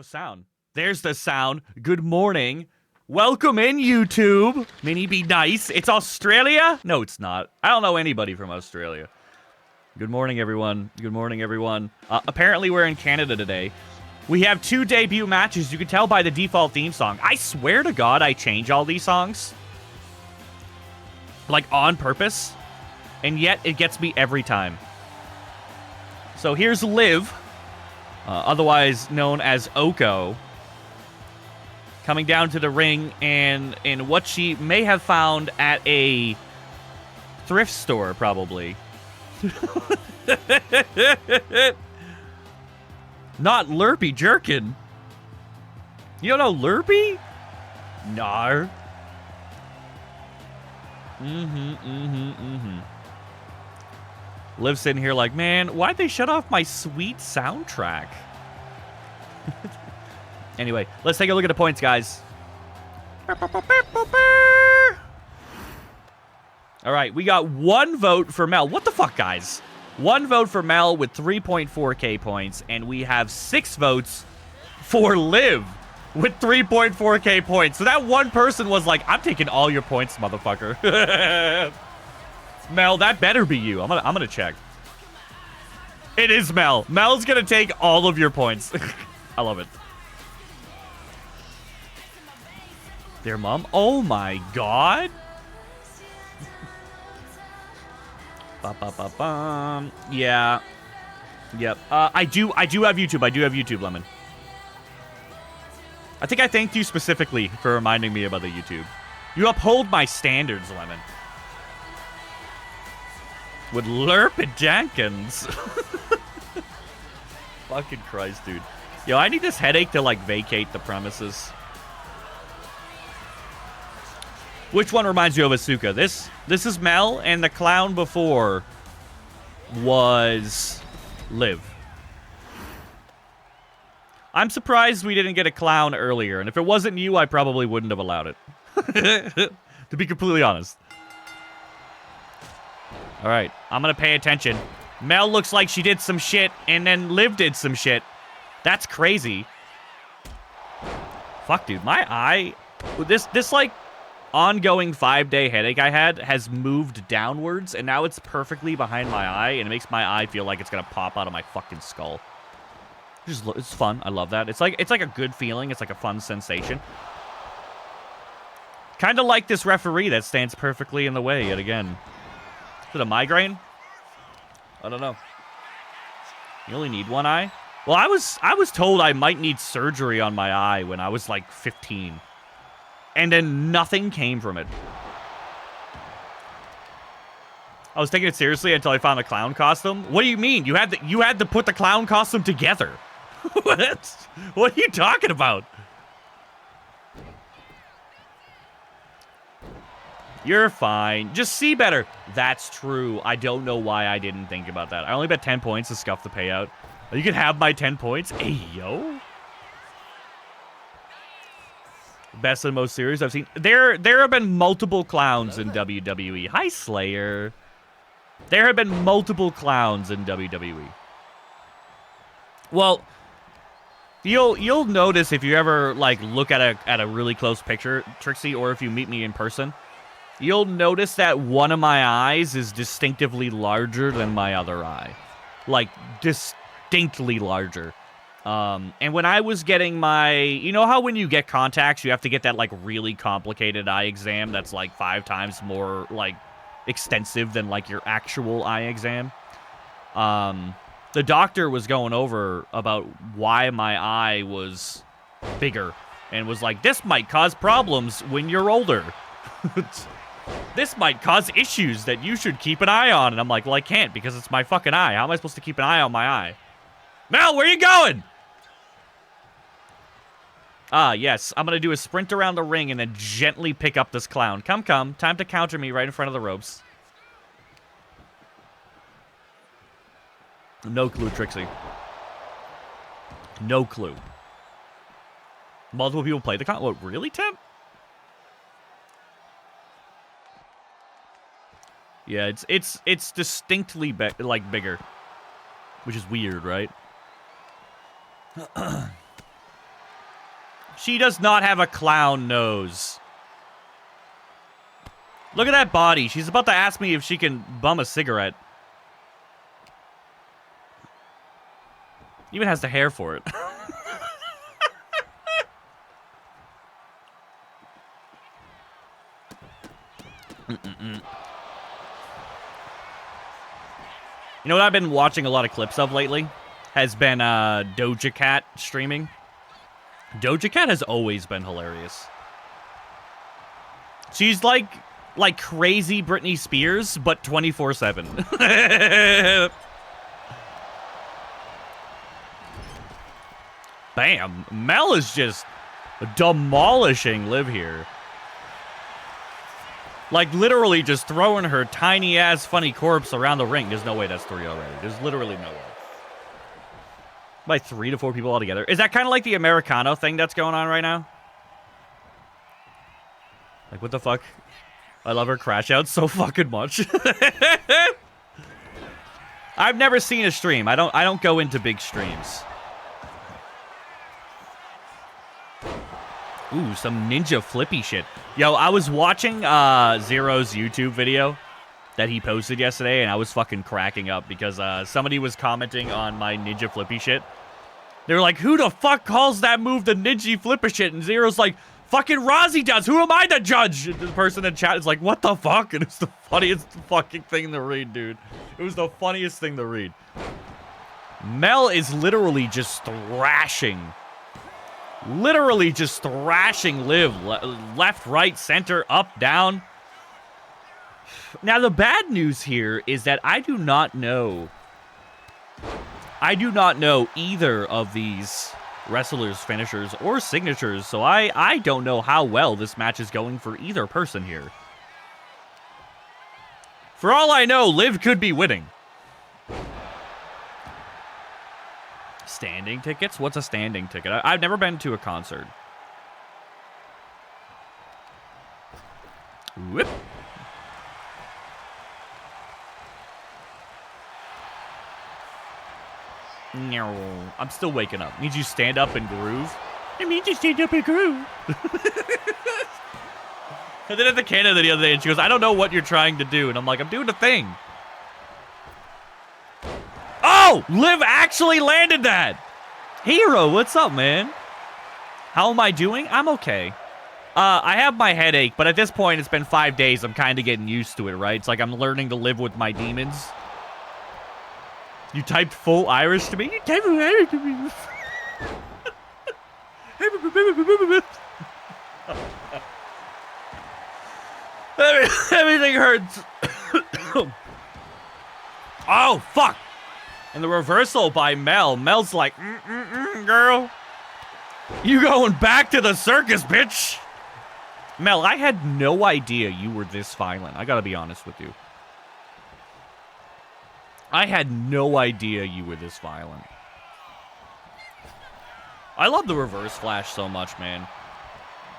sound. There's the sound. Good morning. Welcome in, YouTube. Minnie, be nice. It's Australia? No, it's not. I don't know anybody from Australia. Good morning, everyone. Good morning, everyone. Apparently, we're in Canada today. We have 2 debut matches. You can tell by the default theme song. I swear to God, I change all these songs. Like, on purpose. And yet, it gets me every time. So, here's Liv. Otherwise known as Oko. Coming down to the ring and in what she may have found at a thrift store, probably. Not Lurpy Jerkin. You don't know Lurpy? Nar. Liv sitting here like, man, why'd they shut off my sweet soundtrack? Anyway, let's take a look at the points, guys. All right, we got 1 vote for Mel. What the fuck, guys? 1 vote for Mel with 3.4k points, and we have 6 votes for Liv with 3.4k points. So that one person was like, I'm taking all your points, motherfucker. Mel, that better be you. I'm gonna check. It is Mel. Mel's gonna take all of your points. I love it. Their mom? Oh my god. Yeah. Yep. I do have YouTube. I do have YouTube, Lemon. I think I thanked you specifically for reminding me about the YouTube. You uphold my standards, Lemon. With Lurp and Jenkins. Fucking Christ, dude. Yo, I need this headache to, like, vacate the premises. Which one reminds you of Asuka? This is Mel, and the clown before was Liv. I'm surprised we didn't get a clown earlier, and if it wasn't you, I probably wouldn't have allowed it. To be completely honest. Alright, I'm gonna pay attention. Mel looks like she did some shit, and then Liv did some shit. That's crazy. Fuck, dude, my eye... This like, ongoing 5-day headache I had has moved downwards, and now it's perfectly behind my eye, and it makes my eye feel like it's gonna pop out of my fucking skull. It's fun. I love that. It's like a good feeling. It's like a fun sensation. Kind of like this referee that stands perfectly in the way yet again. Is it a migraine? I don't know. You only need one eye? Well, I was told I might need surgery on my eye when I was like 15. And then nothing came from it. I was taking it seriously until I found a clown costume. What do you mean? You had to put the clown costume together. What? What are you talking about? You're fine. Just see better. That's true. I don't know why I didn't think about that. I only bet 10 points to scuff the payout. You can have my 10 points. Hey, yo. Best and most serious I've seen. There have been multiple clowns in WWE. Hi, Slayer. There have been multiple clowns in WWE. Well, you'll notice if you ever like look at a really close picture, Trixie, or if you meet me in person, you'll notice that one of my eyes is distinctively larger than my other eye. Like, distinctly larger. And when I was getting my... You know how when you get contacts, you have to get that, like, really complicated eye exam that's, like, 5 times more, like, extensive than, like, your actual eye exam? The doctor was going over about why my eye was bigger. And was like, this might cause problems when you're older. This might cause issues that you should keep an eye on. And I'm like, well, I can't because it's my fucking eye. How am I supposed to keep an eye on my eye? Mel, where are you going? Ah, yes. I'm going to do a sprint around the ring and then gently pick up this clown. Come. Time to counter me right in front of the ropes. No clue, Trixie. No clue. Multiple people play the clown. What, really, Tim? Yeah, it's distinctly bigger, which is weird, right? She does not have a clown nose. Look at that body. She's about to ask me if she can bum a cigarette. Even has the hair for it. You know what I've been watching a lot of clips of lately? Has been Doja Cat streaming. Doja Cat has always been hilarious. She's like crazy Britney Spears, but 24/7. Bam. Mel is just demolishing Liv here. Like, literally just throwing her tiny-ass funny corpse around the ring. There's no way that's 3 already. There's literally no way. By 3 to 4 people altogether. Is that kind of like the Americano thing that's going on right now? Like, what the fuck? I love her crash out so fucking much. I've never seen a stream. I don't go into big streams. Ooh, some ninja flippy shit. Yo, I was watching Zero's YouTube video that he posted yesterday, and I was fucking cracking up because somebody was commenting on my ninja flippy shit. They were like, who the fuck calls that move the ninja flippy shit? And Zero's like, fucking Rozzy does. Who am I to judge? And the person in chat is like, what the fuck? And it's the funniest fucking thing to read, dude. It was the funniest thing to read. Mel is literally just thrashing. Literally just thrashing Liv. Left, right, center, up, down. Now, the bad news here is that I do not know either of these wrestlers' finishers or signatures, so I don't know how well this match is going for either person here. For all I know, Liv could be winning. Standing tickets? What's a standing ticket? I've never been to a concert. Whoop. I'm still waking up. Need you stand up and groove? I mean, just stand up and groove. I did it to Canada the other day, and she goes, I don't know what you're trying to do. And I'm like, I'm doing a thing. Oh! Liv actually landed that! Hero, what's up, man? How am I doing? I'm okay. I have my headache, but at this point, it's been 5 days. I'm kind of getting used to it, right? It's like I'm learning to live with my demons. You typed full Irish to me? You typed full Irish to me. Everything hurts. Oh, fuck. And the reversal by Mel. Mel's like, girl. You going back to the circus, bitch. Mel, I had no idea you were this violent. I gotta be honest with you. I had no idea you were this violent. I love the reverse flash so much, man.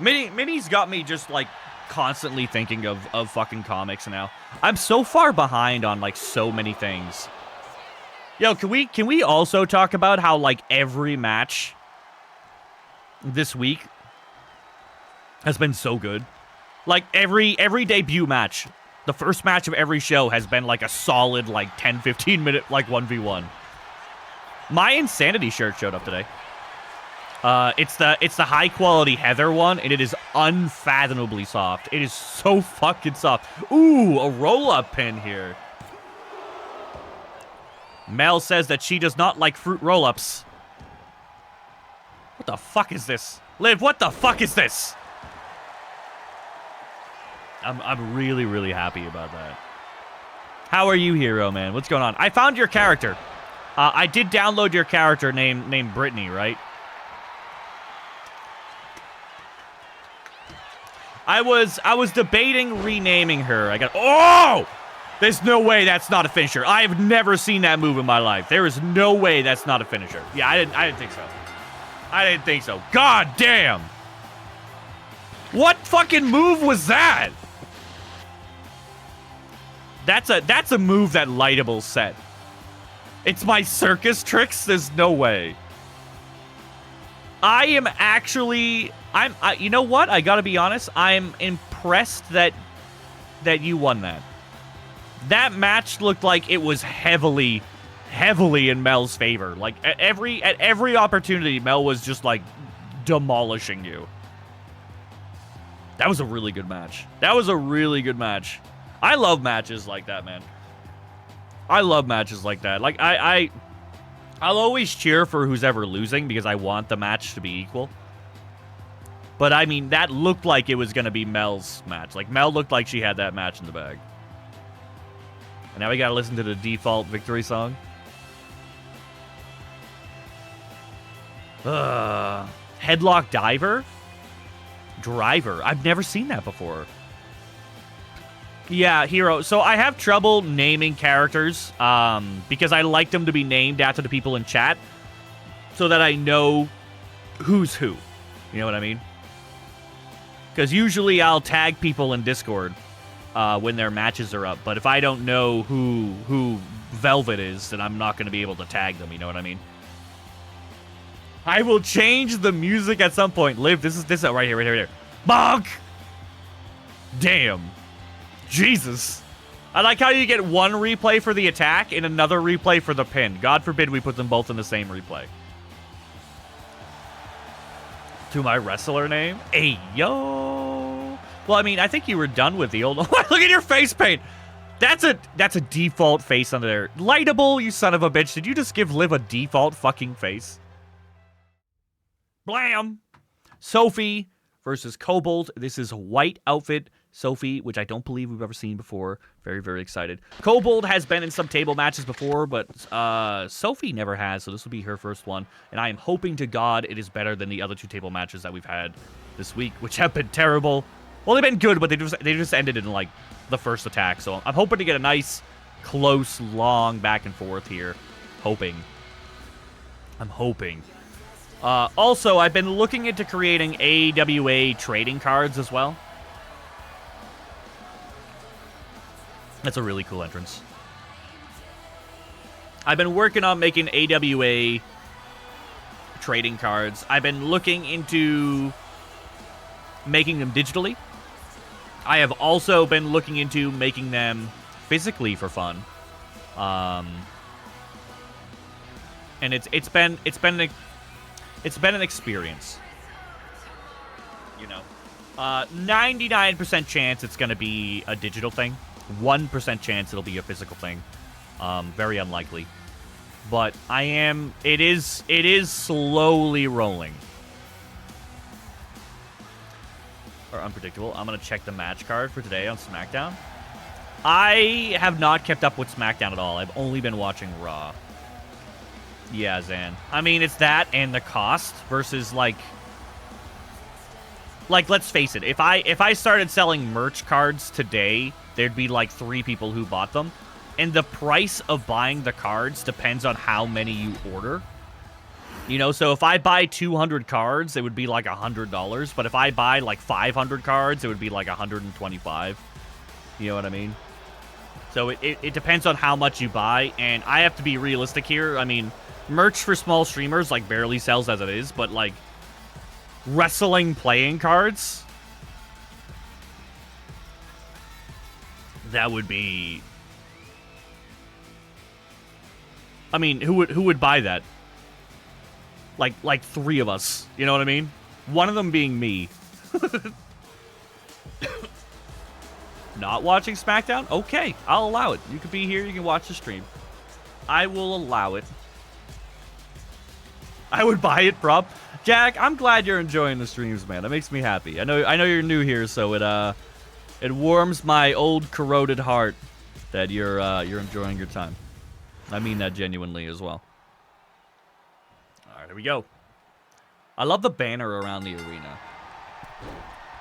Minnie's got me just, like, constantly thinking of fucking comics now. I'm so far behind on, like, so many things. Yo, can we also talk about how, like, every match this week has been so good? Like, every debut match, the first match of every show has been, like, a solid, like, 10, 15 minute, like, 1v1. My Insanity shirt showed up today. It's the high quality Heather one, and it is unfathomably soft. It is so fucking soft. Ooh, a roll-up pin here. Mel says that she does not like fruit roll-ups. What the fuck is this? Liv, what the fuck is this? I'm really, really happy about that. How are you, Hero, man? What's going on? I found your character. I did download your character named Brittany, right? I was debating renaming her. Oh! There's no way that's not a finisher. I have never seen that move in my life. There is no way that's not a finisher. Yeah, I didn't think so. I didn't think so. God damn! What fucking move was that? That's a move that Lightable set. It's my circus tricks? There's no way. I am actually, you know what? I gotta be honest. I'm impressed that you won that. That match looked like it was heavily in Mel's favor. Like at every opportunity, Mel was just like demolishing you. That was a really good match. That was a really good match. I love matches like that, man. I love matches like that. Like I'll always cheer for who's ever losing because I want the match to be equal. But I mean, that looked like it was going to be Mel's match. Like Mel looked like she had that match in the bag. And now we got to listen to the default victory song. Headlock diver? Driver. I've never seen that before. Yeah, hero. So I have trouble naming characters because I like them to be named after the people in chat so that I know who's who. You know what I mean? Because usually I'll tag people in Discord when their matches are up. But if I don't know who Velvet is, then I'm not going to be able to tag them. You know what I mean? I will change the music at some point. Liv, this is right here. Bonk! Damn. Jesus. I like how you get one replay for the attack and another replay for the pin. God forbid we put them both in the same replay. To my wrestler name? Hey, yo. Well, I mean, I think you were done with the old... Look at your face paint. That's a default face under there. Lightable, you son of a bitch. Did you just give Liv a default fucking face? Blam! Sophie versus Cobalt. This is a white outfit Sophie, which I don't believe we've ever seen before. Very, very excited. Cobalt has been in some table matches before, but Sophie never has, so this will be her first one. And I am hoping to God it is better than the other two table matches that we've had this week, which have been terrible. Well, they've been good, but they just ended in, like, the first attack. So I'm hoping to get a nice, close, long back and forth here. I'm hoping. Also, I've been looking into creating AWA trading cards as well. That's a really cool entrance. I've been working on making AWA trading cards. I've been looking into making them digitally. I have also been looking into making them physically for fun. And it's been an experience. You know, 99% chance it's going to be a digital thing. 1% chance it'll be a physical thing. Very unlikely. But it is slowly rolling. Or unpredictable. I'm going to check the match card for today on SmackDown. I have not kept up with SmackDown at all. I've only been watching Raw. Yeah, Zan. I mean, it's that and the cost versus, like, let's face it. If I started selling merch cards today, there'd be, like, 3 people who bought them. And the price of buying the cards depends on how many you order. You know, so if I buy 200 cards, it would be, like, $100. But if I buy, like, 500 cards, it would be, like, $125. You know what I mean? So it depends on how much you buy. And I have to be realistic here. I mean, merch for small streamers, like, barely sells as it is. But, like, wrestling playing cards, that would be... I mean, who would buy that? Like 3 of us. You know what I mean? One of them being me. Not watching SmackDown? Okay, I'll allow it. You can be here, you can watch the stream. I will allow it. I would buy it, prop. Jack, I'm glad you're enjoying the streams, man. That makes me happy. I know you're new here, so it warms my old corroded heart that you're enjoying your time. I mean that genuinely as well. All right, here we go. I love the banner around the arena.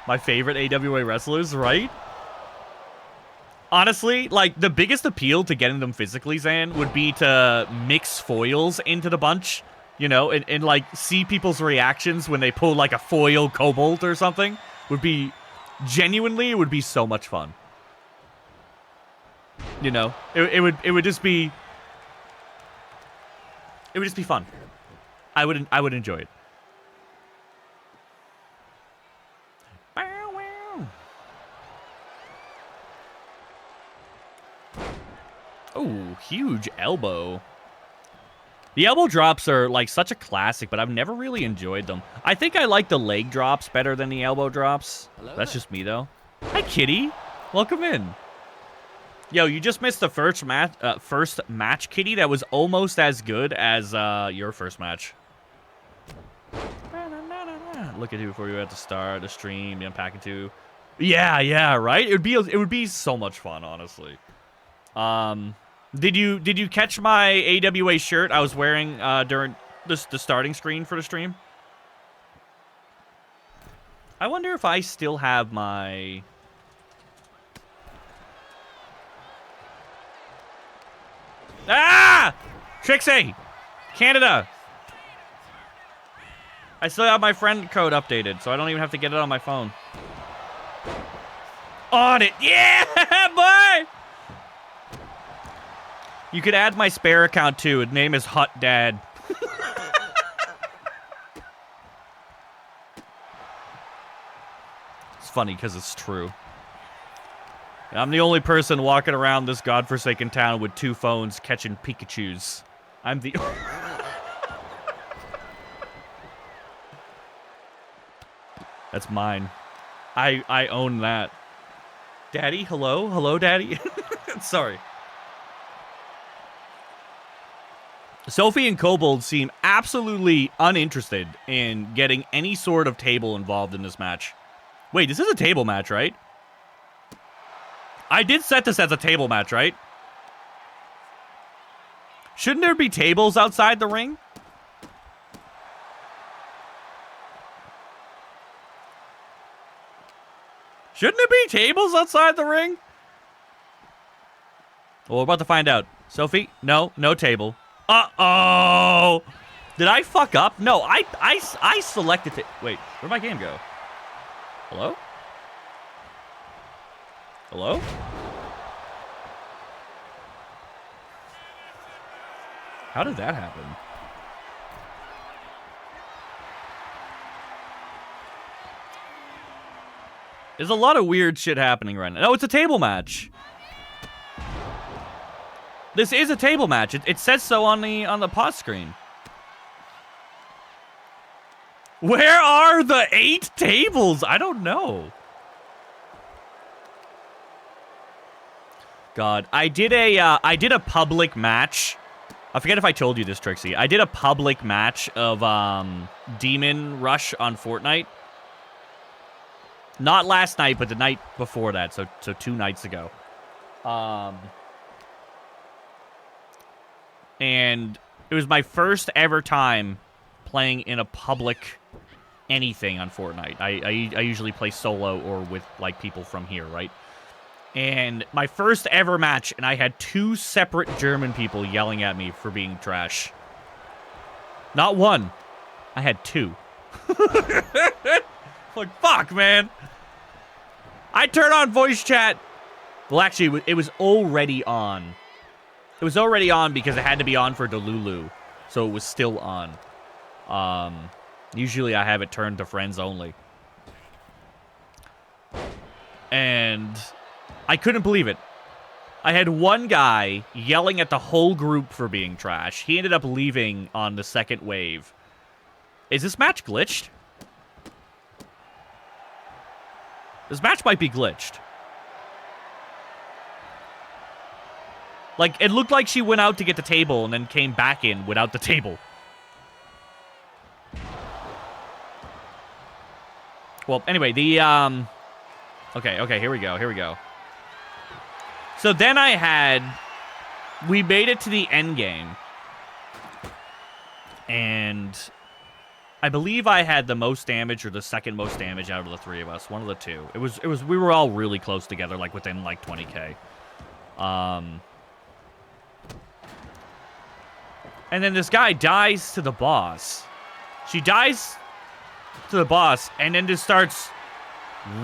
My favorite AWA wrestlers, right? Honestly, like, the biggest appeal to getting them physically, Zan, would be to mix foils into the bunch, you know, and like, see people's reactions when they pull, like, a foil cobalt or something. Would be, genuinely, it would be so much fun. You know, it would just be... It would just be fun. I would enjoy it. Oh, huge elbow. The elbow drops are, like, such a classic, but I've never really enjoyed them. I think I like the leg drops better than the elbow drops. Hello That's there. just me, though. Hi, kitty. Welcome in. Yo, you just missed the first match, kitty. That was almost as good as your first match. Look at who for you at the start, the stream, the unpacking too. Yeah, right? It would be so much fun, honestly. Did you catch my AWA shirt I was wearing during the starting screen for the stream? I wonder if I still have my... Ah! Trixie! Canada! I still have my friend code updated, so I don't even have to get it on my phone. On it! Yeah, boy! You could add my spare account, too. Its name is Hot Dad. It's funny, because it's true. I'm the only person walking around this godforsaken town with 2 phones catching Pikachus. I'm the... That's mine. I own that. Daddy, hello? Hello, Daddy? Sorry. Sophie and Cobalt seem absolutely uninterested in getting any sort of table involved in this match. Wait, this is a table match, right? I did set this as a table match, right? Shouldn't there be tables outside the ring? Shouldn't there be tables outside the ring? Well, we're about to find out. Sophie, no table. Uh-oh! Did I fuck up? No, I selected it. Wait, where'd my game go? Hello? Hello? How did that happen? There's a lot of weird shit happening right now. No, it's a table match. This is a table match. It says so on the pause screen. Where are the 8 tables? I don't know. God, I did a public match. I forget if I told you this, Trixie. I did a public match of Demon Rush on Fortnite. Not last night, but the night before that, so 2 nights ago. And it was my first ever time playing in a public anything on Fortnite. I usually play solo or with, like, people from here, right? And my first ever match, and I had 2 separate German people yelling at me for being trash. Not 1. I had 2. Like, fuck, man. I turned on voice chat. Well, actually, it was already on. It was already on because it had to be on for Delulu. So it was still on. Usually I have it turned to friends only. And I couldn't believe it. I had one guy yelling at the whole group for being trash. He ended up leaving on the second wave. Is this match glitched? This match might be glitched. Like, it looked like she went out to get the table and then came back in without the table. Well, anyway, the, Okay, here we go. So then we made it to the end game. And I believe I had the most damage or the second most damage out of the 3 of us. One of the 2. We were all really close together, like within like 20k. And then this guy dies to the boss. She dies to the boss and then just starts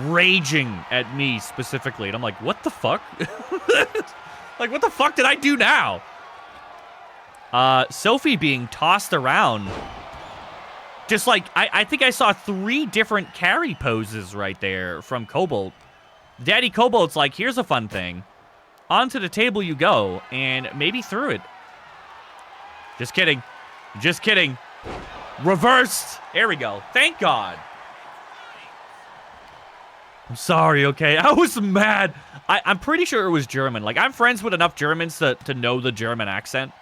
raging at me specifically. And I'm like, what the fuck? Like, what the fuck did I do now? Sophie being tossed around. Just like, I think I saw 3 different carry poses right there from Cobalt. Daddy Cobalt's like, here's a fun thing. onto the table you go, and maybe through it. Just kidding. Just kidding. Reversed. There we go. Thank God. I'm sorry, okay? I was mad. I'm pretty sure it was German. Like, I'm friends with enough Germans to know the German accent.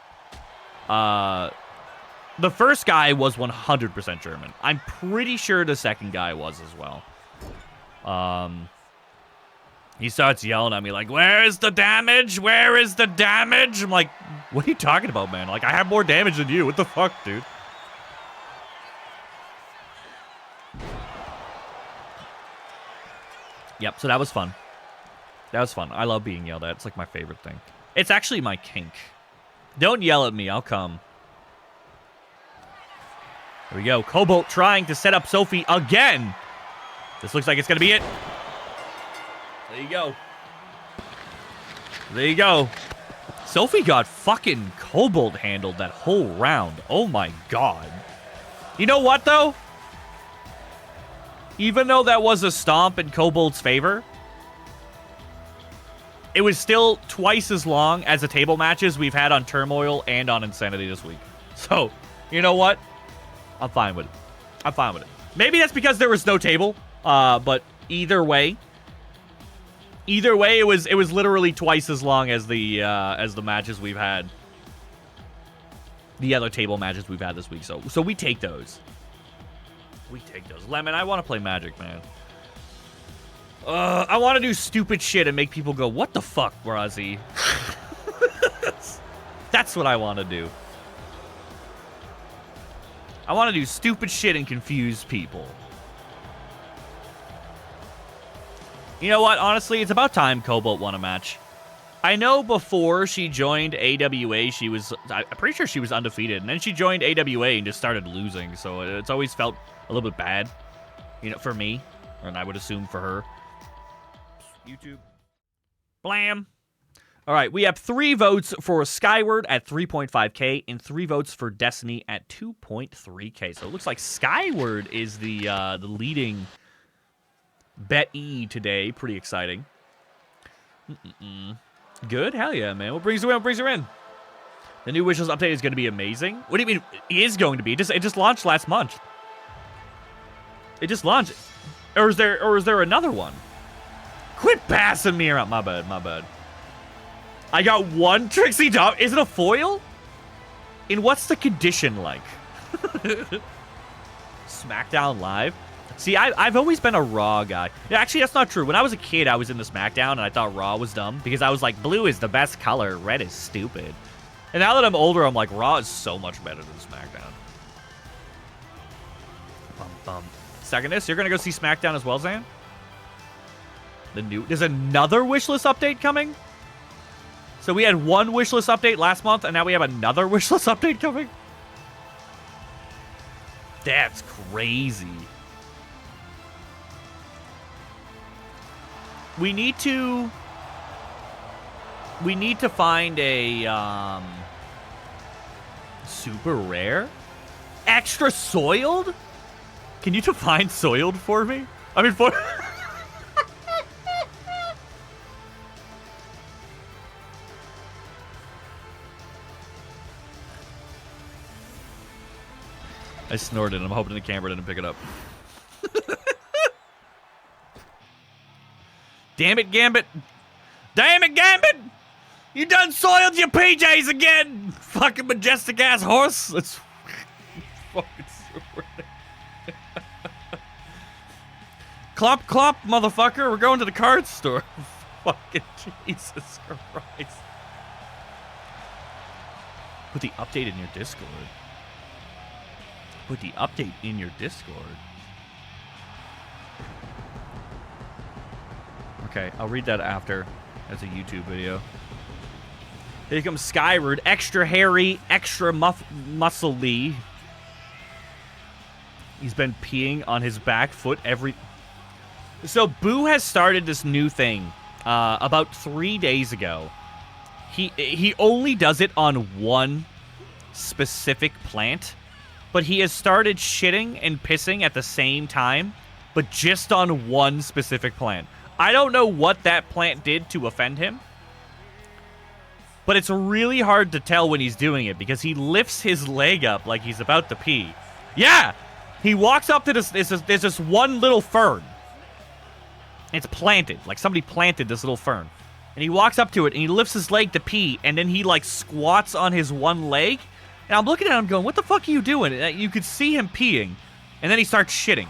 The first guy was 100% German. I'm pretty sure the second guy was as well. He starts yelling at me like, "Where is the damage? Where is the damage?" I'm like, what are you talking about, man? Like, I have more damage than you. What the fuck, dude? Yep, so that was fun. That was fun. I love being yelled at. It's like my favorite thing. It's actually my kink. Don't yell at me. I'll come. There we go. Cobalt trying to set up Sophie again. This looks like it's going to be it. There you go. There you go. Sophie got fucking Cobalt handled that whole round. Oh my God. You know what, though? Even though that was a stomp in Cobalt's favor, it was still twice as long as the table matches we've had on Turmoil and on Insanity this week. So, you know what? I'm fine with it. I'm fine with it. Maybe that's because there was no table, but either way, it was literally twice as long as the matches we've had, the other table matches we've had this week. So we take those. We take those. Lemon, I want to play Magic, man. I want to do stupid shit and make people go, "What the fuck, Brazzy?" That's what I want to do. I want to do stupid shit and confuse people. You know what? Honestly, it's about time Cobalt won a match. I know before she joined AWA, I'm pretty sure she was undefeated. And then she joined AWA and just started losing. So it's always felt a little bit bad, you know, for me. And I would assume for her. YouTube. Blam. All right, we have 3 votes for Skyward at 3.5K and 3 votes for Destiny at 2.3K. So it looks like Skyward is the leading bet today. Pretty exciting. Good? Hell yeah, man. What brings her in? What brings her in? The new wishlist update is going to be amazing. What do you mean it is going to be? It just launched last month. It just launched. Or is there another one? Quit passing me around. My bad. I got one Trixie Dom. Is it a foil? And what's the condition like? SmackDown Live? See, I've always been a Raw guy. Yeah, actually, that's not true. When I was a kid, I was into SmackDown, and I thought Raw was dumb. Because I was like, blue is the best color. Red is stupid. And now that I'm older, I'm like, Raw is so much better than SmackDown. Secondist, you're going to go see SmackDown as well, Zan? There's another wishlist update coming? So we had one wishlist update last month, and now we have another wishlist update coming? That's crazy. We need to find a super rare? Extra soiled? Can you define soiled for me? I mean, for... I snorted. I'm hoping the camera didn't pick it up. Damn it, Gambit. Damn it, Gambit! You done soiled your PJs again! Fucking majestic-ass horse! It's fucking super. Clop, clop, motherfucker. We're going to the card store. Fucking Jesus Christ. Put the update in your Discord. Put the update in your Discord. Okay, I'll read that after as a YouTube video. Here comes Skyward. Extra hairy, extra muscly. He's been peeing on his back foot every... So, Boo has started this new thing about 3 days ago. He only does it on one specific plant, but he has started shitting and pissing at the same time, but just on one specific plant. I don't know what that plant did to offend him, But it's really hard to tell when he's doing it because he lifts his leg up like he's about to pee. Yeah! He walks up to this, there's this one little fern. It's planted, like somebody planted this little fern. And he walks up to it and he lifts his leg to pee and then he like squats on his one leg. And I'm looking at him going, what the fuck are you doing? And you could see him peeing. And then he starts shitting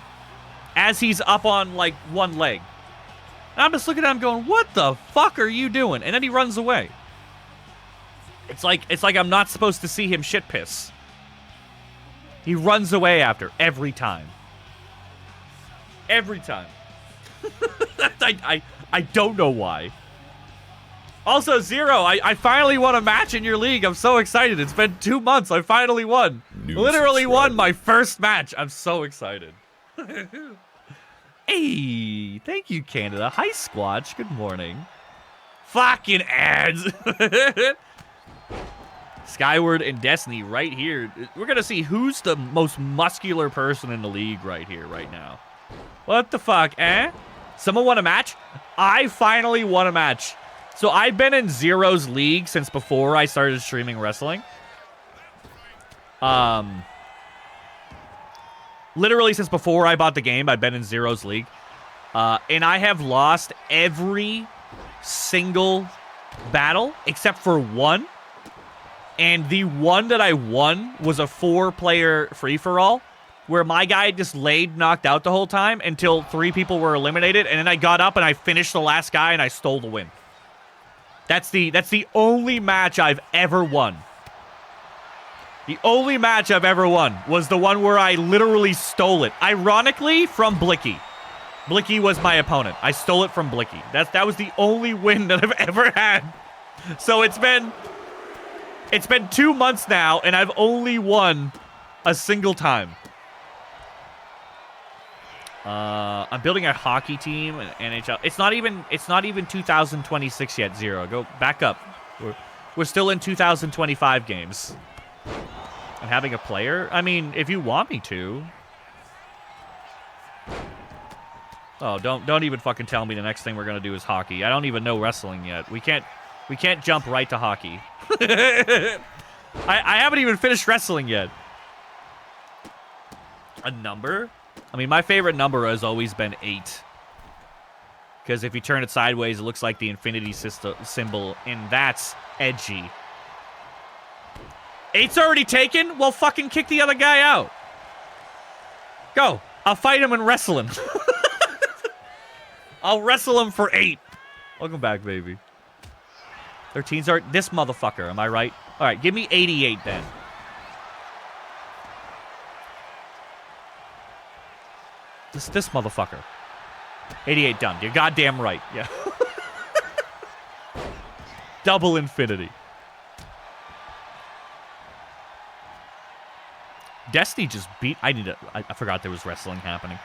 as he's up on like one leg. And I'm just looking at him going, what the fuck are you doing? And then he runs away. It's like I'm not supposed to see him shit piss. He runs away after every time. Every time. I don't know why. Also, Zero, I finally won a match in your league. I'm so excited. It's been 2 months. I finally won. Literally won my first match. I'm so excited. Hey, thank you, Canada. Hi, Squatch. Good morning. Fucking ads. Skyward and Destiny right here. We're going to see who's the most muscular person in the league right here, right now. What the fuck, eh? Someone won a match? I finally won a match. So I've been in Zero's league since before I started streaming wrestling. Literally since before I bought the game, I've been in Zero's league. And I have lost every single battle except for one. And the one that I won was a 4-player free-for-all where my guy just laid knocked out the whole time until 3 people were eliminated. And then I got up and I finished the last guy and I stole the win. That's the only match I've ever won. The only match I've ever won was the one where I literally stole it. Ironically, from Blicky. Blicky was my opponent. I stole it from Blicky. That was the only win that I've ever had. So it's been 2 months now, and I've only won a single time. I'm building a hockey team in NHL. It's not even 2026 yet, Zero. Go back up. We're still in 2025 games. I'm having a player? I mean, if you want me to. Oh, don't even fucking tell me the next thing we're gonna do is hockey. I don't even know wrestling yet. We can't jump right to hockey. I haven't even finished wrestling yet. A number? I mean, my favorite number has always been 8. Because if you turn it sideways, it looks like the infinity symbol, and that's edgy. 8's already taken? Well, fucking kick the other guy out. Go. I'll fight him and wrestle him. I'll wrestle him for 8. Welcome back, baby. 13's are this motherfucker, am I right? All right, give me 88 then. This motherfucker. 88 done. You're goddamn right. Yeah. Double infinity. Destiny just beat... I forgot there was wrestling happening.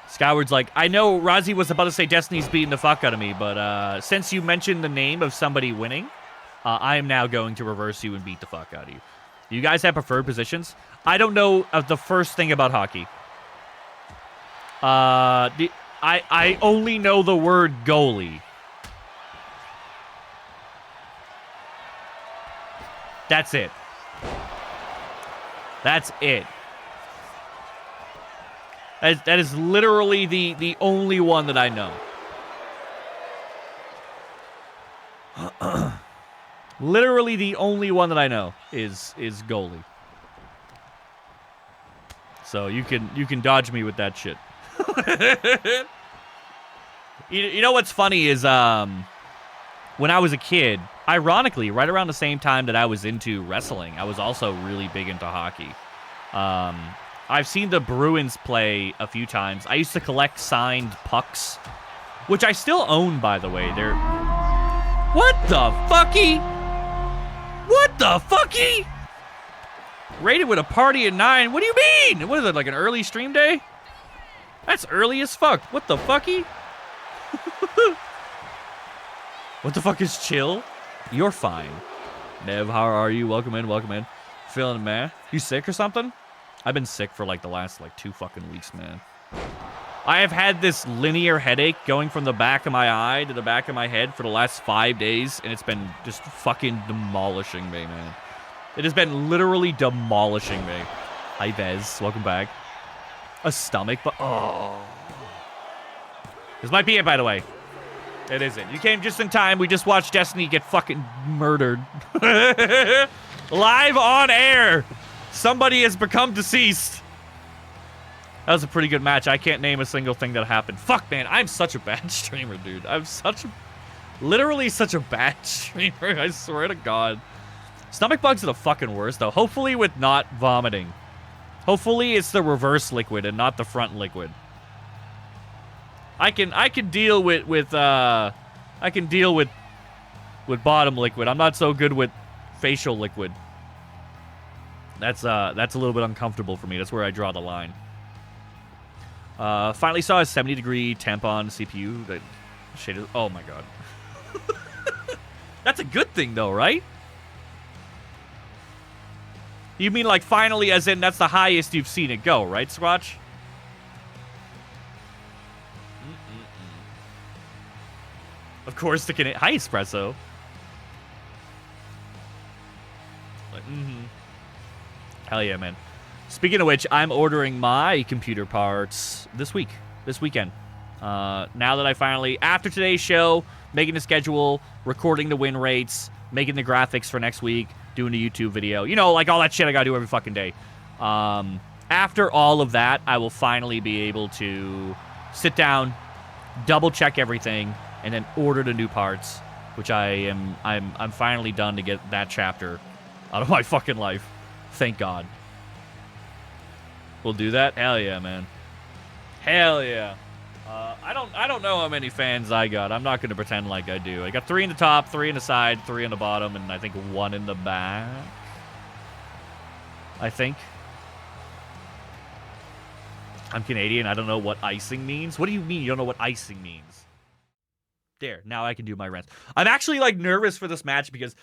Skyward's like, I know Rozzy was about to say Destiny's beating the fuck out of me, but since you mentioned the name of somebody winning, I am now going to reverse you and beat the fuck out of you. You guys have preferred positions? I don't know the first thing about hockey. I only know the word goalie. That's it. That's it. That is literally the only one that I know. Literally the only one that I know is goalie. So you can dodge me with that shit. You know what's funny is when I was a kid, ironically, right around the same time that I was into wrestling, I was also really big into hockey. I've seen the Bruins play a few times. I used to collect signed pucks, which I still own, by the way. They're... What the fucky? What the fucky? Rated with a party at 9. What do you mean? What is it, like an early stream day? That's early as fuck. What the fucky? What the fuck is chill? You're fine. Nev, how are you? Welcome in, welcome in. Feeling meh? You sick or something? I've been sick for like the last 2 fucking weeks, man. I have had this linear headache going from the back of my eye to the back of my head for the last 5 days, and it's been just fucking demolishing me, man. It has been literally demolishing me. Hi, Vez. Welcome back. A stomach, but... Oh. This might be it, by the way. It isn't. You came just in time. We just watched Destiny get fucking murdered. Live on air. Somebody has become deceased. That was a pretty good match. I can't name a single thing that happened. Fuck, man. I'm such a bad streamer, dude. I'm such a... Literally such a bad streamer. I swear to God. Stomach bugs are the fucking worst, though. Hopefully with not vomiting. Hopefully it's the reverse liquid and not the front liquid. I can deal with bottom liquid. I'm not so good with facial liquid. That's a little bit uncomfortable for me. That's where I draw the line. Finally saw a 70-degree temp on CPU. That shaded. Oh my God. That's a good thing though, right? You mean like finally as in that's the highest you've seen it go, right, Squatch? Of course, the Canadian... Hi, Espresso. Like, Hell yeah, man. Speaking of which, I'm ordering my computer parts this weekend. Now that I finally, after today's show, making the schedule, recording the win rates, making the graphics for next week, doing a YouTube video. You know, like all that shit I gotta do every fucking day. After all of that, I will finally be able to sit down, double check everything, and then order the new parts, which I'm finally done to get that chapter out of my fucking life. Thank God. We'll do that? Hell yeah, man. Hell yeah. I don't know how many fans I got. I'm not going to pretend like I do. I got 3 in the top, 3 in the side, 3 in the bottom, and I think 1 in the back. I think. I'm Canadian. I don't know what icing means. What do you mean you don't know what icing means? There, now I can do my rants. I'm actually, like, nervous for this match because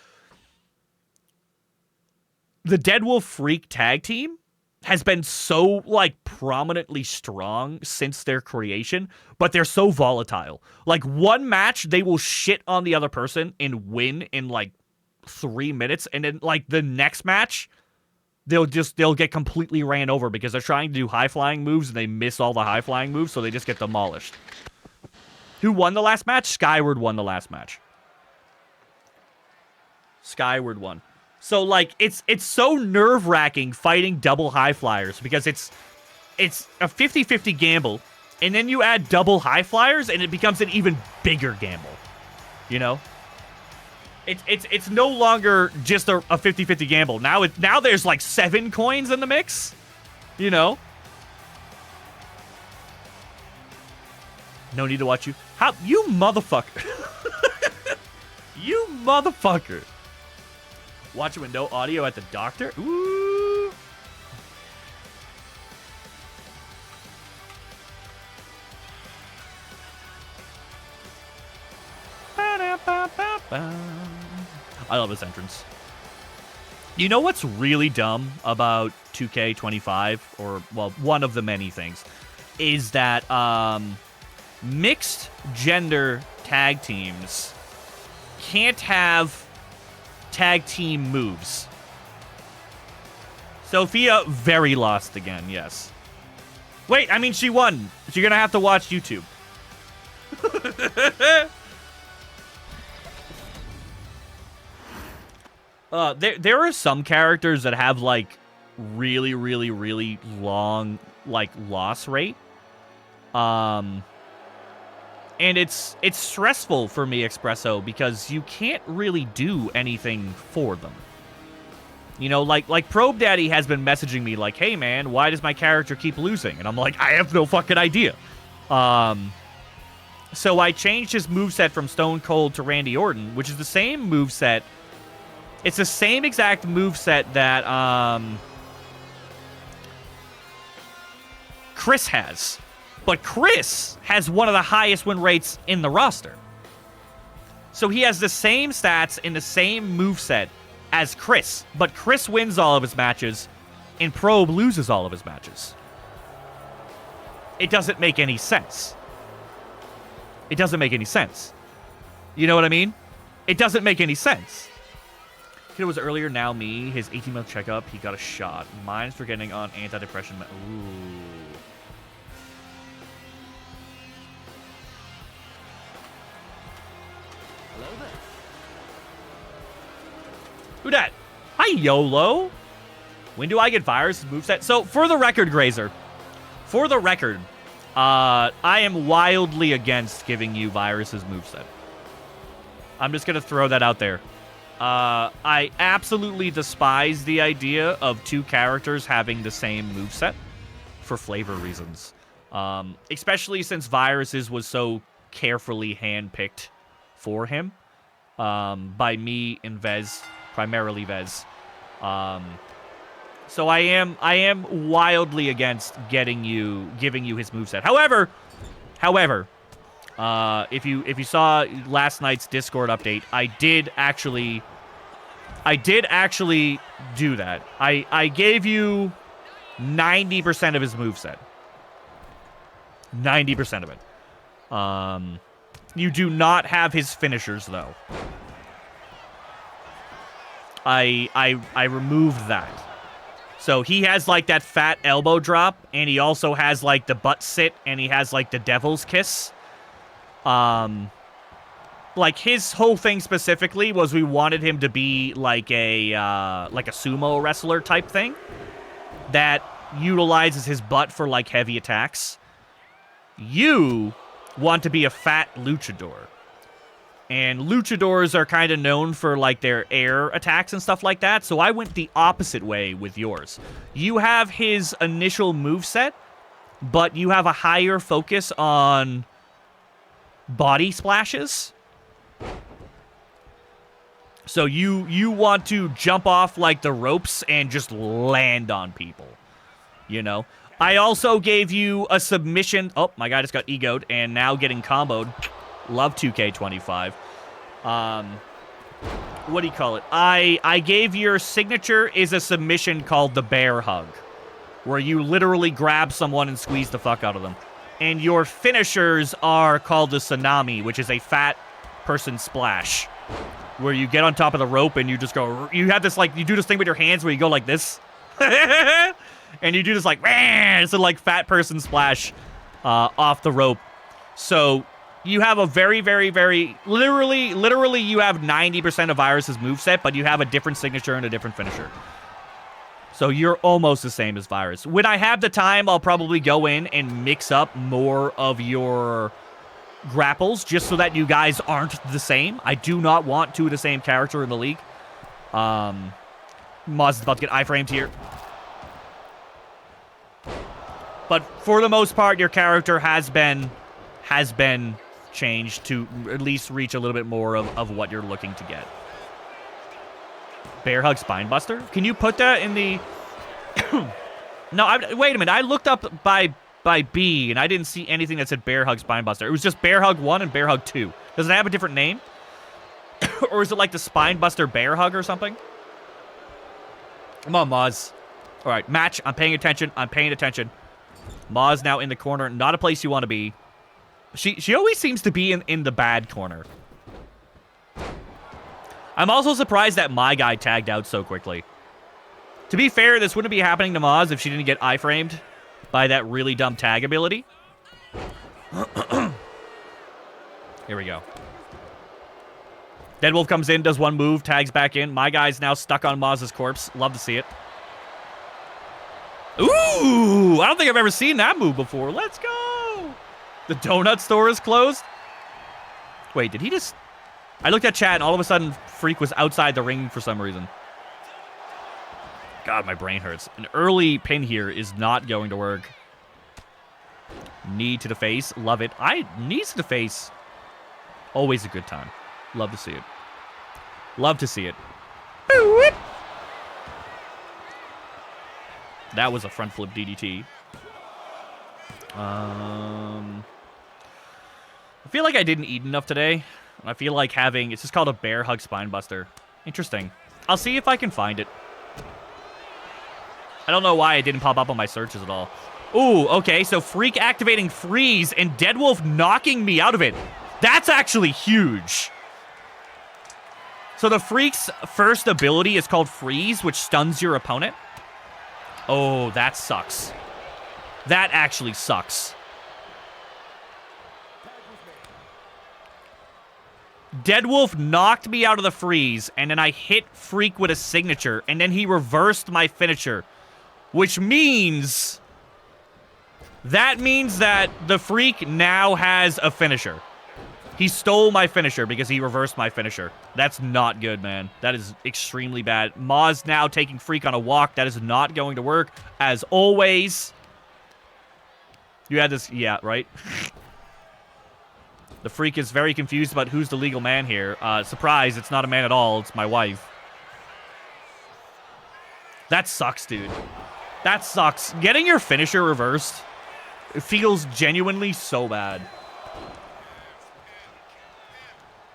the Dead Wolf Freak tag team has been so, like, prominently strong since their creation, but they're so volatile. Like, one match, they will shit on the other person and win in, like, 3 minutes, and then, like, the next match, they'll get completely ran over because they're trying to do high-flying moves, and they miss all the high-flying moves, so they just get demolished. Who won the last match? Skyward won the last match. Skyward won. So, like, it's so nerve-wracking fighting double high flyers because it's a 50-50 gamble, and then you add double high flyers, and it becomes an even bigger gamble. You know? It's no longer just a 50-50 gamble. Now there's like 7 coins in the mix. You know? No need to watch you. How you motherfucker. You motherfucker. Watch it with no audio at the doctor? Ooh. I love this entrance. You know what's really dumb about 2K25, or, well, one of the many things, is that mixed gender tag teams can't have tag team moves. Sophia very lost again, yes. Wait, I mean, she won. You're gonna have to watch YouTube. There are some characters that have, like, really, really, really long, like, loss rate. And it's stressful for me, Espresso, because you can't really do anything for them. You know, like Probe Daddy has been messaging me like, hey, man, why does my character keep losing? And I'm like, I have no fucking idea. So I changed his moveset from Stone Cold to Randy Orton, which is the same moveset. It's the same exact moveset that Chris has. But Chris has one of the highest win rates in the roster. So he has the same stats in the same moveset as Chris. But Chris wins all of his matches, and Probe loses all of his matches. it doesn't make any sense. It doesn't make any sense. You know what I mean? It doesn't make any sense. Kid was earlier, now me. His 18-month checkup, he got a shot. Mine's for getting on antidepressant. Ooh. Hello there. Who dat? Hi, YOLO. When do I get virus moveset? So, for the record, Grazer. For the record, I am wildly against giving you Virus's moveset. I'm just going to throw that out there. I absolutely despise the idea of two characters having the same moveset for flavor reasons. Especially since Virus's was so carefully handpicked for him by me and Vez, primarily Vez. So I am wildly against giving you his moveset. However, if you saw last night's Discord update, I did actually do that. I gave you 90% of his moveset. 90% of it. You do not have his finishers though. I removed that. So he has like that fat elbow drop, and he also has like the butt sit, and he has like the devil's kiss. Like his whole thing specifically was we wanted him to be like a sumo wrestler type thing that utilizes his butt for like heavy attacks. You want to be a fat luchador. And luchadors are kind of known for, like, their air attacks and stuff like that. So I went the opposite way with yours. You have his initial moveset, but you have a higher focus on body splashes. So you want to jump off, like, the ropes and just land on people. You know? I also gave you a submission. Oh, my guy just got egoed and now getting comboed. Love 2K25. What do you call it? I gave your signature is a submission called the bear hug, where you literally grab someone and squeeze the fuck out of them. And your finishers are called the tsunami, which is a fat person splash, where you get on top of the rope and you just go, you have this, like, you do this thing with your hands where you go like this. And you do this, like, it's a, like, fat person splash off the rope. So you have a very, very, very, literally you have 90% of Virus's moveset, but you have a different signature and a different finisher. So you're almost the same as Virus. When I have the time, I'll probably go in and mix up more of your grapples, just so that you guys aren't the same. I do not want two of the same character in the league. Moz is about to get iframed here. But for the most part, your character has been changed to at least reach a little bit more of what you're looking to get. Bear hug spinebuster? Can you put that in the... No, wait a minute. I looked up by B, and I didn't see anything that said bear hug spinebuster. It was just bear hug 1 and bear hug 2. Does it have a different name? Or is it like the spinebuster bear hug or something? Come on, Moz. All right, match. I'm paying attention. I'm paying attention. Moz now in the corner. Not a place you want to be. She always seems to be in the bad corner. I'm also surprised that my guy tagged out so quickly. To be fair, this wouldn't be happening to Moz if she didn't get iframed by that really dumb tag ability. Here we go. Deadwolf comes in, does one move, tags back in. My guy's now stuck on Moz's corpse. Love to see it. Ooh! I don't think I've ever seen that move before. Let's go! The donut store is closed? Wait, did he just... I looked at chat and all of a sudden Freak was outside the ring for some reason. God, my brain hurts. An early pin here is not going to work. Knee to the face. Love it. Knees to the face. Always a good time. Love to see it. Love to see it. That was a front flip DDT. I feel like I didn't eat enough today. I feel like having... It's just called a bear hug spinebuster. Interesting. I'll see if I can find it. I don't know why it didn't pop up on my searches at all. Ooh, okay, so Freak activating Freeze and Deadwolf knocking me out of it. That's actually huge. So the Freak's first ability is called Freeze, which stuns your opponent. Oh, that sucks. That actually sucks. Deadwolf knocked me out of the freeze, and then I hit Freak with a signature, and then he reversed my finisher, which means... That means that the Freak now has a finisher. He stole my finisher because he reversed my finisher. That's not good, man. That is extremely bad. Maz now taking Freak on a walk. That is not going to work, as always. You had this... Yeah, right? The Freak is very confused about who's the legal man here. Surprise, it's not a man at all. It's my wife. That sucks, dude. That sucks. Getting your finisher reversed, it feels genuinely so bad.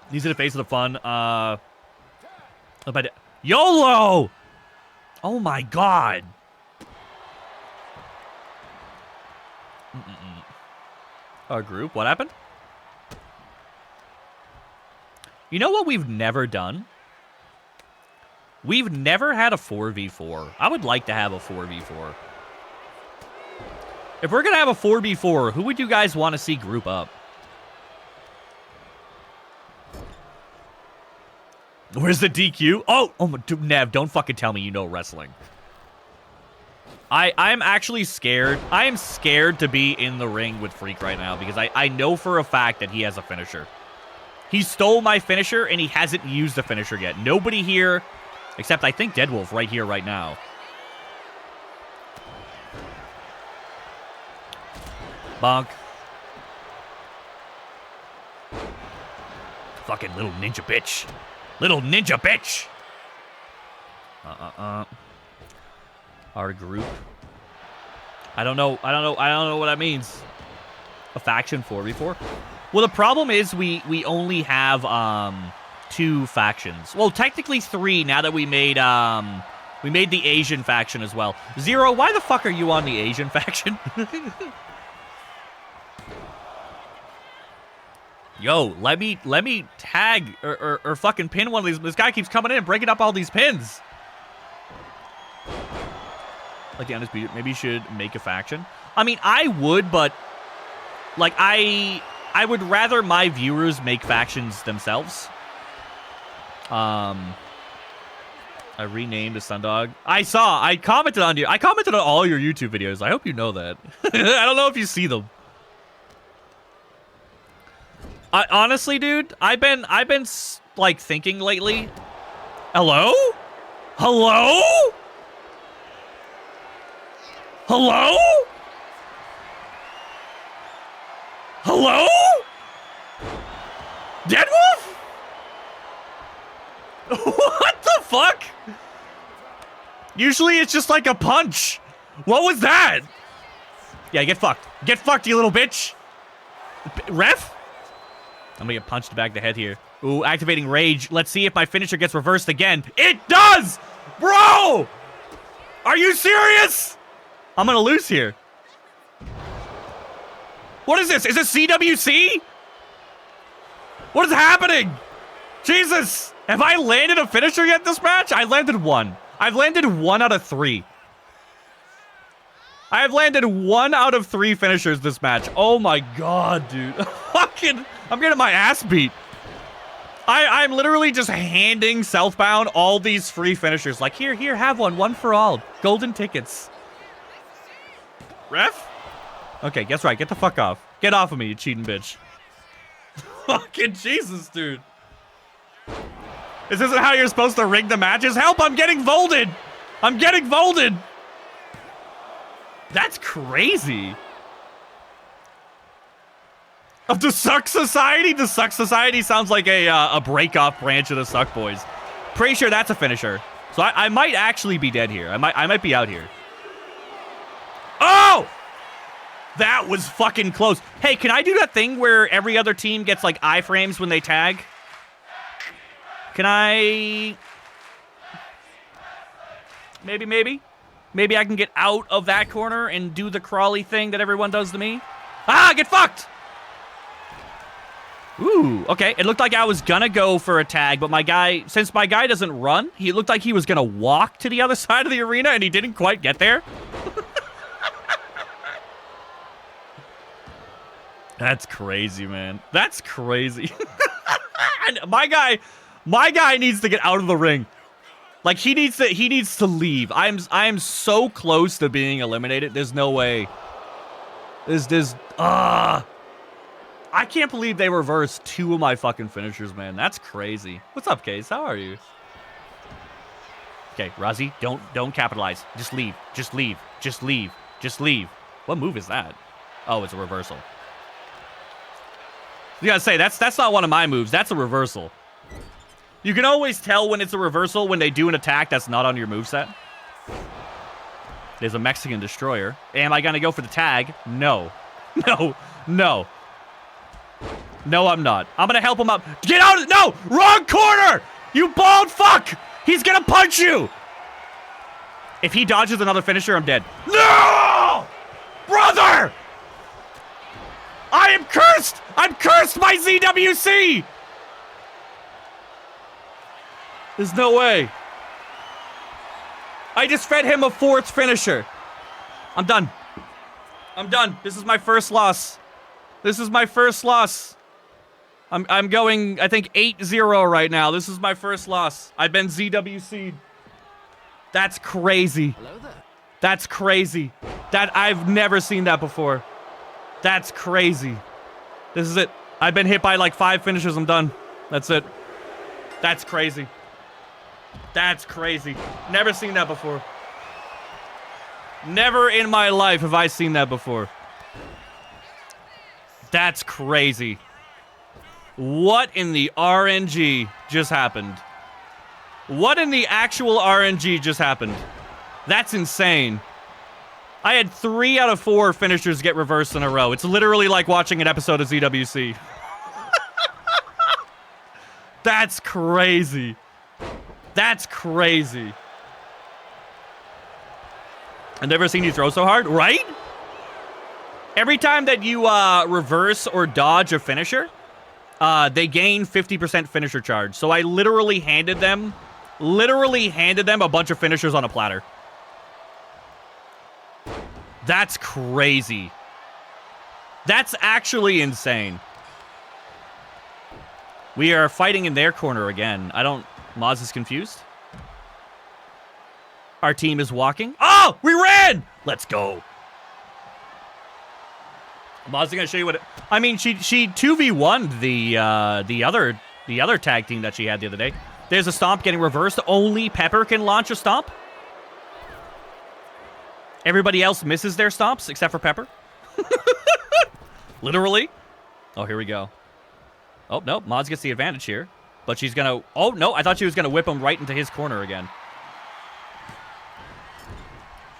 These are the face of the fun. But YOLO! Oh my god. Our group, what happened? You know what we've never done? We've never had a 4v4. I would like to have a 4v4. If we're going to have a 4v4, who would you guys want to see group up? Where's the DQ? Oh, Nev, don't fucking tell me you know wrestling. I'm actually scared. I am scared to be in the ring with Freak right now because I know for a fact that he has a finisher. He stole my finisher, and he hasn't used the finisher yet. Nobody here, except I think Deadwolf right here, right now. Bonk. Fucking little ninja bitch. Little ninja bitch. Our group. I don't know what that means. A faction 4v4? Well, the problem is we only have 2 factions. Well, technically 3 now that we made the Asian faction as well. Zero, why the fuck are you on the Asian faction? Yo, let me tag or fucking pin one of these. This guy keeps coming in and breaking up all these pins. Like the Undisputed, maybe you should make a faction. I mean, I would, but like I would rather my viewers make factions themselves. I renamed a Sundog. I commented on you. I commented on all your YouTube videos. I hope you know that. I don't know if you see them. Honestly, dude, I've been like thinking lately. Hello? Hello? Hello? Hello? Deadwolf? What the fuck? Usually it's just like a punch. What was that? Yeah, get fucked. Get fucked, you little bitch. Ref? I'm gonna get punched back the head here. Ooh, activating rage. Let's see if my finisher gets reversed again. It does! Bro! Are you serious? I'm gonna lose here. What is this? Is this CWC? What is happening? Jesus! Have I landed a finisher yet this match? I landed 1. I've landed 1 out of 3. I have landed 1 out of 3 finishers this match. Oh my god, dude. Fucking, I'm getting my ass beat. I'm literally just handing Southbound all these free finishers. Like, here, have one for all. Golden tickets. Ref? Okay, guess right. Get the fuck off. Get off of me, you cheating bitch. Fucking Jesus, dude. Is this how you're supposed to rig the matches? Help, I'm getting folded. I'm getting folded. That's crazy. Of the Suck Society? The Suck Society sounds like a break-off branch of the Suck Boys. Pretty sure that's a finisher. So I might actually be dead here. I might be out here. Oh! That was fucking close. Hey, can I do that thing where every other team gets like iframes when they tag? Can I... Maybe? Maybe I can get out of that corner and do the crawly thing that everyone does to me. Ah, get fucked! Ooh, okay. It looked like I was gonna go for a tag, but my guy, since my guy doesn't run, he looked like he was gonna walk to the other side of the arena, and he didn't quite get there. That's crazy, man. That's crazy. my guy needs to get out of the ring. Like, he needs to leave. I am so close to being eliminated. There's no way. I can't believe they reversed 2 of my fucking finishers, man. That's crazy. What's up, Case? How are you? Okay, Razi, don't capitalize. Just leave. Just leave. Just leave. Just leave. What move is that? Oh, it's a reversal. You gotta say, that's not one of my moves. That's a reversal. You can always tell when it's a reversal when they do an attack that's not on your moveset. There's a Mexican destroyer. Am I gonna go for the tag? No. No. No. No, I'm not. I'm gonna help him up. Get out of... No! Wrong corner! You bald fuck! He's gonna punch you! If he dodges another finisher, I'm dead. No! Brother! I am cursed! I'm cursed by ZWC! There's no way. I just fed him a 4th finisher. I'm done. I'm done. This is my first loss. This is my first loss. I'm going, I think, 8-0 right now. This is my first loss. I've been ZWC'd. That's crazy. Hello there. That's crazy. I've never seen that before. That's crazy. This is it. I've been hit by like 5 finishers. I'm done. That's it. That's crazy. That's crazy. Never seen that before. Never in my life have I seen that before. That's crazy. What in the RNG just happened? What in the actual RNG just happened? That's insane. I had 3 out of 4 finishers get reversed in a row. It's literally like watching an episode of ZWC. That's crazy. That's crazy. I've never seen you throw so hard, right? Every time that you reverse or dodge a finisher, they gain 50% finisher charge. So I literally handed them a bunch of finishers on a platter. That's crazy. That's actually insane. We are fighting in their corner again. Moz is confused. Our team is walking. Oh, we ran! Let's go. Moz is gonna show you what I mean, she 2v1'd the other tag team that she had the other day. There's a stomp getting reversed. Only Pepper can launch a stomp. Everybody else misses their stomps except for Pepper. Literally. Oh, here we go. Oh, no. Moz gets the advantage here. But she's gonna... Oh, no. I thought she was gonna whip him right into his corner again.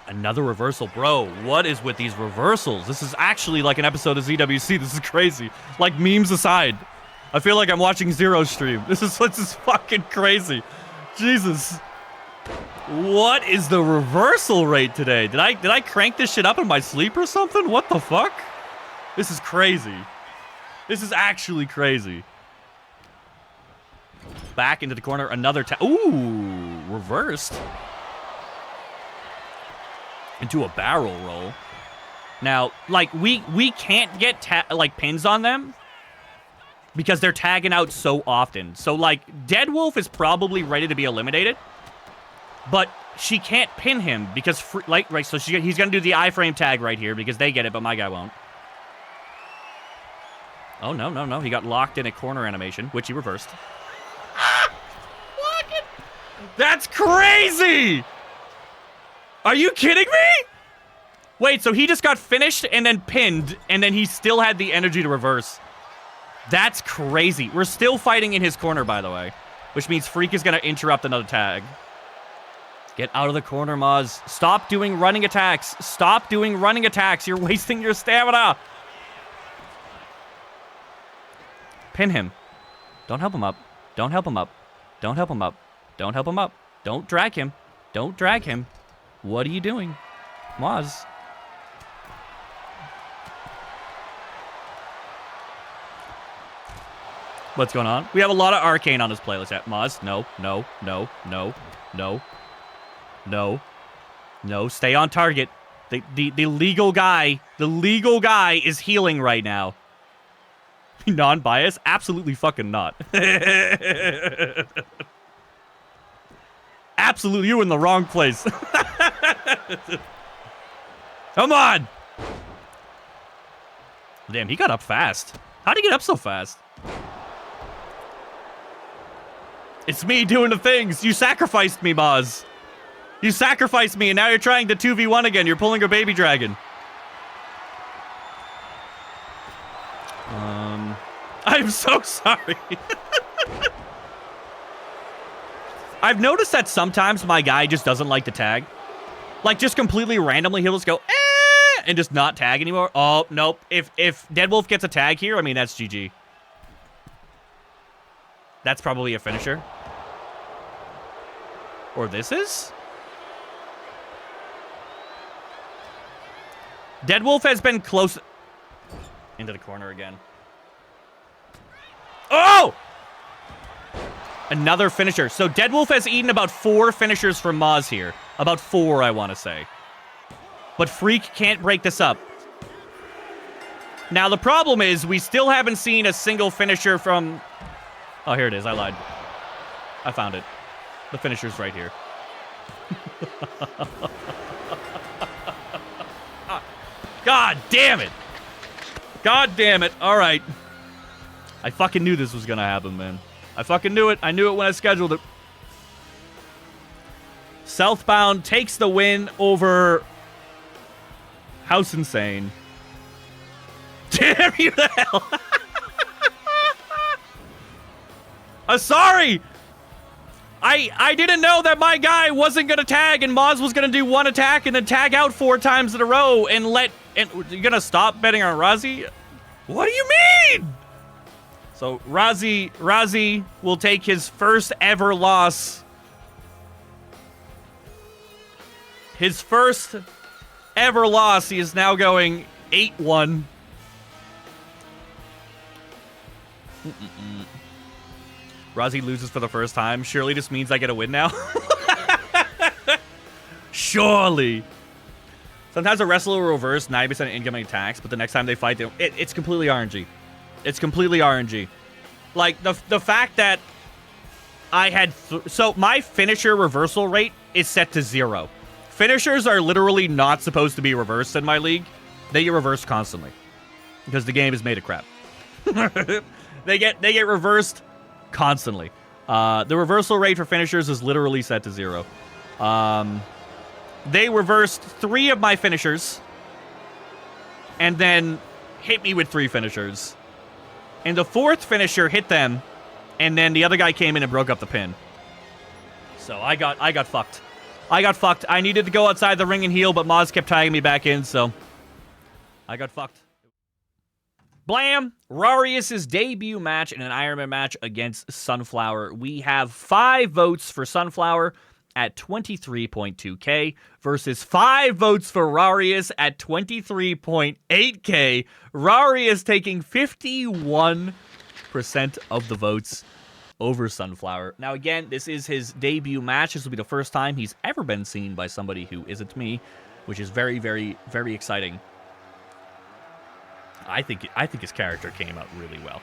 Another reversal. Bro, what is with these reversals? This is actually like an episode of ZWC. This is crazy. Like, memes aside. I feel like I'm watching Zero's stream. This is fucking crazy. Jesus. What is the reversal rate today? Did I crank this shit up in my sleep or something? What the fuck? This is crazy. This is actually crazy. Back into the corner. Another ooh, reversed. Into a barrel roll. Now, like, we can't get like pins on them because they're tagging out so often. So, like, Dead Wolf is probably ready to be eliminated, but she can't pin him because, right, so he's going to do the iframe tag right here because they get it, but my guy won't. Oh, no, no, no. He got locked in a corner animation, which he reversed. That's crazy! Are you kidding me? Wait, so he just got finished and then pinned, and then he still had the energy to reverse. That's crazy. We're still fighting in his corner, by the way, which means Freak is going to interrupt another tag. Get out of the corner, Moz. Stop doing running attacks. Stop doing running attacks. You're wasting your stamina. Pin him. Don't help him up. Don't help him up. Don't help him up. Don't help him up. Don't drag him. Don't drag him. What are you doing? Moz. What's going on? We have a lot of Arcane on this playlist. Moz, no, no, no, no, no, no, no. Stay on target. The legal guy is healing right now. Non-bias? Absolutely fucking not. Absolutely, you in the wrong place. Come on! Damn, he got up fast. How'd he get up so fast? It's me doing the things. You sacrificed me, Boz. You sacrificed me, and now you're trying to 2v1 again. You're pulling a baby dragon. I'm so sorry. I've noticed that sometimes my guy just doesn't like to tag. Like, just completely randomly, he'll just go, eh, and just not tag anymore. Oh, nope. If Deadwolf gets a tag here, I mean, that's GG. That's probably a finisher. Or this is? Deadwolf has been close. Into the corner again. Oh! Another finisher. So Deadwolf has eaten about 4 finishers from Moz here. About 4, I want to say. But Freak can't break this up. Now, the problem is we still haven't seen a single finisher from... Oh, here it is. I lied. I found it. The finisher's right here. God damn it. God damn it. All right. I fucking knew this was going to happen, man. I fucking knew it. I knew it when I scheduled it. Southbound takes the win over House Insane. Damn you to hell. I'm sorry. I didn't know that my guy wasn't going to tag and Moz was going to do 1 attack and then tag out 4 times in a row and let... And you're going to stop betting on Razi? What do you mean? So Razi will take his first ever loss. His first ever loss. He is now going 8-1. Razi loses for the first time. Surely this means I get a win now. Surely. Sometimes a wrestler will reverse 90% incoming attacks, but the next time they fight, it's completely RNG. It's completely RNG. Like, the fact that I had... So, my finisher reversal rate is set to 0. Finishers are literally not supposed to be reversed in my league. They get reversed constantly. Because the game is made of crap. They get reversed constantly. The reversal rate for finishers is literally set to 0. They reversed 3 of my finishers and then hit me with 3 finishers. And the 4th finisher hit them, and then the other guy came in and broke up the pin. So I got fucked. I got fucked. I needed to go outside the ring and heal, but Moz kept tagging me back in, so I got fucked. Blam! raareus' debut match in an Ironman match against Sunflower. We have 5 votes for Sunflower at 23.2k versus 5 votes for raareus at 23.8k. raareus taking 51% of the votes over Sunflower. Now, again, this is his debut match. This will be the first time he's ever been seen by somebody who isn't me, which is very, very, very exciting. I think his character came out really well.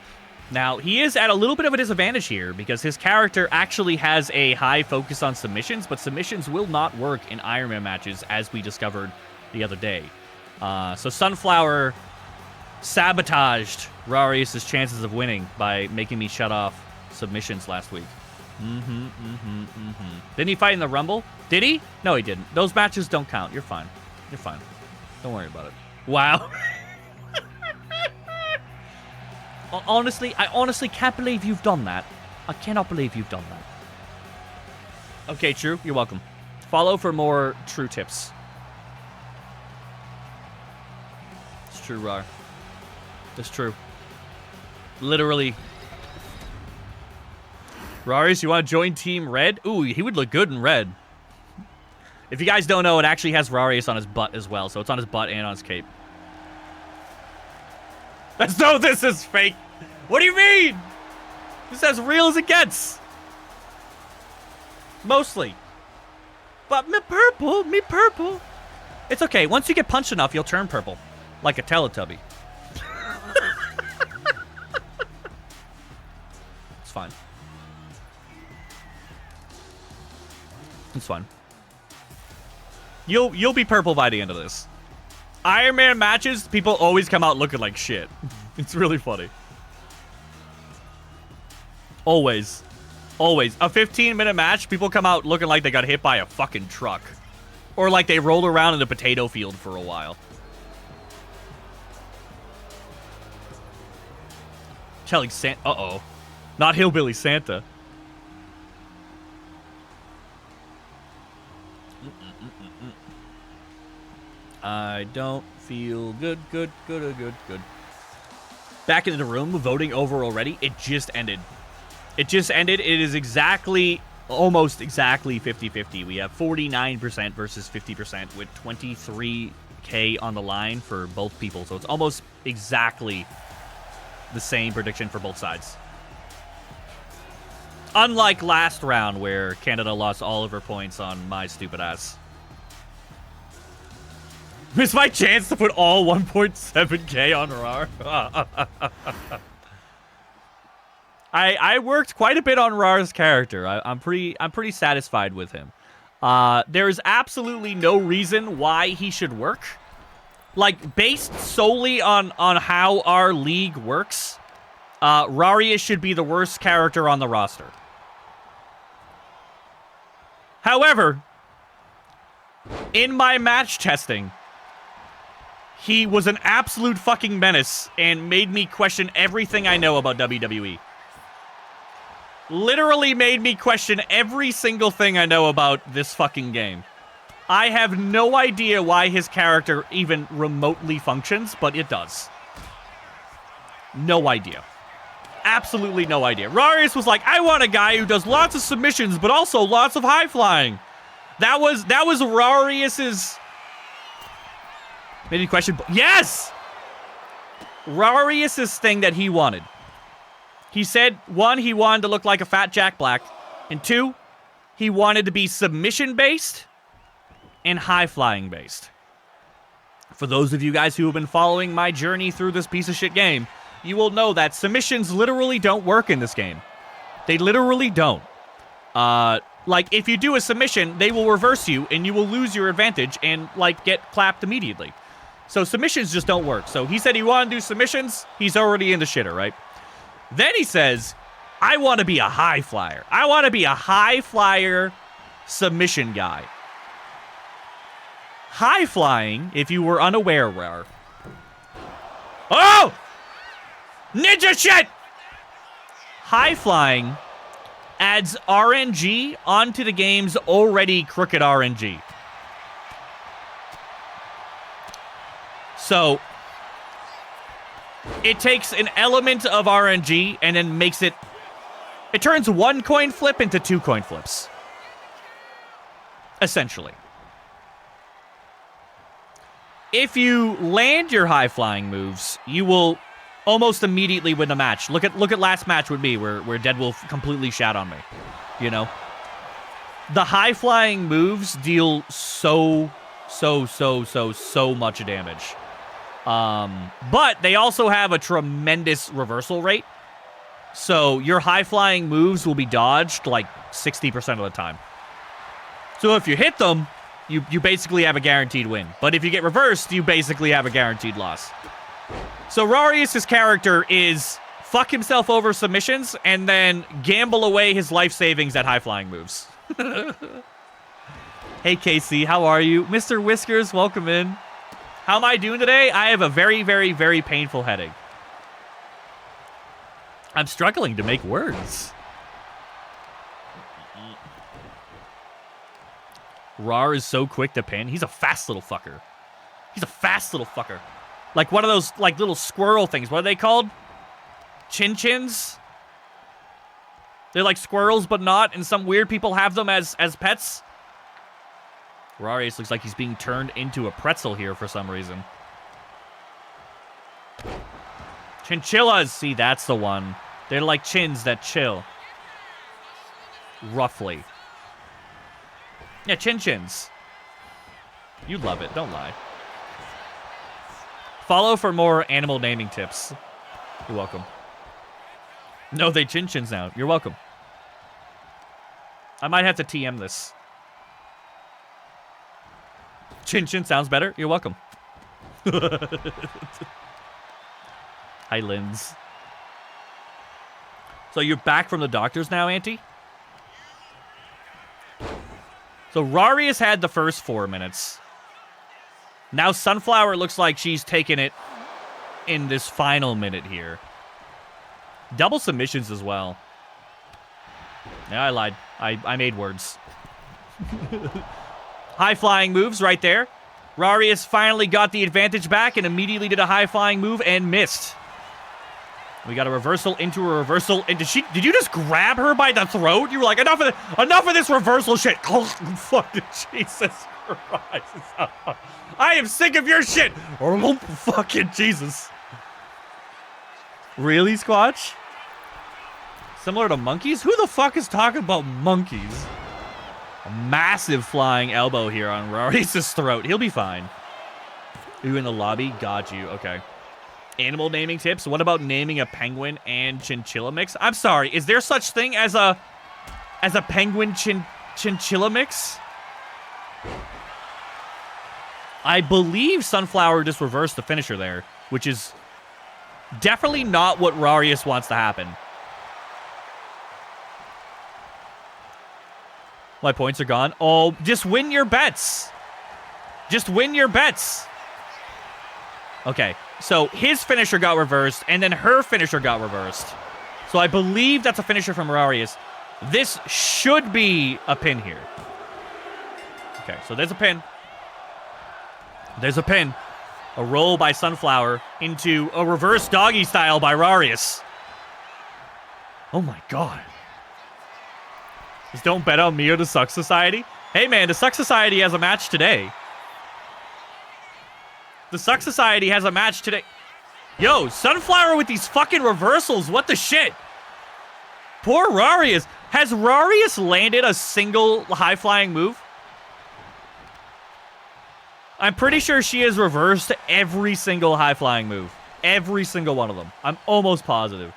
Now, he is at a little bit of a disadvantage here because his character actually has a high focus on submissions, but submissions will not work in Ironman matches, as we discovered the other day. So Sunflower sabotaged raareus' chances of winning by making me shut off submissions last week. Didn't he fight in the Rumble? Did he? No, he didn't. Those matches don't count. You're fine. You're fine. Don't worry about it. Wow. Honestly, I honestly can't believe you've done that. I cannot believe you've done that. Okay, True. You're welcome. Follow for more True tips. It's true, Rar. It's true. Literally. raareus, you want to join Team Red? Ooh, he would look good in red. If you guys don't know, it actually has raareus on his butt as well, so it's on his butt and on his cape. That's no, this is fake. What do you mean? This is as real as it gets. Mostly. But me purple. It's okay. Once you get punched enough, you'll turn purple. Like a Teletubby. It's fine. It's fine. You'll be purple by the end of this. Iron Man matches, people always come out looking like shit. It's really funny. Always. Always. A 15-minute match, people come out looking like they got hit by a fucking truck. Or like they rolled around in a potato field for a while. Telling Santa. Uh-oh. Not Hillbilly Santa. I don't feel good. Back into the room, voting over already. It just ended. It is exactly, almost exactly 50-50. We have 49% versus 50% with 23K on the line for both people. So it's almost exactly the same prediction for both sides. Unlike last round where Canada lost all of her points on my stupid ass. Missed my chance to put all 1.7K on RAR. I worked quite a bit on RAR's character. I'm pretty satisfied with him. There is absolutely no reason why he should work. Like, based solely on how our league works, raareus should be the worst character on the roster. However, in my match testing, he was an absolute fucking menace and made me question everything I know about WWE. Literally made me question every single thing I know about this fucking game. I have no idea why his character even remotely functions, but it does. No idea. Absolutely no idea. raareus was like, I want a guy who does lots of submissions, but also lots of high flying. That was raareus's... Maybe question. Yes! raareus's thing that he wanted. He said, 1, he wanted to look like a fat Jack Black. And 2, he wanted to be submission-based and high-flying based. For those of you guys who have been following my journey through this piece of shit game, you will know that submissions literally don't work in this game. They literally don't. Like, if you do a submission, they will reverse you, and you will lose your advantage and, like, get clapped immediately. So submissions just don't work. So he said he wanted to do submissions. He's already in the shitter, right? Then he says, I want to be a high flyer. I want to be a high flyer submission guy. High flying, if you were unaware, Rar. Oh! Ninja shit! High flying adds RNG onto the game's already crooked RNG. So, it takes an element of RNG and then makes it... It turns 1 coin flip into 2 coin flips. Essentially. If you land your high-flying moves, you will almost immediately win the match. Look at last match with me, where Deadwolf completely shat on me. You know? The high-flying moves deal so much damage. But they also have a tremendous reversal rate. So your high-flying moves will be dodged like 60% of the time. So if you hit them, you basically have a guaranteed win. But if you get reversed, you basically have a guaranteed loss. So raareus' character is fuck himself over submissions and then gamble away his life savings at high-flying moves. Hey, Casey, how are you? Mr. Whiskers, welcome in. How am I doing today? I have a very, very, very painful headache. I'm struggling to make words. Rar is so quick to pin. He's a fast little fucker. He's a fast little fucker. Like one of those, like, little squirrel things. What are they called? Chin-chins? They're like squirrels, but not, and some weird people have them as pets. raareus looks like he's being turned into a pretzel here for some reason. Chinchillas! See, that's the one. They're like chins that chill. Roughly. Yeah, chin-chins. You love it, don't lie. Follow for more animal naming tips. You're welcome. No, they chin-chins now. You're welcome. I might have to TM this. Chin-chin sounds better. You're welcome. Hi, Linz. So you're back from the doctors now, Auntie? So raareus had the first 4 minutes. Now Sunflower looks like she's taking it in this final minute here. Double submissions as well. Yeah, I lied. I made words. High-flying moves right there. raareus finally got the advantage back and immediately did a high-flying move and missed. We got a reversal into a reversal. And did you just grab her by the throat? You were like, enough of this reversal shit. Oh, fucking Jesus Christ. I am sick of your shit. Oh, fucking Jesus. Really, Squatch? Similar to monkeys? Who the fuck is talking about monkeys? A massive flying elbow here on raareus' throat. He'll be fine. You in the lobby? Got you. Okay. Animal naming tips. What about naming a penguin and chinchilla mix? I'm sorry. Is there such thing as a penguin chinchilla mix? I believe Sunflower just reversed the finisher there, which is definitely not what raareus wants to happen. My points are gone. Oh, just win your bets. Just win your bets. Okay. So his finisher got reversed, and then her finisher got reversed. So I believe that's a finisher from raareus. This should be a pin here. Okay, so there's a pin. There's a pin. A roll by Sunflower into a reverse doggy style by raareus. Oh my god. Just don't bet on me or the Suck Society. Hey man, the Suck Society has a match today. The Suck Society has a match today. Yo, Sunflower with these fucking reversals. What the shit? Poor raareus. Has raareus landed a single high-flying move? I'm pretty sure she has reversed every single high-flying move. Every single one of them. I'm almost positive.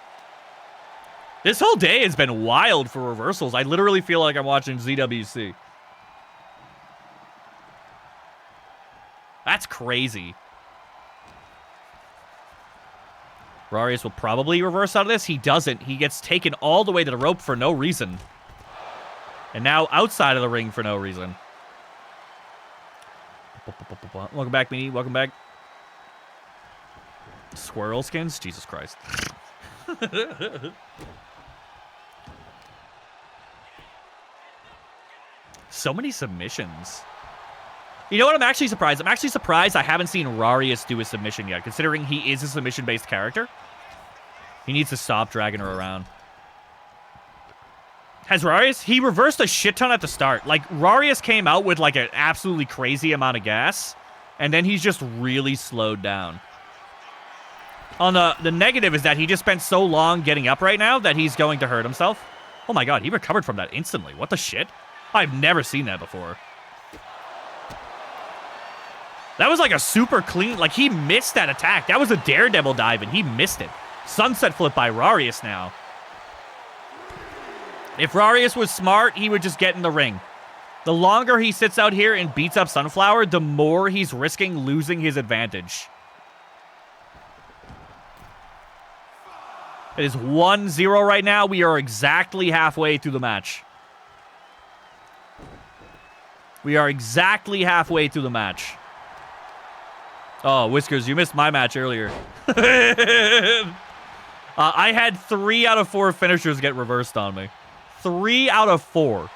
This whole day has been wild for reversals. I literally feel like I'm watching ZWC. That's crazy. raareus will probably reverse out of this. He doesn't. He gets taken all the way to the rope for no reason. And now outside of the ring for no reason. Welcome back, Meanie. Welcome back. Squirrel skins? Jesus Christ. So many submissions. You know what? I'm actually surprised. I'm actually surprised I haven't seen raareus do a submission yet, considering he is a submission-based character. He needs to stop dragging her around. Has raareus? He reversed a shit ton at the start. Like, raareus came out with, like, an absolutely crazy amount of gas, and then he's just really slowed down. On the negative is that he just spent so long getting up right now that he's going to hurt himself. Oh my god, he recovered from that instantly. What the shit? I've never seen that before. That was like a super clean, like he missed that attack. That was a daredevil dive and he missed it. Sunset flip by raareus now. If raareus was smart, he would just get in the ring. The longer he sits out here and beats up Sunflower, the more he's risking losing his advantage. It is 1-0 right now. We are exactly halfway through the match. We are exactly halfway through the match. Oh, Whiskers, you missed my match earlier. I had 3 out of 4 finishers get reversed on me. 3 out of 4.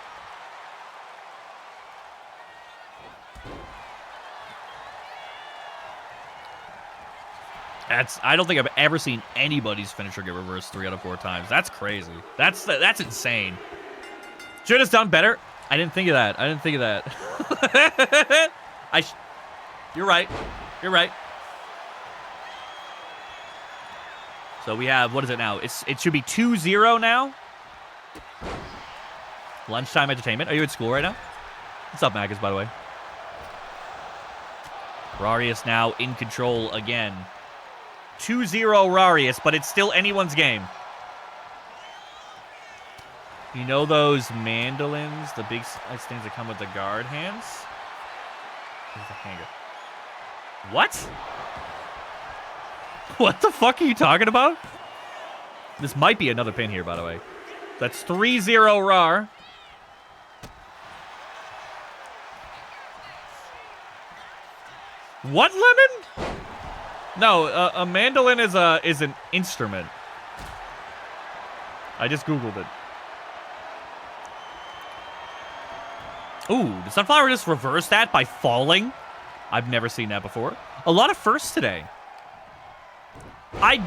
I don't think I've ever seen anybody's finisher get reversed 3 out of 4 times. That's crazy. That's insane. Should have done better. I didn't think of that. You're right. You're right. So we have, what is it now? It should be 2-0 now. Lunchtime entertainment. Are you at school right now? What's up, Magus, by the way? Raareus now in control again. 2-0 Raareus, but it's still anyone's game. You know those mandolins, the big nice things that come with the guard hands? There's the hanger. What? What the fuck are you talking about? This might be another pin here, by the way. That's 3-0 Rar. What lemon? No, a mandolin is an instrument. I just Googled it. Ooh, did Sunflower just reverse that by falling? I've never seen that before. A lot of firsts today. I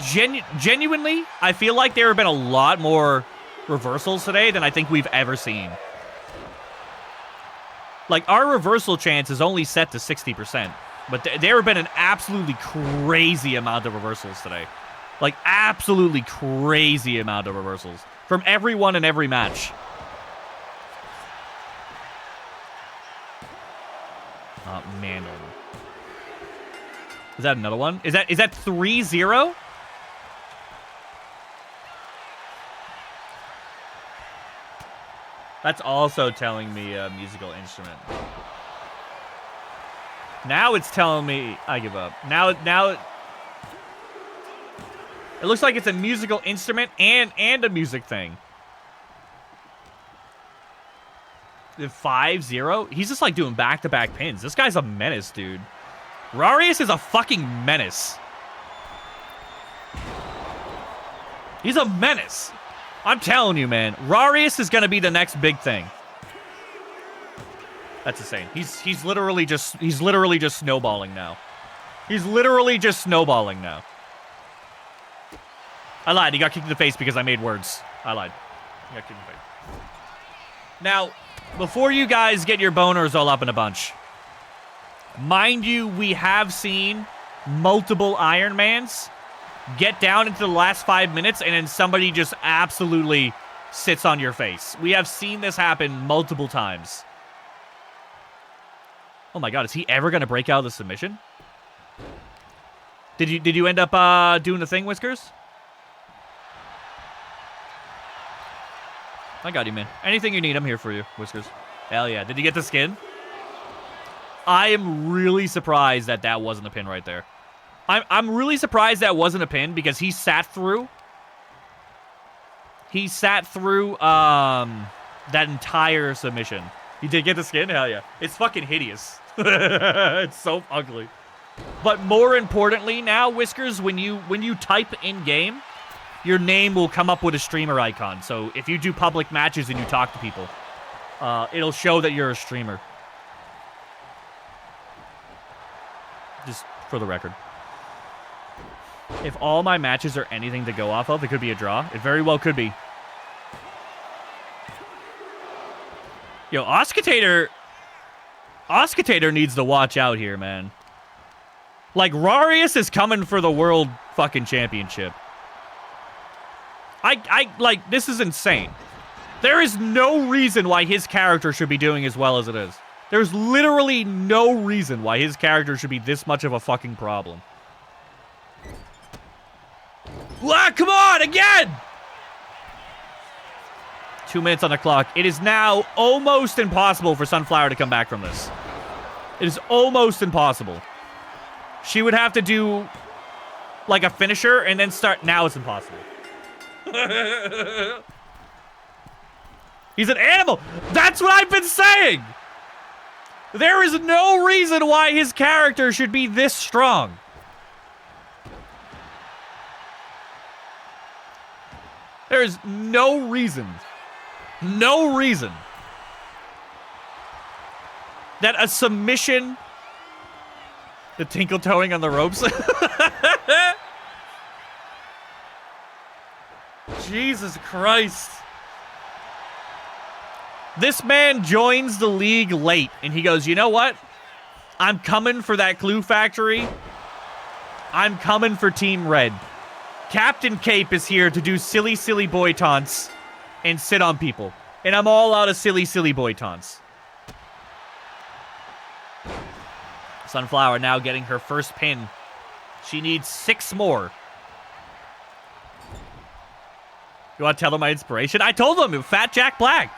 genuinely, I feel like there have been a lot more reversals today than I think we've ever seen. Like, our reversal chance is only set to 60%. But there have been an absolutely crazy amount of reversals today. Like, absolutely crazy amount of reversals. From everyone in every match. Mandolin. Is that another one? Is that 3-0? That's also telling me a musical instrument. Now it's telling me I give up. Now it looks like it's a musical instrument and a music thing. The 5-0? He's just like doing back-to-back pins. This guy's a menace, dude. Raareus is a fucking menace. He's a menace. I'm telling you, man. Raareus is going to be the next big thing. That's insane. He's literally just snowballing now. He's literally just snowballing now. I lied. He got kicked in the face because I made words. I lied. He got kicked in the face. Now, before you guys get your boners all up in a bunch, mind you, we have seen multiple Iron Mans get down into the last 5 minutes and then somebody just absolutely sits on your face. We have seen this happen multiple times. Oh my god, is he ever going to break out of the submission? Did you end up doing the thing, Whiskers? I got you, man. Anything you need, I'm here for you, Whiskers. Hell yeah. Did you get the skin? I am really surprised that that wasn't a pin right there. I'm really surprised that wasn't a pin because he sat through. He sat through that entire submission. You did get the skin? Hell yeah. It's fucking hideous. It's so ugly. But more importantly now, Whiskers, when you type in-game, your name will come up with a streamer icon. So if you do public matches and you talk to people, it'll show that you're a streamer. Just for the record. If all my matches are anything to go off of, it could be a draw. It very well could be. Yo, Oscutator needs to watch out here, man. Like, Raareus is coming for the world fucking championship. Like, this is insane. There is no reason why his character should be doing as well as it is. There's literally no reason why his character should be this much of a fucking problem. Ah, come on, again! 2 minutes on the clock. It is now almost impossible for Sunflower to come back from this. It is almost impossible. She would have to do, like, a finisher and then start. Now it's impossible. He's an animal. That's what I've been saying. There is no reason why his character should be this strong. There is no reason that a submission, the tinkle toeing on the ropes. Jesus Christ. This man joins the league late, and he goes, you know what? I'm coming for that clue factory. I'm coming for Team Red. Captain Cape is here to do silly, silly boy taunts and sit on people. And I'm all out of silly, silly boy taunts. Sunflower now getting her first pin. She needs 6 more. You want to tell them my inspiration? I told them, Fat Jack Black.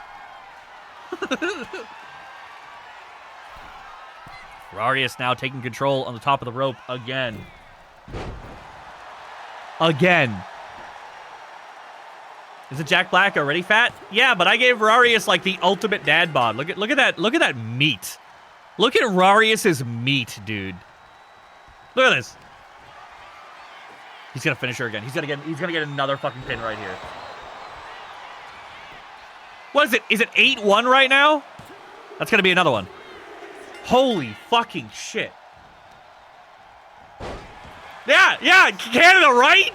raareus now taking control on the top of the rope again. Again. Is it Jack Black already fat? Yeah, but I gave raareus like the ultimate dad bod. Look at that meat. Look at raareus's meat, dude. Look at this. He's gonna finish her again. He's gonna get another fucking pin right here. What is it? Is it 8-1 right now? That's gonna be another one. Holy fucking shit. Yeah, Canada, right?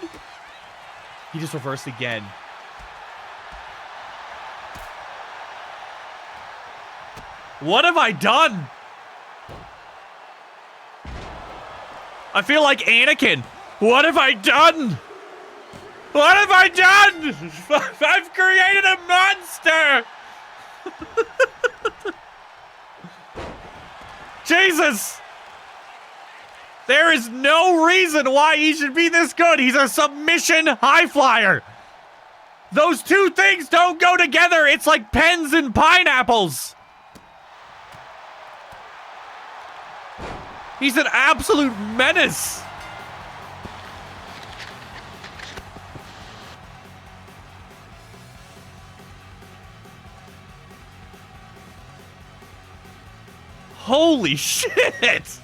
He just reversed again. What have I done? I feel like Anakin. What have I done? What have I done? I've created a monster. Jesus. There is no reason why he should be this good. He's a submission high flyer. Those two things don't go together. It's like pens and pineapples. He's an absolute menace. Holy shit!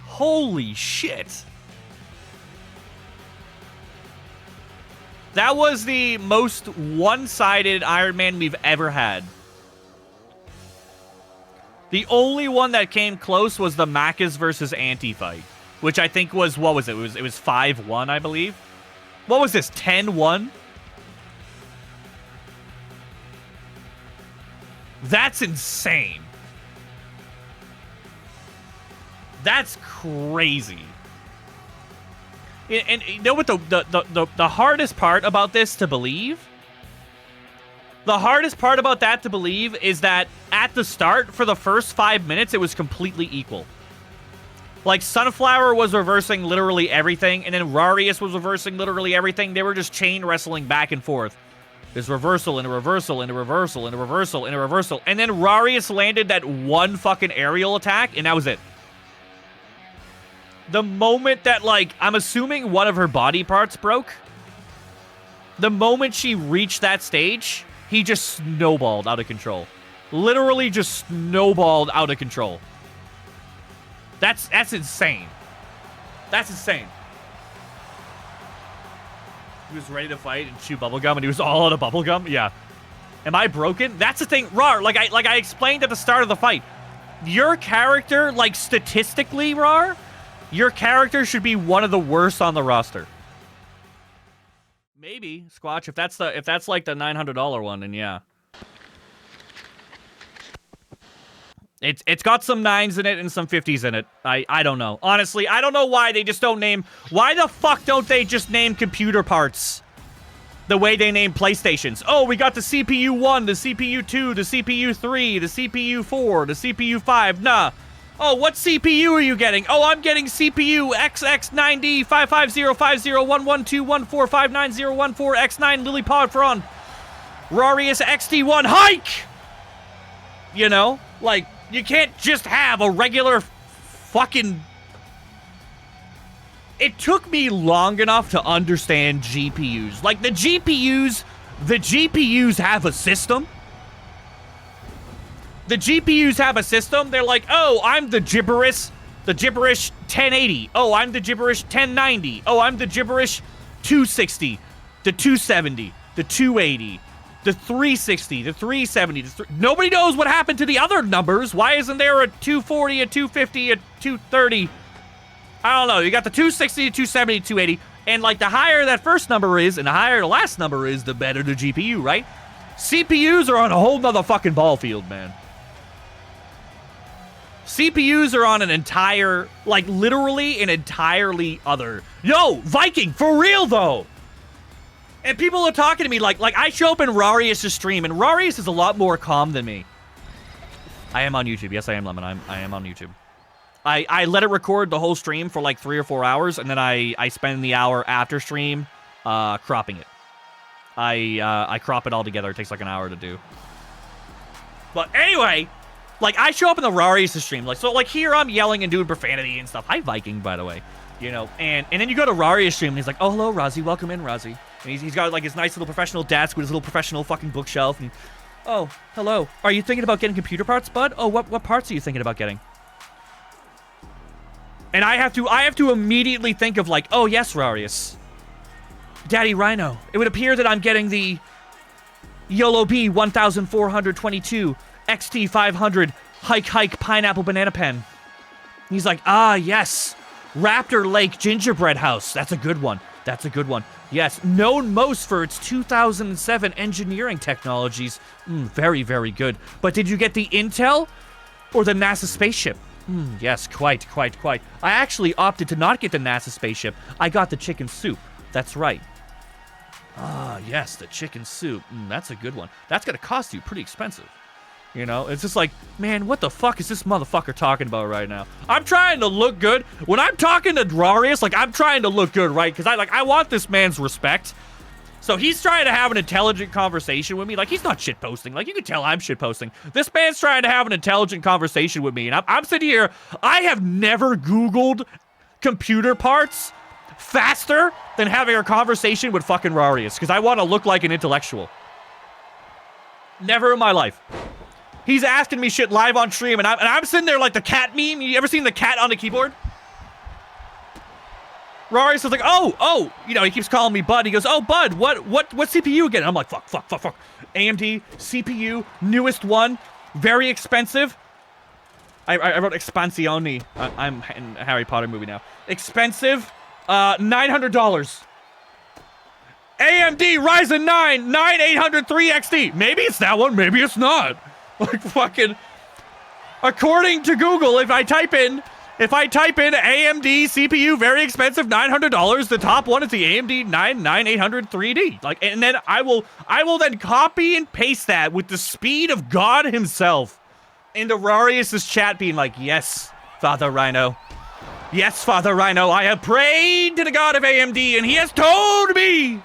Holy shit. That was the most one-sided Iron Man we've ever had. The only one that came close was the Macas versus Anti fight, which I think was, what was it? It was 5-1, I believe. What was this, 10-1? That's insane. That's crazy. And you know what the hardest part about this to believe? The hardest part about that to believe is that at the start, for the first 5 minutes, it was completely equal. Like, Sunflower was reversing literally everything, and then raareus was reversing literally everything. They were just chain wrestling back and forth. There's reversal and a reversal and a reversal and a reversal and a reversal. And then raareus landed that one fucking aerial attack, and that was it. The moment that, like, I'm assuming one of her body parts broke. The moment she reached that stage, he just snowballed out of control. Literally just snowballed out of control. That's insane. That's insane. He was ready to fight and chew bubblegum, and he was all out of bubblegum? Yeah. Am I broken? That's the thing. Rar, like I explained at the start of the fight, your character, like, statistically, Rar, your character should be one of the worst on the roster. Maybe, Squatch, if that's like the $900 one, then yeah. It's got some 9s in it and some 50s in it. I don't know. Honestly, I don't know why they just don't name... Why the fuck don't they just name computer parts the way they name PlayStations? Oh, we got the CPU 1, the CPU 2, the CPU 3, the CPU 4, the CPU 5. Nah. Oh, what CPU are you getting? Oh, I'm getting CPU XX9D5505051214590014X9 Lillipod Frond. raareus XT1 Hike! You know? Like, you can't just have a regular fucking... It took me long enough to understand GPUs. Like, the GPUs have a system. The GPUs have a system. They're like, oh, I'm the gibberish 1080. Oh, I'm the gibberish 1090. Oh, I'm the gibberish 260, the 270, the 280, the 360, the 370. Nobody knows what happened to the other numbers. Why isn't there a 240, a 250, a 230? I don't know. You got the 260, 270, 280. And, like, the higher that first number is and the higher the last number is, the better the GPU, right? CPUs are on a whole nother fucking ball field, man. CPUs are on an entire, like, literally an entirely other. Yo, Viking, for real, though. And people are talking to me like I show up in raareus' stream, and raareus is a lot more calm than me. I am on YouTube. Yes, I am, Lemon. I am on YouTube. I let it record the whole stream for like 3 or 4 hours, and then I spend the hour after stream cropping it. I crop it all together. It takes like an hour to do. But anyway, like I show up in the raareus stream, like so like here I'm yelling and doing profanity and stuff. Hi Viking, by the way. You know, and then you go to raareus stream and he's like, oh hello Razi, welcome in Razi. And he's got like his nice little professional desk with his little professional fucking bookshelf and oh, hello. Are you thinking about getting computer parts, bud? Oh, what parts are you thinking about getting? And I have to immediately think of like, oh yes, raareus. Daddy Rhino. It would appear that I'm getting the YOLO B 1422 XT 500 hike pineapple banana pen. He's like, ah yes, Raptor Lake gingerbread house. That's a good one. That's a good one. Yes, known most for its 2007 engineering technologies. Very, very good. But did you get the Intel or the NASA spaceship? Yes, quite. I actually opted to not get the NASA spaceship. I got the chicken soup. That's right. Ah, yes, the chicken soup. That's a good one. That's gonna cost you pretty expensive. You know, it's just like, man, what the fuck is this motherfucker talking about right now? I'm trying to look good. When I'm talking to raareus, like, I'm trying to look good, right? Because I want this man's respect. So he's trying to have an intelligent conversation with me. Like, he's not shitposting. Like, you can tell I'm shitposting. This man's trying to have an intelligent conversation with me. And I'm sitting here, I have never Googled computer parts faster than having a conversation with fucking raareus. Because I want to look like an intellectual. Never in my life. He's asking me shit live on stream, and I'm sitting there like the cat meme. You ever seen the cat on the keyboard? raareus is like, oh, you know, he keeps calling me Bud. He goes, oh, Bud, what CPU again? And I'm like, fuck. AMD, CPU, newest one, very expensive. I wrote Expansione. I'm in a Harry Potter movie now. Expensive, $900. AMD Ryzen 9 9803 XT. Maybe it's that one, maybe it's not. Like fucking, according to Google, if I type in AMD CPU very expensive $900, the top one is the AMD 9800 3D. Like, and then I will then copy and paste that with the speed of God himself into raareus' chat, being like, yes, Father Rhino. Yes, Father Rhino, I have prayed to the God of AMD, and he has told me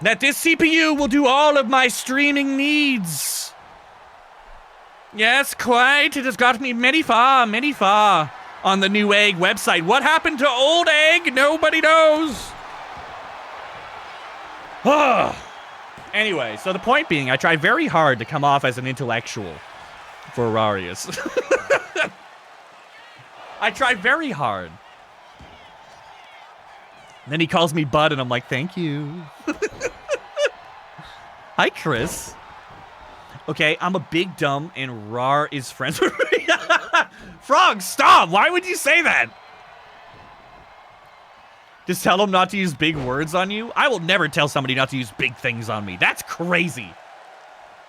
that this CPU will do all of my streaming needs. Yes, quite. It has got me many far on the new Egg website. What happened to old Egg? Nobody knows. Anyway, so the point being, I try very hard to come off as an intellectual for raareus. I try very hard. And then he calls me Bud, and I'm like, thank you. Hi, Chris. Okay, I'm a big dumb, and Rar is friends with me. Frog, stop! Why would you say that? Just tell him not to use big words on you? I will never tell somebody not to use big things on me. That's crazy.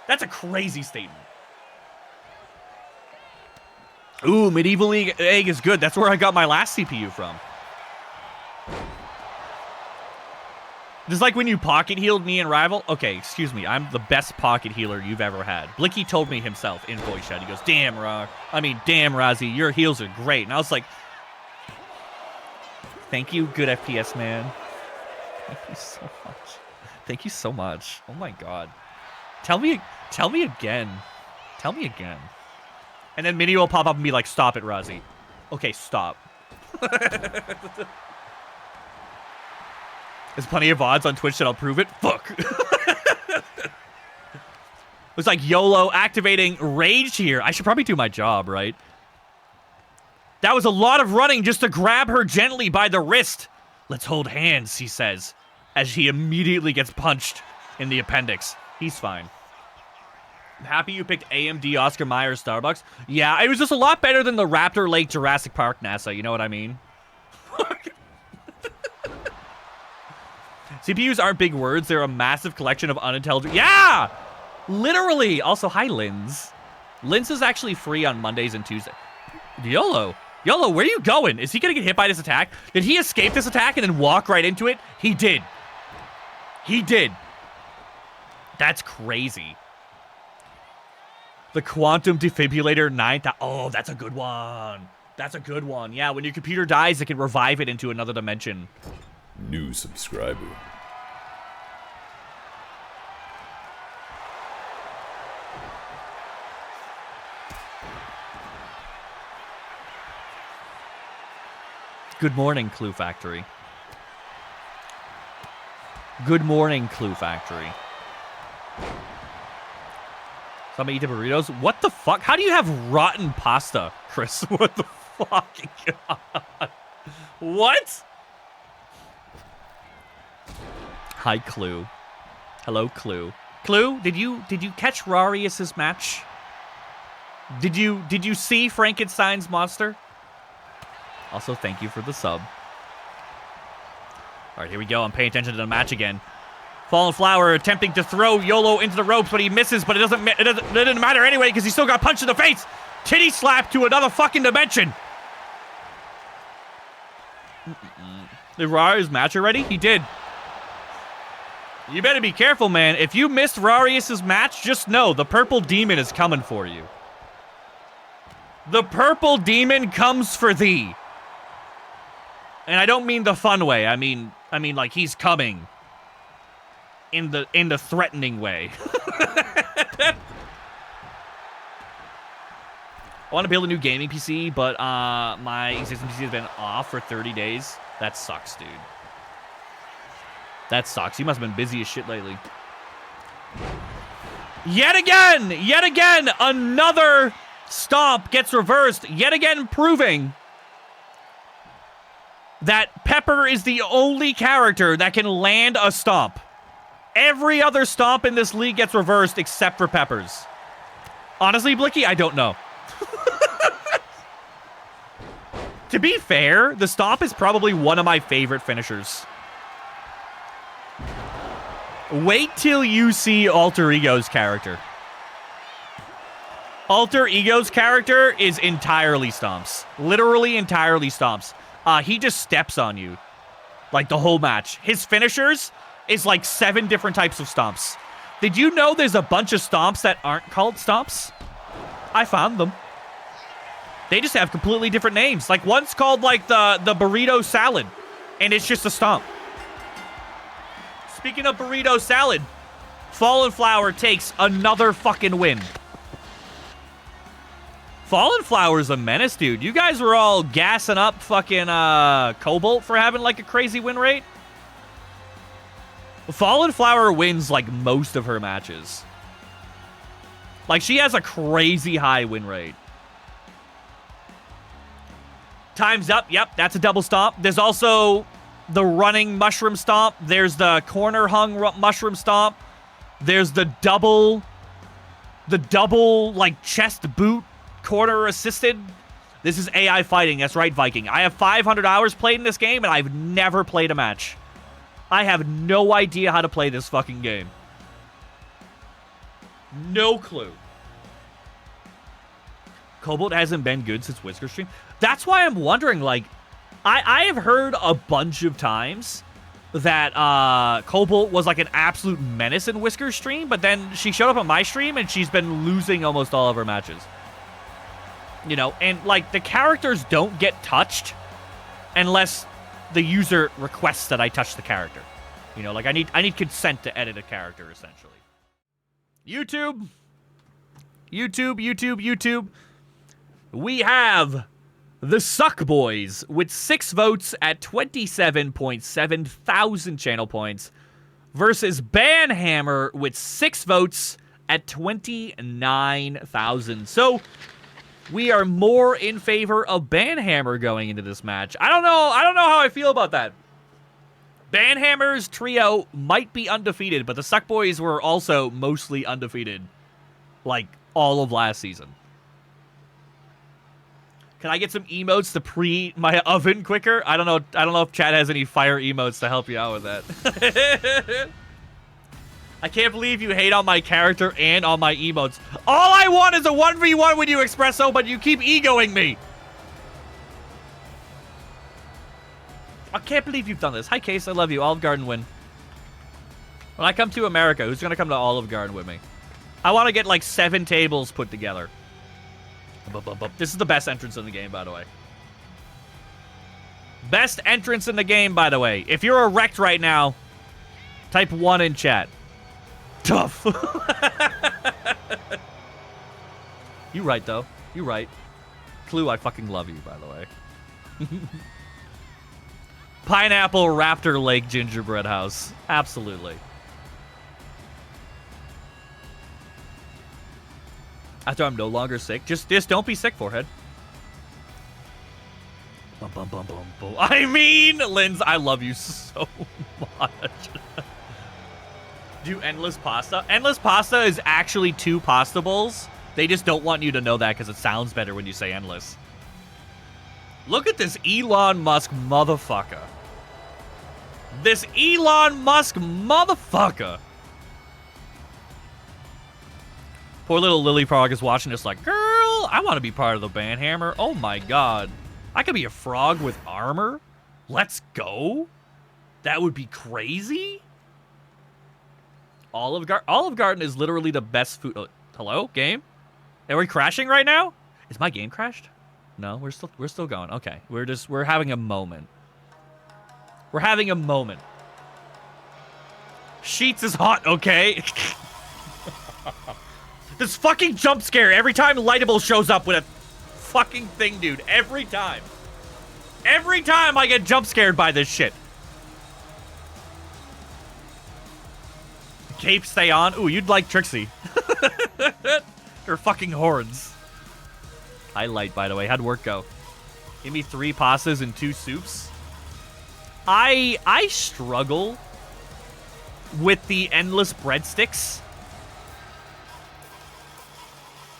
That's a crazy statement. Ooh, Medieval Egg is good. That's where I got my last CPU from. Just like when you pocket healed me in Rival. Okay, excuse me. I'm the best pocket healer you've ever had. Blicky told me himself in voice chat. He goes, damn, Razi, your heals are great. And I was like, thank you, good FPS man. Thank you so much. Thank you so much. Oh my god. Tell me again. Tell me again. And then Minnie will pop up and be like, stop it, Razi. Okay, stop. There's plenty of odds on Twitch that I'll prove it. Fuck. Looks like YOLO activating rage here. I should probably do my job, right? That was a lot of running just to grab her gently by the wrist. Let's hold hands, he says, as he immediately gets punched in the appendix. He's fine. I'm happy you picked AMD Oscar Mayer Starbucks. Yeah, it was just a lot better than the Raptor Lake Jurassic Park NASA, you know what I mean? CPUs aren't big words, they're a massive collection of unintelligent... Yeah! Literally! Also, hi, Linz. Linz is actually free on Mondays and Tuesdays. YOLO. YOLO, where are you going? Is he gonna get hit by this attack? Did he escape this attack and then walk right into it? He did. He did. That's crazy. The quantum defibrillator 9000. Oh, that's a good one. That's a good one. Yeah, when your computer dies, it can revive it into another dimension. New subscriber. Good morning, Clue Factory. Good morning, Clue Factory. Somebody eat the burritos? What the fuck? How do you have rotten pasta, Chris? What the fucking god? What? Hi, Clue. Hello, Clue. Clue, did you catch raareus's match? Did you see Frankenstein's monster? Also, thank you for the sub. All right, here we go. I'm paying attention to the match again. Fallen Flower attempting to throw YOLO into the ropes, but he misses, but it doesn't matter anyway because he still got punched in the face. Titty slap to another fucking dimension. Did raareus match already? He did. You better be careful, man. If you missed raareus's match, just know the purple demon is coming for you. The purple demon comes for thee. And I don't mean the fun way. I mean like he's coming. In the threatening way. I want to build a new gaming PC, but my existing PC has been off for 30 days. That sucks, dude. That sucks. You must have been busy as shit lately. Yet again, another stomp gets reversed. Yet again, proving that Pepper is the only character that can land a stomp. Every other stomp in this league gets reversed except for Pepper's. Honestly, Blicky, I don't know. To be fair, the stomp is probably one of my favorite finishers. Wait till you see Alter Ego's character. Alter Ego's character is entirely stomps. Literally entirely stomps. He just steps on you. Like the whole match. His finishers is like 7 different types of stomps. Did you know there's a bunch of stomps that aren't called stomps? I found them. They just have completely different names. Like one's called like the burrito salad, and it's just a stomp. Speaking of burrito salad, Fallen Flower takes another fucking win. Fallen Flower's a menace, dude. You guys were all gassing up fucking Cobalt for having like a crazy win rate. Fallen Flower wins like most of her matches. Like she has a crazy high win rate. Time's up. Yep, that's a double stomp. There's also the running mushroom stomp. There's the corner hung mushroom stomp. There's the double like chest boot corner assisted. This is AI fighting. That's right, Viking. I have 500 hours played in this game, and I've never played a match. I have no idea how to play this fucking game. No clue. Cobalt hasn't been good since Whisker Stream. That's why I'm wondering, like, I have heard a bunch of times that Cobalt was like an absolute menace in Whisker Stream, but then she showed up on my stream and she's been losing almost all of her matches. You know, and like the characters don't get touched unless the user requests that I touch the character. You know, like I need consent to edit a character, essentially. YouTube. We have the Suck Boys with 6 votes at 27.7 thousand channel points versus Banhammer with 6 votes at 29,000. So we are more in favor of Banhammer going into this match. I don't know how I feel about that. Banhammer's trio might be undefeated, but the Suck Boys were also mostly undefeated, like, all of last season. Can I get some emotes to preheat my oven quicker? I don't know if chat has any fire emotes to help you out with that. I can't believe you hate on my character and on my emotes. All I want is a 1v1 with you, Espresso, but you keep egoing me. I can't believe you've done this. Hi, Case. I love you. Olive Garden win. When I come to America, who's going to come to Olive Garden with me? I want to get like 7 tables put together. This is the best entrance in the game, by the way. Best entrance in the game, by the way. If you're erect right now, type 1 in chat. Tough. You right, though. You right. Clue, I fucking love you, by the way. Pineapple Raptor Lake Gingerbread House. Absolutely. After I'm no longer sick. Just don't be sick, forehead. Bum, bum, bum, bum, bum. I mean, Linz, I love you so much. Do endless pasta. Endless pasta is actually 2 pasta bowls. They just don't want you to know that because it sounds better when you say endless. Look at this Elon Musk motherfucker. This Elon Musk motherfucker. Poor little Lily Frog is watching this like, girl, I want to be part of the Banhammer. Oh my god. I could be a frog with armor? Let's go? That would be crazy? Olive Garden is literally the best food. Hello, game? Are we crashing right now? Is my game crashed? No, we're still going. Okay, we're having a moment. We're having a moment. Sheets is hot, okay? This fucking jump scare every time Lightable shows up with a fucking thing, dude. Every time. Every time I get jump scared by this shit. Cape stay on. Ooh, you'd like Trixie. Her fucking horns. Highlight, by the way. How'd work go? Give me 3 pastas and 2 soups. I struggle with the endless breadsticks.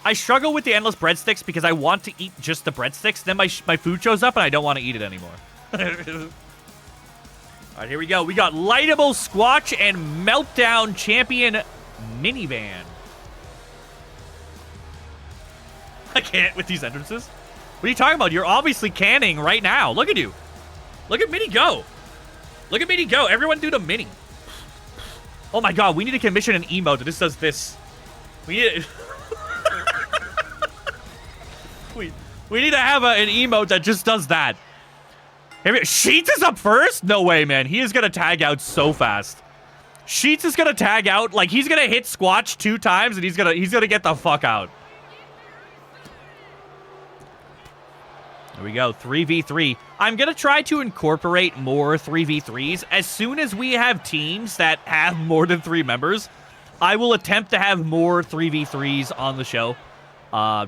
I struggle with the endless breadsticks because I want to eat just the breadsticks. Then my food shows up and I don't want to eat it anymore. All right, here we go. We got Lightable Squatch and Meltdown Champion Minivan. I can't with these entrances. What are you talking about? You're obviously canning right now. Look at you. Look at Mini go. Look at Mini go. Everyone do the Mini. Oh my god, we need to commission an emote that just does this. We need... We need to have an emote that just does that. Sheets is up first? No way, man. He is going to tag out so fast. Sheets is going to tag out. Like, he's going to hit Squatch 2 times, and he's gonna get the fuck out. There we go. 3v3. I'm going to try to incorporate more 3v3s. As soon as we have teams that have more than 3 members, I will attempt to have more 3v3s on the show.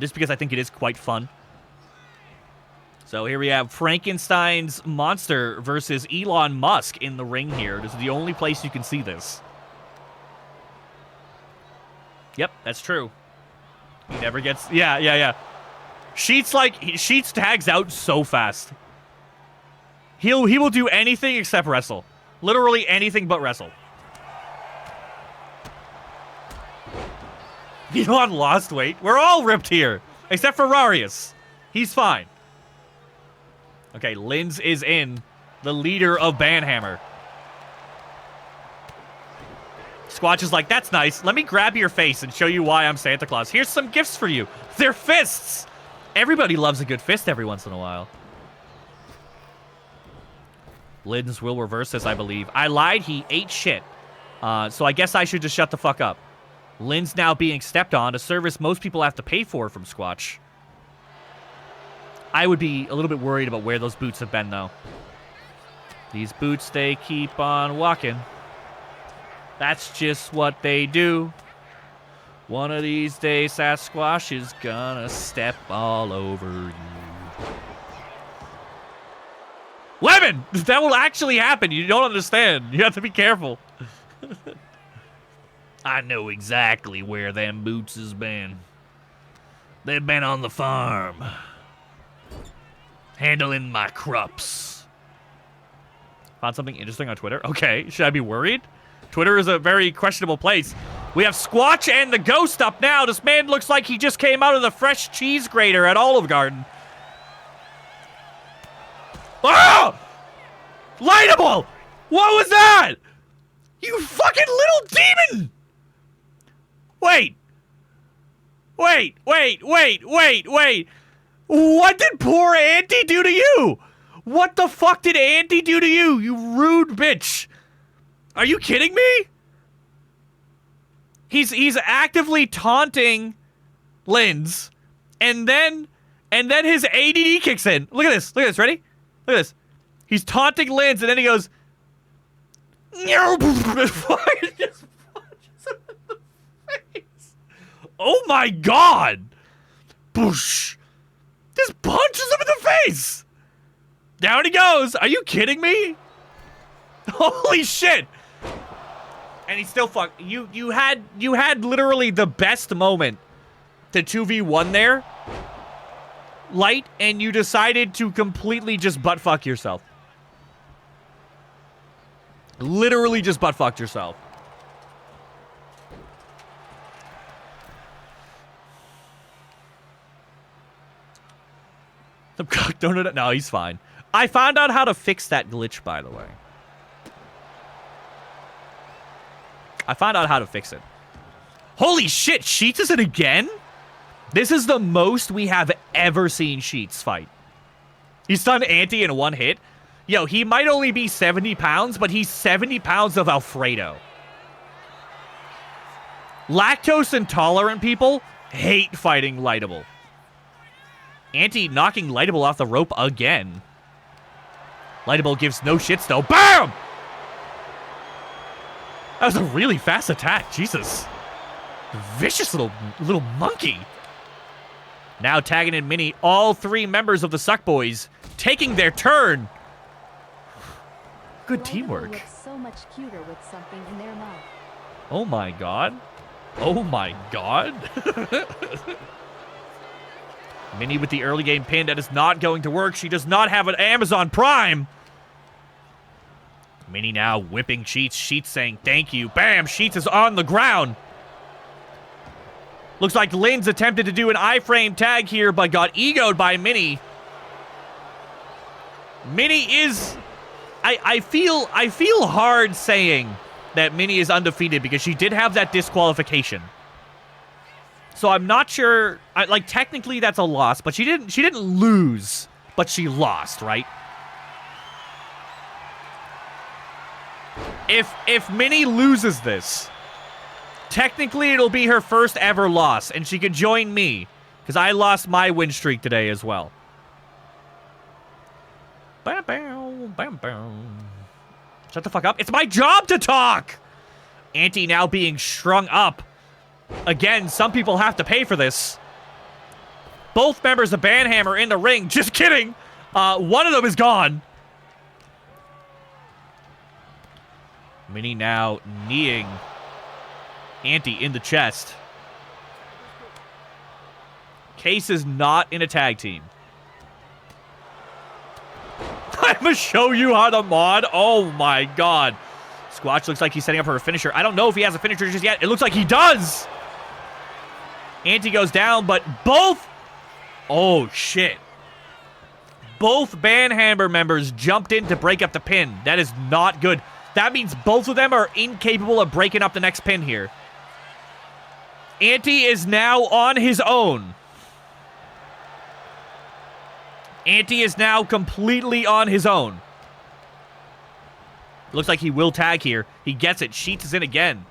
Just because I think it is quite fun. So here we have Frankenstein's monster versus Elon Musk in the ring here. This is the only place you can see this. Yep, that's true. He never gets... Yeah. Sheets tags out so fast. He will do anything except wrestle. Literally anything but wrestle. Elon lost weight. We're all ripped here. Except for raareus. He's fine. Okay, Linz is in. The leader of Banhammer. Squatch is like, that's nice. Let me grab your face and show you why I'm Santa Claus. Here's some gifts for you. They're fists. Everybody loves a good fist every once in a while. Linz will reverse this, I believe. I lied. He ate shit. So I guess I should just shut the fuck up. Linz now being stepped on, a service most people have to pay for from Squatch. I would be a little bit worried about where those boots have been, though. These boots, they keep on walking. That's just what they do. One of these days, Sasquatch is gonna step all over you. Lemon! That will actually happen. You don't understand. You have to be careful. I know exactly where them boots has been. They've been on the farm. Handling my crops. Found something interesting on Twitter? Okay, should I be worried? Twitter is a very questionable place. We have Squatch and the Ghost up now. This man looks like he just came out of the fresh cheese grater at Olive Garden. Oh! Lightable! What was that? You fucking little demon! Wait. Wait. What did poor Auntie do to you? What the fuck did Auntie do to you, you rude bitch? Are you kidding me? He's actively taunting Linz, and then his ADD kicks in. Look at this, ready? Look at this. He's taunting Linz, and then he goes, just punches him in the face. Oh my god! Boosh! Just punches him in the face! Down he goes! Are you kidding me? Holy shit! And he's still fucked. You had literally the best moment to 2v1 there, Light, and you decided to completely just butt-fuck yourself. Literally just butt-fucked yourself. The cock donut. No, he's fine. I found out how to fix that glitch, by the way. I found out how to fix it. Holy shit, Sheets is it again? This is the most we have ever seen Sheets fight. He stunned Auntie in one hit. Yo, he might only be 70 pounds, but he's 70 pounds of Alfredo. Lactose intolerant people hate fighting Lightable. Auntie knocking Lightable off the rope again. Lightable gives no shits though. BAM! That was a really fast attack. Jesus. Vicious little monkey. Now tagging in Minnie, all three members of the Suck Boys taking their turn. Good teamwork. Looks so much cuter with something in their mouth. Oh my god. Oh my god. Minnie with the early game pin. That is not going to work. She does not have an Amazon Prime. Minnie now whipping Sheets. Sheets saying thank you. Bam! Sheets is on the ground. Looks like Linz attempted to do an iframe tag here, but got egoed by Minnie. Minnie is... I feel hard saying that Minnie is undefeated because she did have that disqualification. So I'm not sure... like, technically that's a loss, but she didn't lose, but she lost, right? If Minnie loses this, technically it'll be her first ever loss, and she could join me, because I lost my win streak today as well. Bam, bam, bam, bam. Shut the fuck up. It's my job to talk! Auntie now being strung up. Again, some people have to pay for this. Both members of Banhammer in the ring. Just kidding. One of them is gone. Minnie now kneeing Auntie in the chest. Case is not in a tag team. I'm gonna show you how to mod. Oh my god. Squatch looks like he's setting up for a finisher. I don't know if he has a finisher just yet. It looks like he does. Auntie goes down, but both... Oh, shit. Both Banhammer members jumped in to break up the pin. That is not good. That means both of them are incapable of breaking up the next pin here. Auntie is now on his own. Auntie is now completely on his own. Looks like he will tag here. He gets it. Sheets is in again.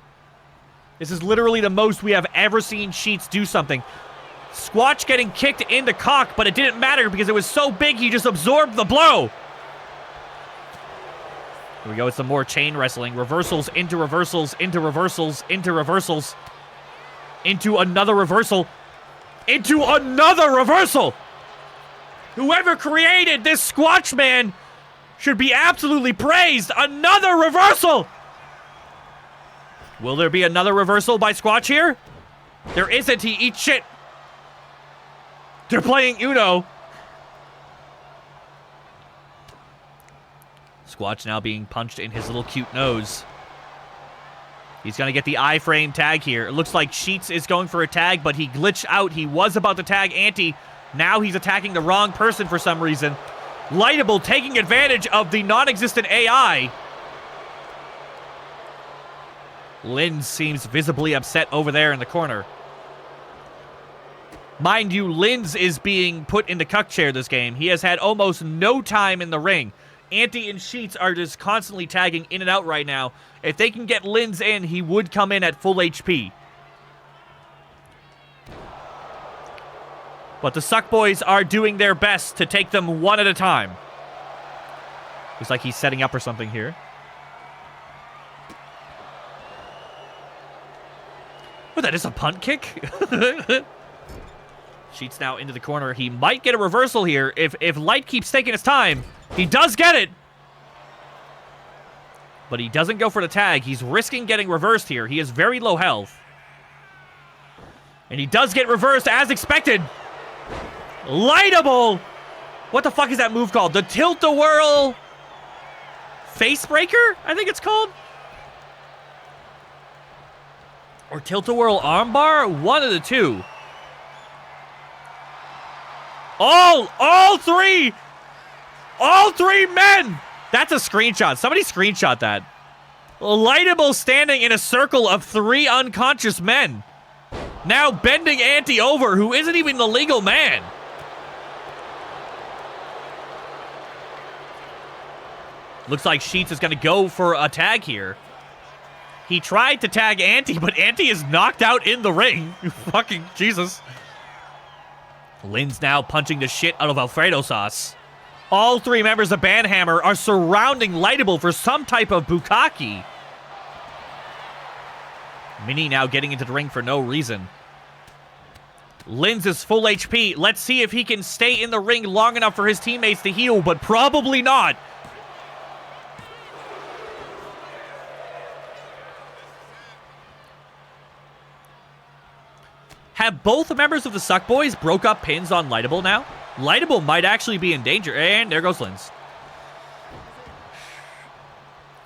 This is literally the most we have ever seen Sheets do something. Squatch getting kicked in the cock, but it didn't matter because it was so big he just absorbed the blow. Here we go with some more chain wrestling. Reversals into reversals, into reversals, into reversals. Into another reversal. Into another reversal! Whoever created this Squatch man should be absolutely praised. Another reversal. Will there be another reversal by Squatch here? There isn't. He eats shit. They're playing Uno. Squatch now being punched in his little cute nose. He's going to get the iframe tag here. It looks like Sheets is going for a tag, but he glitched out. He was about to tag Anti. Now he's attacking the wrong person for some reason. Lightable taking advantage of the non-existent AI. Lynn seems visibly upset over there in the corner. Mind you, Linz is being put in the cuck chair this game. He has had almost no time in the ring. Anti and Sheets are just constantly tagging in and out right now. If they can get Linz in, he would come in at full HP. But the Suck Boys are doing their best to take them one at a time. Looks like he's setting up or something here. Oh, that is a punt kick? Sheets now into the corner. He might get a reversal here. If Light keeps taking his time, he does get it. But he doesn't go for the tag. He's risking getting reversed here. He has very low health. And he does get reversed as expected. Lightable! What the fuck is that move called? The Tilt-A-Whirl Facebreaker? I think it's called. Or Tilt-A-Whirl Armbar? One of the two. All three men! That's a screenshot. Somebody screenshot that. Lightable standing in a circle of 3 unconscious men. Now bending Anti over, who isn't even the legal man. Looks like Sheets is going to go for a tag here. He tried to tag Anti, but Anti is knocked out in the ring. Fucking Jesus. Lynn's now punching the shit out of Alfredo sauce. All 3 members of Banhammer are surrounding Lightable for some type of bukkake. Mini now getting into the ring for no reason. Lynn's is full HP. Let's see if he can stay in the ring long enough for his teammates to heal, but probably not. Have both members of the Suck Boys broke up pins on Lightable now? Lightable might actually be in danger. And there goes Linz.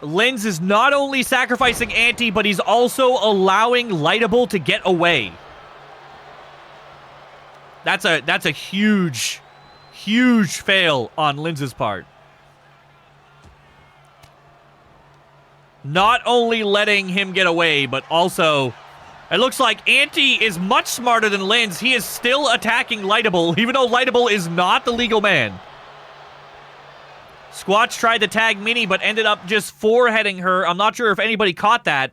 Linz is not only sacrificing Anti, but he's also allowing Lightable to get away. That's a huge, huge fail on Linz's part. Not only letting him get away, but also... It looks like Anti is much smarter than Linz. He is still attacking Lightable, even though Lightable is not the legal man. Squatch tried to tag Mini, but ended up just foreheading her. I'm not sure if anybody caught that.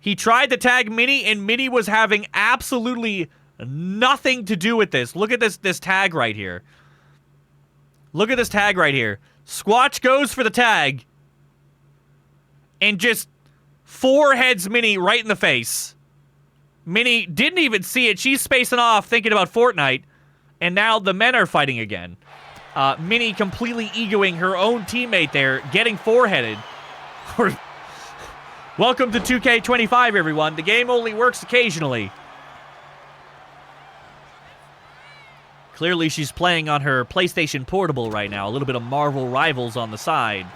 He tried to tag Mini, and Mini was having absolutely nothing to do with this. Look at this tag right here. Look at this tag right here. Squatch goes for the tag, and just foreheads Mini right in the face. Mini didn't even see it. She's spacing off, thinking about Fortnite. And now the men are fighting again. Mini completely egoing her own teammate there, getting foreheaded. Welcome to 2K25, everyone. The game only works occasionally. Clearly, she's playing on her PlayStation Portable right now. A little bit of Marvel Rivals on the side.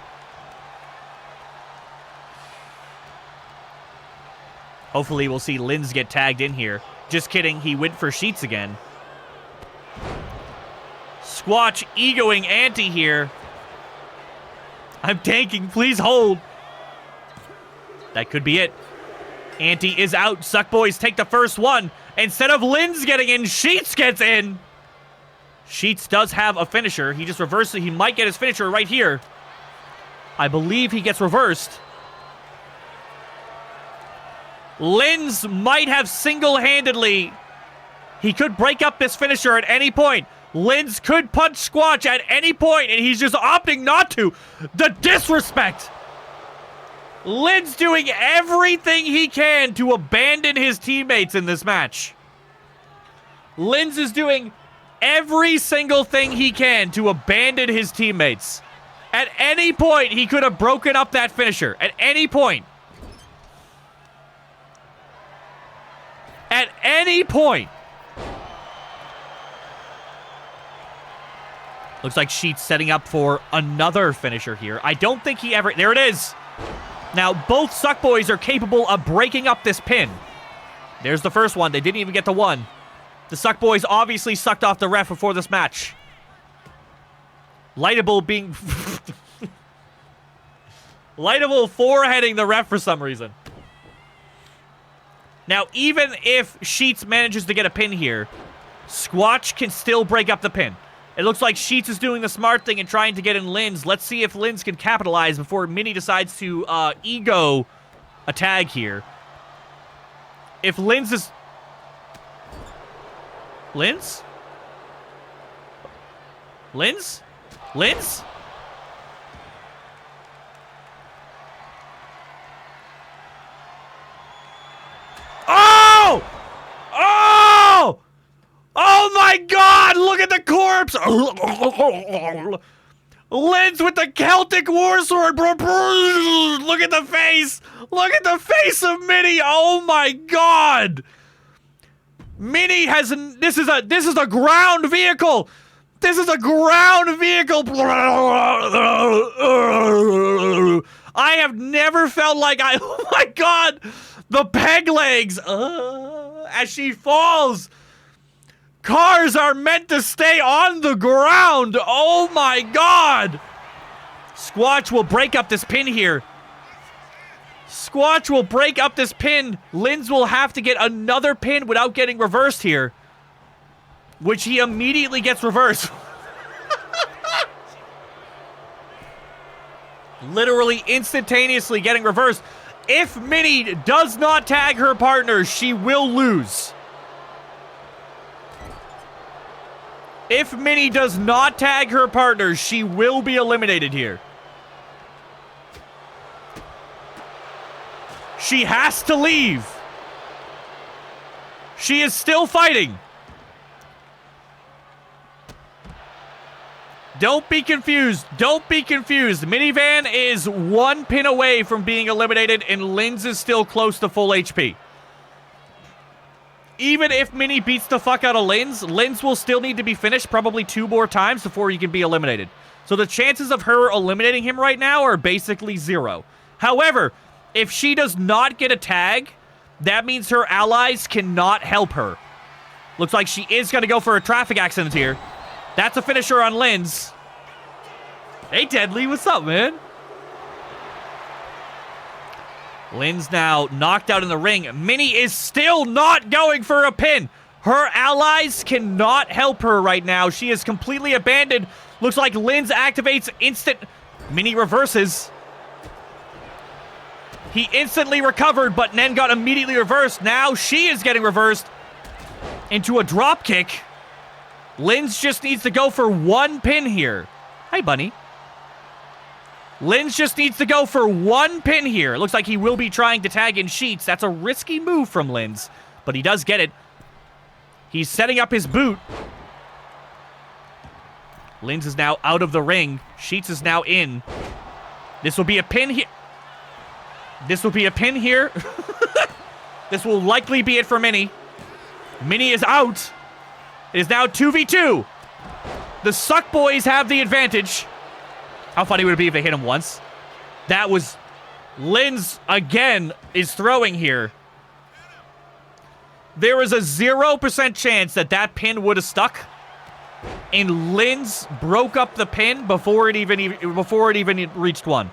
Hopefully we'll see Linz get tagged in here. Just kidding, he went for Sheets again. Squatch egoing Anti here. I'm tanking, please hold. That could be it. Anti is out. Suck Boys take the first one. Instead of Linz getting in, Sheets gets in. Sheets does have a finisher. He just reversed it. He might get his finisher right here. I believe he gets reversed. Linz might have single-handedly... He could break up this finisher at any point. Linz could punch Squatch at any point, and he's just opting not to. The disrespect! Linz doing everything he can to abandon his teammates in this match. Linz is doing every single thing he can to abandon his teammates. At any point, he could have broken up that finisher. At any point. At any point. Looks like Sheets setting up for another finisher here. I don't think he ever... There it is. Now, both Suck Boys are capable of breaking up this pin. There's the first one. They didn't even get the one. The Suck Boys obviously sucked off the ref before this match. Lightable being... Lightable foreheading the ref for some reason. Now, even if Sheets manages to get a pin here, Squatch can still break up the pin. It looks like Sheets is doing the smart thing and trying to get in Linz. Let's see if Linz can capitalize before Minnie decides to ego a tag here. If Linz is... Linz? Linz? Linz? Oh! Oh! Oh my god! Look at the corpse! Linz with the Celtic war sword, bro! Look at the face! Look at the face of Minnie! Oh my god! Minnie has... This is a ground vehicle! This is a ground vehicle! I have never felt like I... Oh my god! The peg legs! As she falls... Cars are meant to stay on the ground! Oh my god! Squatch will break up this pin here. Squatch will break up this pin. Linz will have to get another pin without getting reversed here. Which he immediately gets reversed. Literally instantaneously getting reversed. If Minnie does not tag her partner, she will lose. If Minnie does not tag her partner, she will be eliminated here. She has to leave. She is still fighting. Don't be confused. Don't be confused. Minivan is one pin away from being eliminated, and Linz is still close to full HP. Even if Minnie beats the fuck out of Linz, Linz will still need to be finished probably 2 more times before he can be eliminated. So the chances of her eliminating him right now are basically 0. However, if she does not get a tag, that means her allies cannot help her. Looks like she is going to go for a traffic accident here. That's a finisher on Linz. Hey, Deadly, what's up, man? Linz now knocked out in the ring. Minnie is still not going for a pin. Her allies cannot help her right now. She is completely abandoned. Looks like Linz activates instant... Minnie reverses. He instantly recovered, but then got immediately reversed. Now she is getting reversed into a drop kick. Linz just needs to go for 1 pin here. Hi, Bunny. Linz just needs to go for 1 pin here. It looks like he will be trying to tag in Sheets. That's a risky move from Linz, but he does get it. He's setting up his boot. Linz is now out of the ring. Sheets is now in. This will be a pin here. This will be a pin here. This will likely be it for Minnie. Minnie is out. It is now 2v2. The Suck Boys have the advantage. How funny would it be if they hit him once? That was... Linz, again, is throwing here. There is a 0% chance that that pin would have stuck. And Linz broke up the pin before it even reached 1.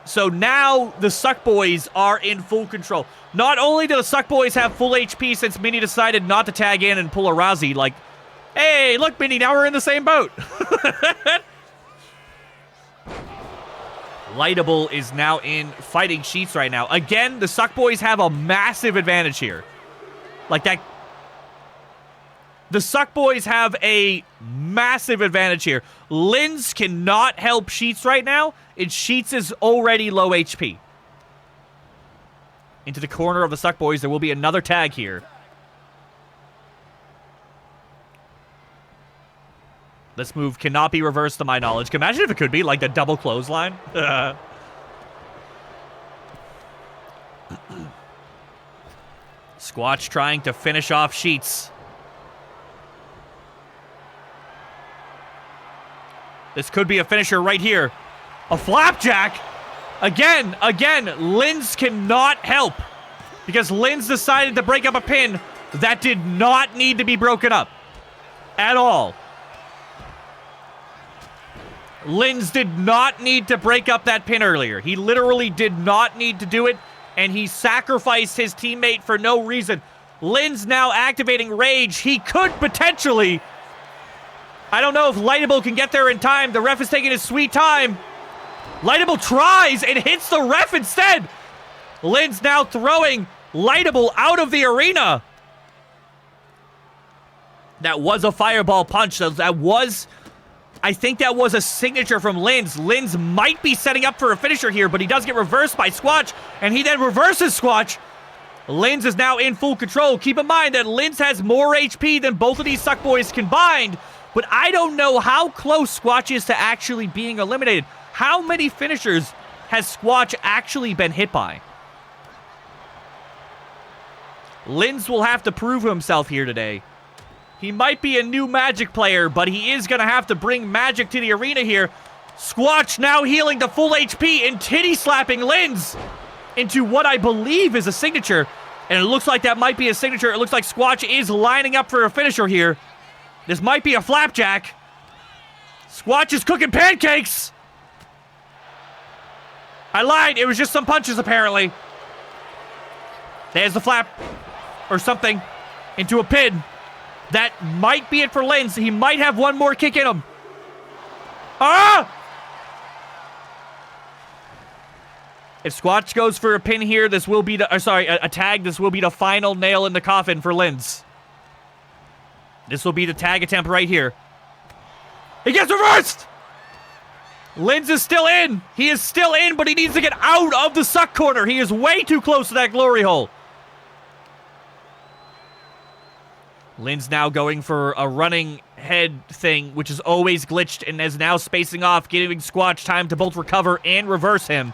So now the Suck Boys are in full control. Not only do the Suck Boys have full HP since Minnie decided not to tag in and pull a Rousey, like, hey, look, Minnie, now we're in the same boat. Lightable is now in fighting Sheets right now. Again, the Suck Boys have a massive advantage here. Like that. The Suck Boys have a massive advantage here. Linz cannot help Sheets right now, and Sheets is already low HP. Into the corner of the Suck Boys, there will be another tag here. This move cannot be reversed to my knowledge. Imagine if it could be, like the double clothesline. Squatch trying to finish off Sheets. This could be a finisher right here. A flapjack. Again, Linz cannot help. Because Linz decided to break up a pin that did not need to be broken up. At all. Linz did not need to break up that pin earlier. He literally did not need to do it. And he sacrificed his teammate for no reason. Linz now activating Rage. He could potentially... I don't know if Lightable can get there in time. The ref is taking his sweet time. Lightable tries and hits the ref instead. Linz now throwing Lightable out of the arena. That was a fireball punch. That was... I think that was a signature from Linz. Linz might be setting up for a finisher here, but he does get reversed by Squatch, and he then reverses Squatch. Linz is now in full control. Keep in mind that Linz has more HP than both of these suck boys combined, but I don't know how close Squatch is to actually being eliminated. How many finishers has Squatch actually been hit by? Linz will have to prove himself here today. He might be a new Magic player, but he is going to have to bring Magic to the arena here. Squatch now healing to full HP and titty slapping Linz into what I believe is a signature. And it looks like that might be a signature. It looks like Squatch is lining up for a finisher here. This might be a flapjack. Squatch is cooking pancakes. I lied. It was just some punches, apparently. There's the flap or something into a pin. That might be it for Linz. He might have one more kick in him. Ah! If Squatch goes for a pin here, this will be the... a tag. This will be the final nail in the coffin for Linz. This will be the tag attempt right here. He gets reversed! Linz is still in. He is still in, but he needs to get out of the suck corner. He is way too close to that glory hole. Linz now going for a running head thing, which is always glitched and is now spacing off, giving Squatch time to both recover and reverse him.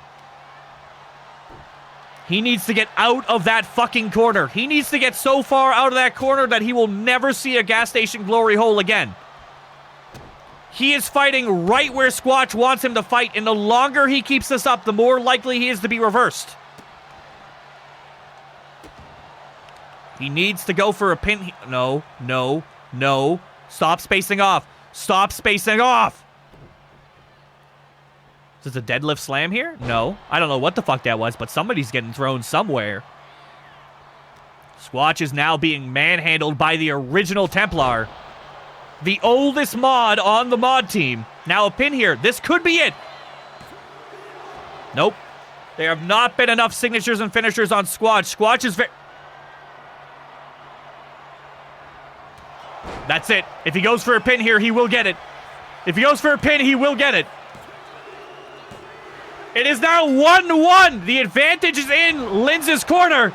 He needs to get out of that fucking corner. He needs to get so far out of that corner that he will never see a gas station glory hole again. He is fighting right where Squatch wants him to fight, and the longer he keeps this up, the more likely he is to be reversed. He needs to go for a pin. No. Stop spacing off. Stop spacing off. Is this a deadlift slam here? No. I don't know what the fuck that was, but somebody's getting thrown somewhere. Squatch is now being manhandled by the original Templar. The oldest mod on the mod team. Now a pin here. This could be it. Nope. There have not been enough signatures and finishers on Squatch. Squatch is very... That's it. If he goes for a pin here, he will get it. If he goes for a pin, he will get it. It is now 1-1. The advantage is in Linz's corner.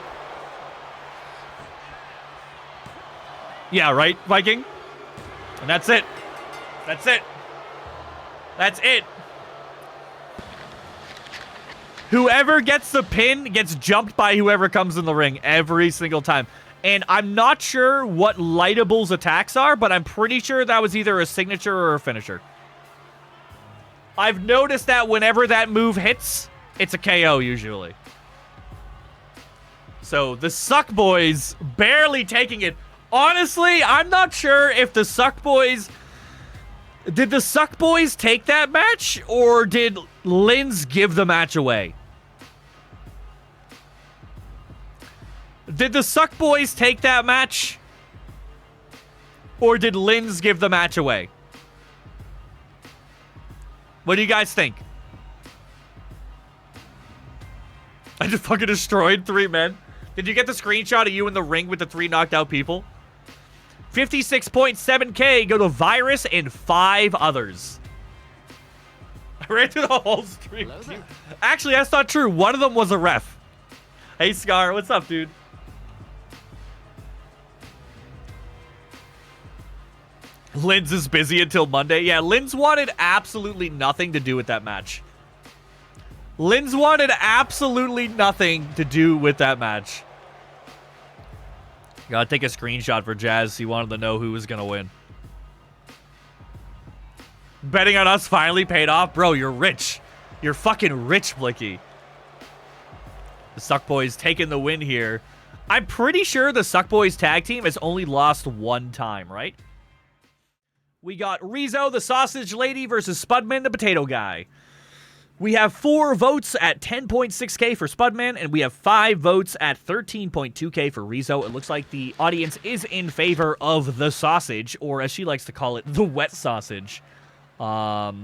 Yeah, right, Viking? And that's it. That's it. That's it. Whoever gets the pin gets jumped by whoever comes in the ring every single time. And I'm not sure what Lightable's attacks are, but I'm pretty sure that was either a signature or a finisher. I've noticed that whenever that move hits, it's a KO usually. So the Suck Boys barely taking it. Honestly, I'm not sure if the Suck Boys... Did the Suck Boys take that match, or did Linz give the match away? Did the Suck Boys take that match? Or did Linz give the match away? What do you guys think? I just fucking destroyed 3 men. Did you get the screenshot of you in the ring with the 3 knocked out people? 56.7k go to Virus and 5 others. I ran through the whole stream. Actually, that's not true. One of them was a ref. Hey, Scar. What's up, dude? Linz is busy until Monday. Yeah, Linz wanted absolutely nothing to do with that match. Linz wanted absolutely nothing to do with that match. Gotta take a screenshot for Jazz. He wanted to know who was gonna win. Betting on us finally paid off. Bro, you're rich. You're fucking rich, Blicky. The Suck Boys taking the win here. I'm pretty sure the Suck Boys tag team has only lost one time, right? We got Reezo, the sausage lady, versus Spudman, the potato guy. We have 4 votes at 10.6k for Spudman, and we have 5 votes at 13.2k for Reezo. It looks like the audience is in favor of the sausage, or as she likes to call it, the wet sausage. What?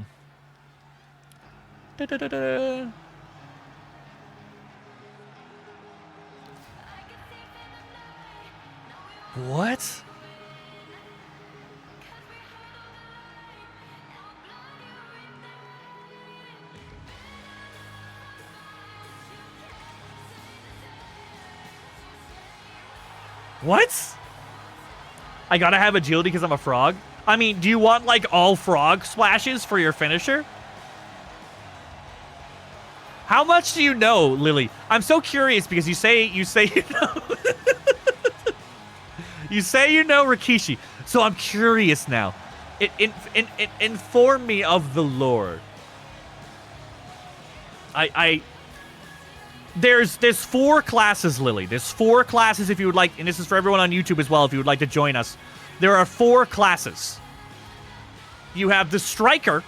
What? I gotta have agility because I'm a frog? I mean, do you want, like, all frog splashes for your finisher? How much do you know, Lily? I'm so curious because you say you know. You say you know Rikishi. So I'm curious now. Inform me of the lore. There's 4 classes, Lily. There's 4 classes if you would like, and this is for everyone on YouTube as well, if you would like to join us. There are 4 classes. You have the Striker,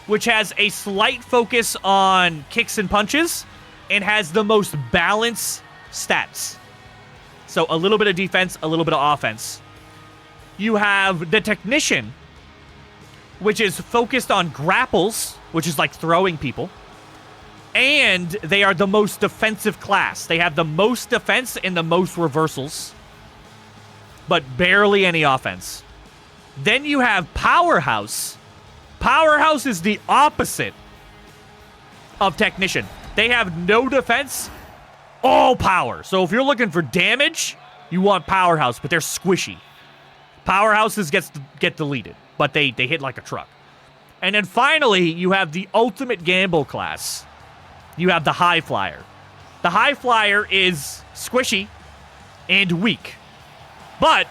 which has a slight focus on kicks and punches, and has the most balanced stats. So a little bit of defense, a little bit of offense. You have the Technician, which is focused on grapples, which is like throwing people. And they are the most defensive class. They have the most defense and the most reversals, but barely any offense. Then you have Powerhouse. Powerhouse is the opposite of Technician. They have no defense, all power. So if you're looking for damage, you want Powerhouse, but they're squishy. Powerhouses get deleted, but they hit like a truck. And then finally, you have the Ultimate Gamble class. You have the High Flyer. The High Flyer is squishy and weak, but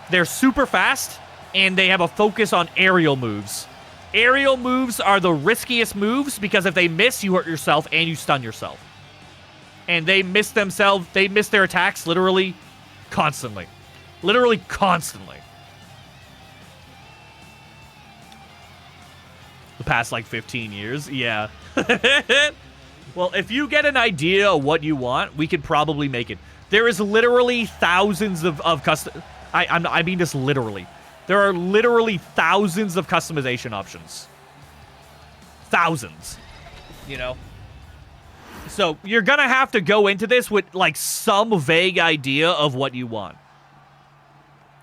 they're super fast, and they have a focus on aerial moves. Aerial moves are the riskiest moves because if they miss, you hurt yourself and you stun yourself. And they miss their attacks literally constantly. Literally constantly. The past, like, 15 years? Yeah. Well, if you get an idea of what you want, we could probably make it. There is literally thousands of custom... I mean this literally. There are literally thousands of customization options. Thousands. You know? So, you're gonna have to go into this with, like, some vague idea of what you want.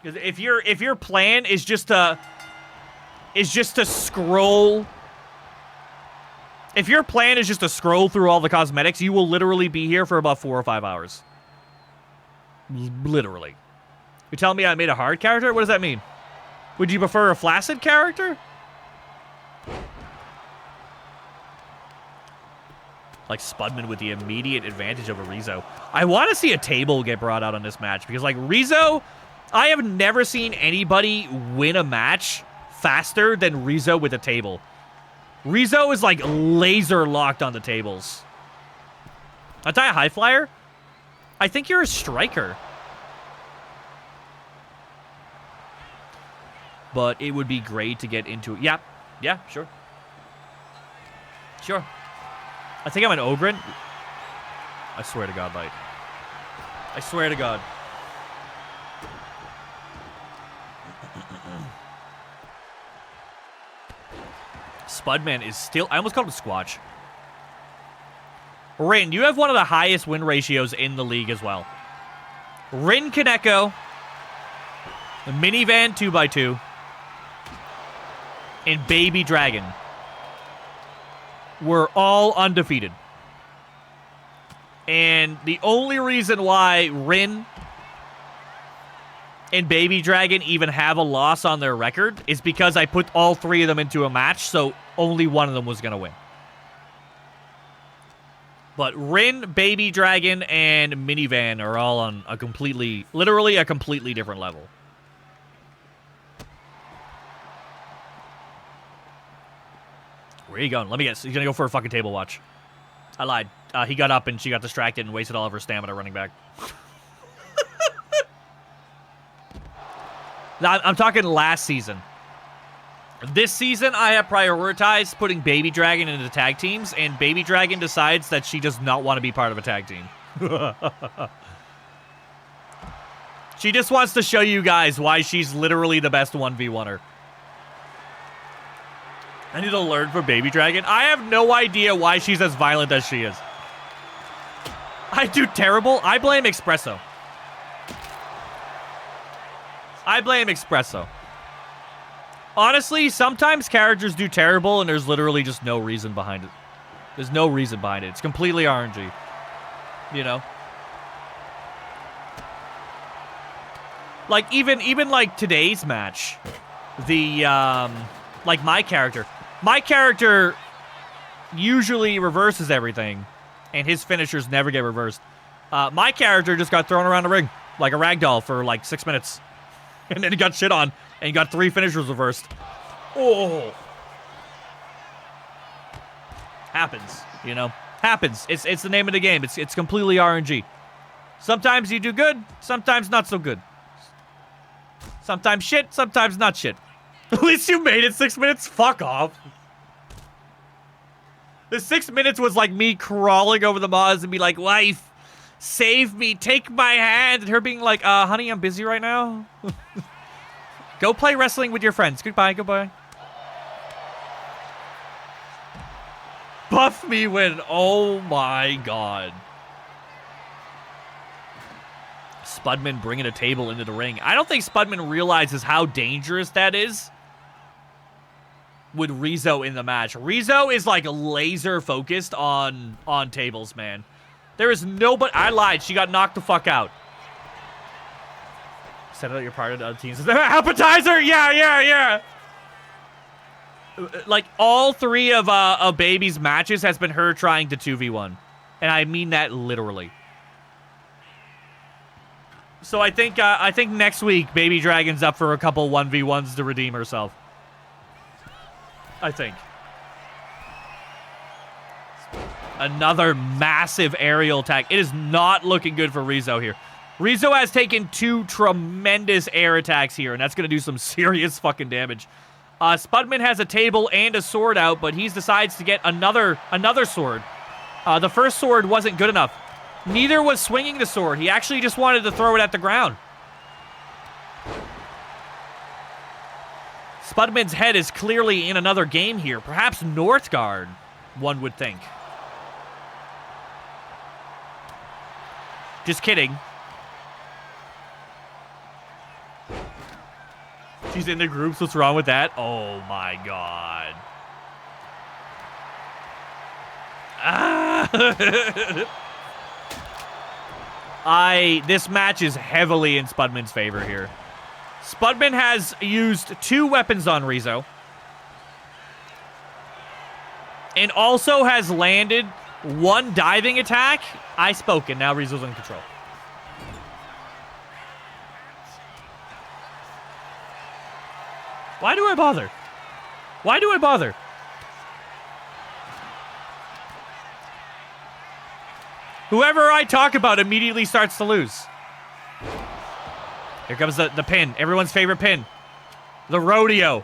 Because if your plan is just to scroll... If your plan is just to scroll through all the cosmetics, you will literally be here for about 4 or 5 hours. Literally. You're telling me I made a hard character? What does that mean? Would you prefer a flaccid character? Like Spudman with the immediate advantage over Reezo. I want to see a table get brought out on this match because, like, Reezo, I have never seen anybody win a match faster than Reezo with a table. Reezo is, like, laser locked on the tables. Aren't I a high flyer? I think you're a striker. But it would be great to get into it. Yeah. Yeah, sure. Sure. I think I'm an Ogren. I swear to God, Light. I swear to God. Spudman is still... I almost called him Squatch. Rin, you have one of the highest win ratios in the league as well. Rin Kaneko, the Minivan 2x2, and Baby Dragon were all undefeated. And the only reason why Rin and Baby Dragon even have a loss on their record is because I put all 3 of them into a match, so only one of them was going to win. But Rin, Baby Dragon, and Minivan are all on a literally a completely different level. Where are you going? Let me guess. He's going to go for a fucking table watch. I lied. He got up and she got distracted and wasted all of her stamina running back. Now, I'm talking last season. This season, I have prioritized putting Baby Dragon into tag teams, and Baby Dragon decides that she does not want to be part of a tag team. She just wants to show you guys why she's literally the best 1v1er. I need to learn from Baby Dragon. I have no idea why she's as violent as she is. I do terrible. I blame Espresso. I blame Espresso. Honestly, sometimes characters do terrible and there's literally just no reason behind it. There's no reason behind it. It's completely RNG. You know? Like, even like today's match, the, like my character usually reverses everything, and his finishers never get reversed. My character just got thrown around the ring like a ragdoll for like 6 minutes. And then he got shit on, and he got 3 finishers reversed. Oh. Happens, you know? Happens. It's the name of the game. It's completely RNG. Sometimes you do good, sometimes not so good. Sometimes shit, sometimes not shit. At least you made it 6 minutes? Fuck off. The 6 minutes was like me crawling over the mods and be like, wife, save me, take my hand. And her being like, honey, I'm busy right now. Go play wrestling with your friends. Goodbye, goodbye. Buff me when, oh my god. Spudman bringing a table into the ring. I don't think Spudman realizes how dangerous that is with Reezo in the match. Reezo is like laser focused on tables, man. There is nobody. I lied. She got knocked the fuck out. Set out your part of the other teams. Appetizer! Yeah. Like, all 3 of Baby's matches has been her trying to 2v1. And I mean that literally. So I think next week, Baby Dragon's up for a couple 1v1s to redeem herself. I think. Another massive aerial attack. It is not looking good for Reezo here. Reezo has taken 2 tremendous air attacks here, and that's going to do some serious fucking damage. Spudman has a table and a sword out, but he decides to get another sword. The first sword wasn't good enough. Neither was swinging the sword. He actually just wanted to throw it at the ground. Spudman's head is clearly in another game here. Perhaps Northgard, one would think. Just kidding. She's in the groups. What's wrong with that? Oh my god. This match is heavily in Spudman's favor here. Spudman has used 2 weapons on Reezo. And also has landed 1 diving attack. I spoke, and now Reezo's in control. Why do I bother? Why do I bother? Whoever I talk about immediately starts to lose. Here comes the pin. Everyone's favorite pin. The rodeo.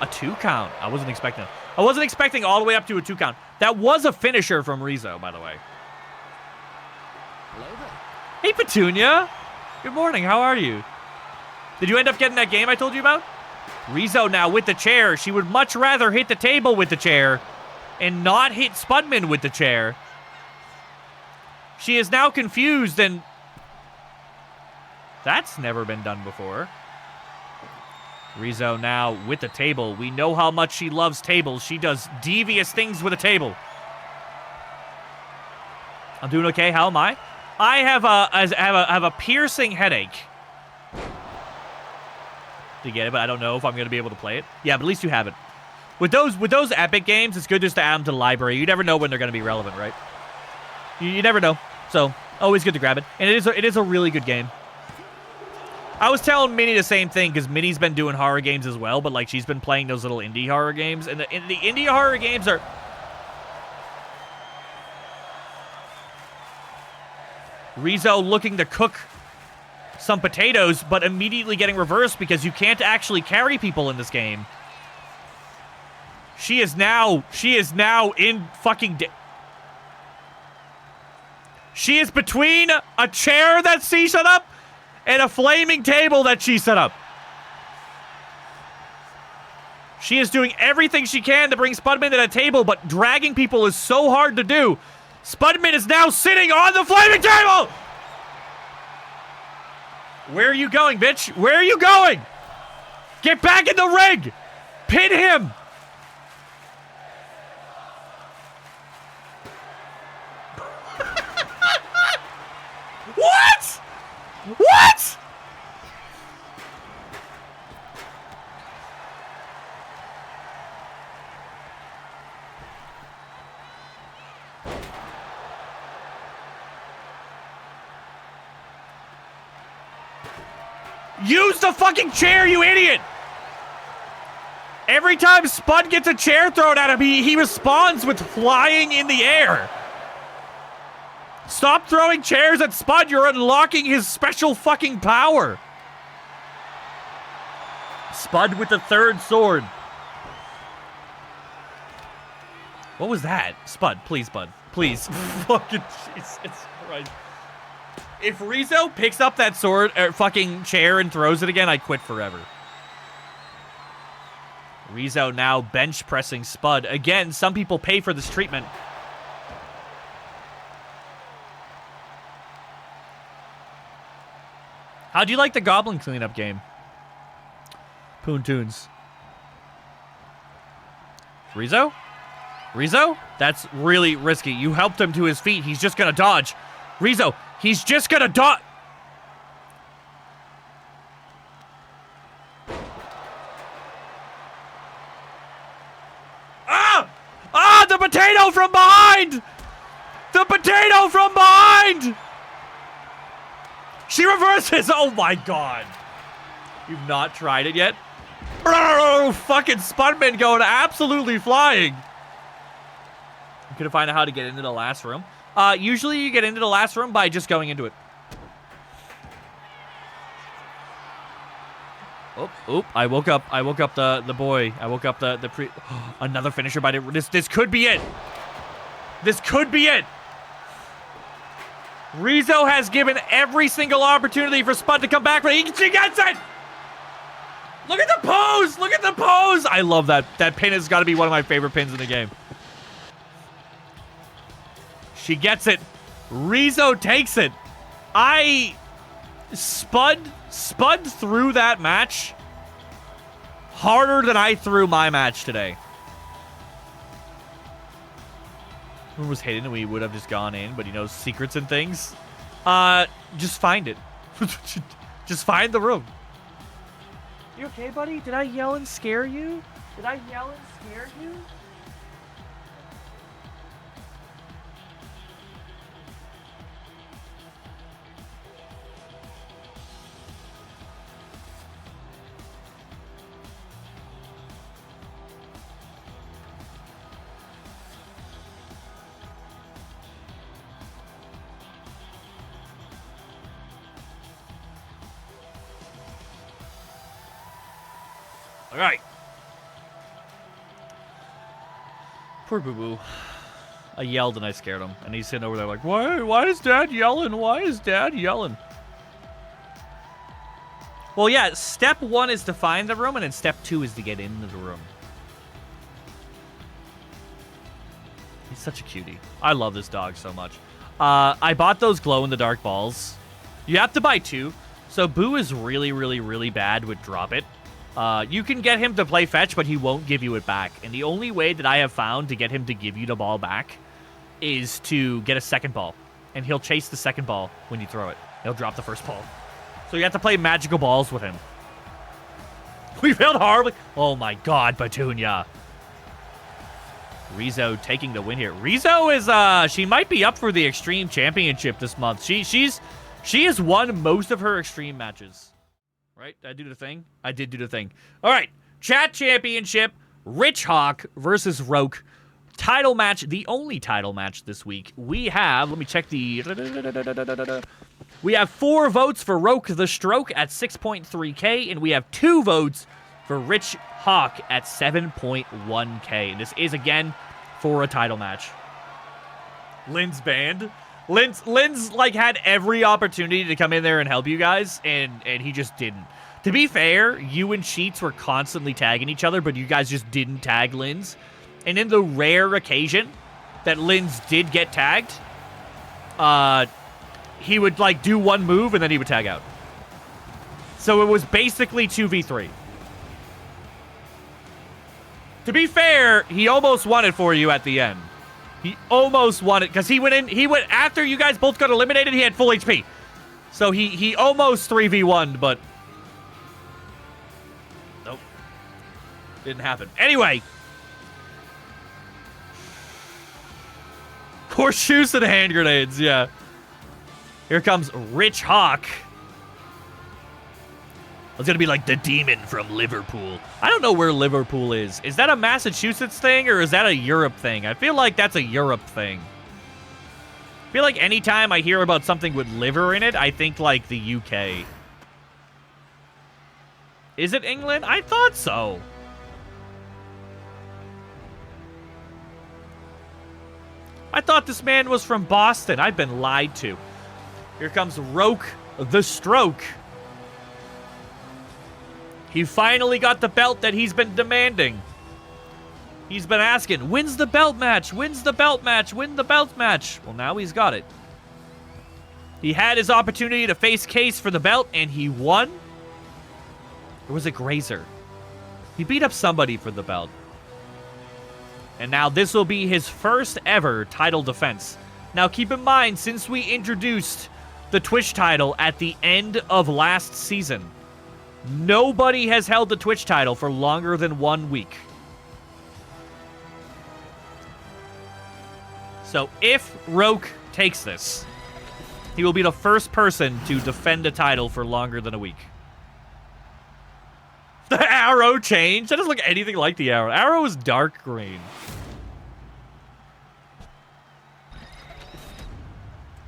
A 2 count. I wasn't expecting it. I wasn't expecting all the way up to a 2 count. That was a finisher from Reezo, by the way. Hey, Petunia. Good morning. How are you? Did you end up getting that game I told you about? Reezo now with the chair. She would much rather hit the table with the chair and not hit Spudman with the chair. She is now confused, and that's never been done before. Reezo now with the table. We know how much she loves tables. She does devious things with a table. I'm doing okay. How am I? I have a piercing headache. To get it, but I don't know if I'm going to be able to play it. Yeah, but at least you have it. With those epic games, it's good just to add them to the library. You never know when they're going to be relevant, right? You never know. So, always good to grab it. And it is a really good game. I was telling Minnie the same thing, because Minnie's been doing horror games as well, but, like, she's been playing those little indie horror games. And the indie horror games are... reezo looking to cook some potatoes, but immediately getting reversed because you can't actually carry people in this game. She is now in fucking... She is between a chair that she set up and a flaming table that she set up. She is doing everything she can to bring Spudman to that table, but dragging people is so hard to do. Spudman is now sitting on the flaming table! Where are you going, bitch? Where are you going? Get back in the ring! Pin him! What? What? Use the fucking chair, you idiot! Every time Spud gets a chair thrown at him, he responds with flying in the air. Stop throwing chairs at Spud, you're unlocking his special fucking power. Spud with the third sword. What was that? Spud, please, Bud. Please. Fucking Jesus Christ. If reezo picks up that sword, fucking chair and throws it again, I quit forever. reezo now bench pressing Spud. Again, some people pay for this treatment. How do you like the goblin cleanup game? Poontoons. reezo? reezo? That's really risky. You helped him to his feet. He's just gonna dodge. reezo, he's just gonna dodge. Ah! Ah, the potato from behind! The potato from behind! She reverses! Oh my god. You've not tried it yet? Oh, fucking Spudman going absolutely flying. I'm gonna find out how to get into the last room. Usually you get into the last room by just going into it. Oh, I woke up the boy. I woke up the pre... Another finisher by this could be it. This could be it. reezo has given every single opportunity for Spud to come back, but she gets it! Look at the pose! Look at the pose! I love that. That pin has got to be one of my favorite pins in the game. She gets it. reezo takes it. Spud threw that match harder than I threw my match today. Room was hidden and we would have just gone in, but he knows secrets and things. Just find it. Just find the room. You okay, buddy? Did I yell and scare you? Did I yell and scare you? All right. Poor Boo Boo. I yelled and I scared him. And he's sitting over there like, why is Dad yelling? Why is Dad yelling? Well, yeah, step 1 is to find the room, and then step 2 is to get into the room. He's such a cutie. I love this dog so much. I bought those glow-in-the-dark balls. You have to buy 2. So Boo is really, really, really bad with drop it. You can get him to play fetch, but he won't give you it back. And the only way that I have found to get him to give you the ball back is to get a second ball and he'll chase the second ball when you throw it. He'll drop the first ball. So you have to play magical balls with him. We failed horribly. Oh my god, Petunia. Reezo taking the win here. Reezo is, she might be up for the Extreme Championship this month. She has won most of her Extreme matches. Right? Did I do the thing? I did do the thing. All right. Chat Championship. Rich Hawk versus Roke. Title match. The only title match this week. We have, let me check the... We have 4 votes for Roke the Stroke at 6.3K, and we have 2 votes for Rich Hawk at 7.1K. And this is, again, for a title match. Lynn's banned. Lynn's like, had every opportunity to come in there and help you guys, and he just didn't. To be fair, you and Sheets were constantly tagging each other, but you guys just didn't tag Lynn's. And in the rare occasion that Lynn's did get tagged, he would, like, do one move, and then he would tag out. So it was basically 2v3. To be fair, he almost won it for you at the end. He almost won it, because he went after you guys both got eliminated, he had full HP. So he almost 3v1'd, but... Nope. Didn't happen. Anyway. Horseshoes and hand grenades, yeah. Here comes Rich Hawk. It's going to be like the demon from Liverpool. I don't know where Liverpool is. Is that a Massachusetts thing or is that a Europe thing? I feel like that's a Europe thing. I feel like anytime I hear about something with liver in it, I think like the UK. Is it England? I thought so. I thought this man was from Boston. I've been lied to. Here comes Roke the Stroke. He finally got the belt that he's been demanding. He's been asking, when's the belt match? When's the belt match? Win the belt match. Well, now he's got it. He had his opportunity to face Case for the belt, and he won. Or was it Grazer? He beat up somebody for the belt. And now this will be his first ever title defense. Now keep in mind, since we introduced the Twitch title at the end of last season, nobody has held the Twitch title for longer than 1 week. So if Roke takes this, he will be the first person to defend a title for longer than a week. The arrow changed? That doesn't look anything like the arrow. Arrow is dark green.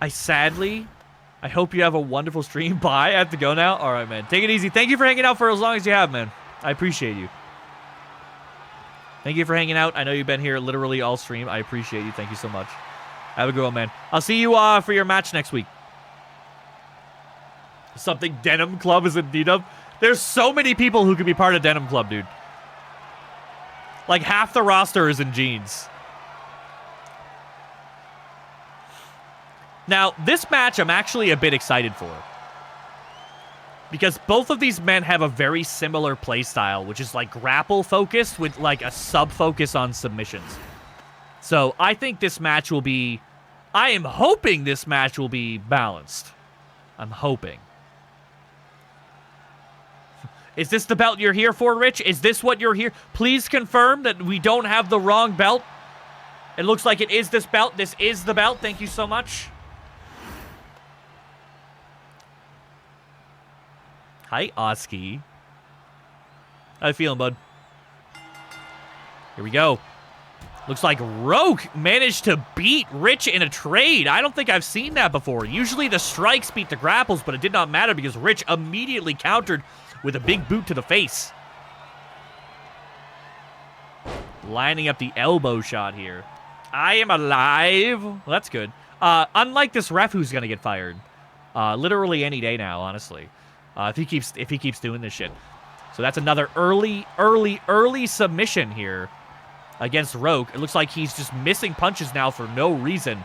I hope you have a wonderful stream. Bye. I have to go now. All right, man. Take it easy. Thank you for hanging out for as long as you have, man. I appreciate you. Thank you for hanging out. I know you've been here literally all stream. I appreciate you. Thank you so much. Have a good one, man. I'll see you for your match next week. Something Denim Club is in need of. There's so many people who could be part of Denim Club, dude. Like, half the roster is in jeans. Now, this match I'm actually a bit excited for. Because both of these men have a very similar playstyle, which is like grapple focused with like a sub focus on submissions. So I think this match will be... I am hoping this match will be balanced. I'm hoping. Is this the belt you're here for, Rich? Is this what you're here? Please confirm that we don't have the wrong belt. It looks like it is this belt. This is the belt. Thank you so much. Hi, Oski. How you feeling, bud? Here we go. Looks like Roke managed to beat Rich in a trade. I don't think I've seen that before. Usually the strikes beat the grapples, but it did not matter because Rich immediately countered with a big boot to the face. Lining up the elbow shot here. I am alive. Well, that's good. Unlike this ref who's going to get fired. Literally any day now, honestly. If he keeps doing this shit. So that's another early submission here against Roke. It looks like he's just missing punches now for no reason.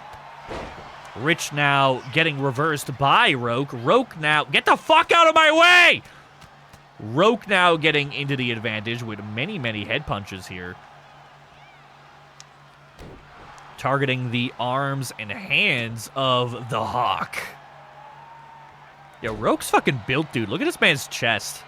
Rich now getting reversed by Roke. Roke now... Get the fuck out of my way! Roke now getting into the advantage with many head punches here. targeting the arms and hands of the Hawk. Yo, Roke's fucking built, dude. Look at this man's chest.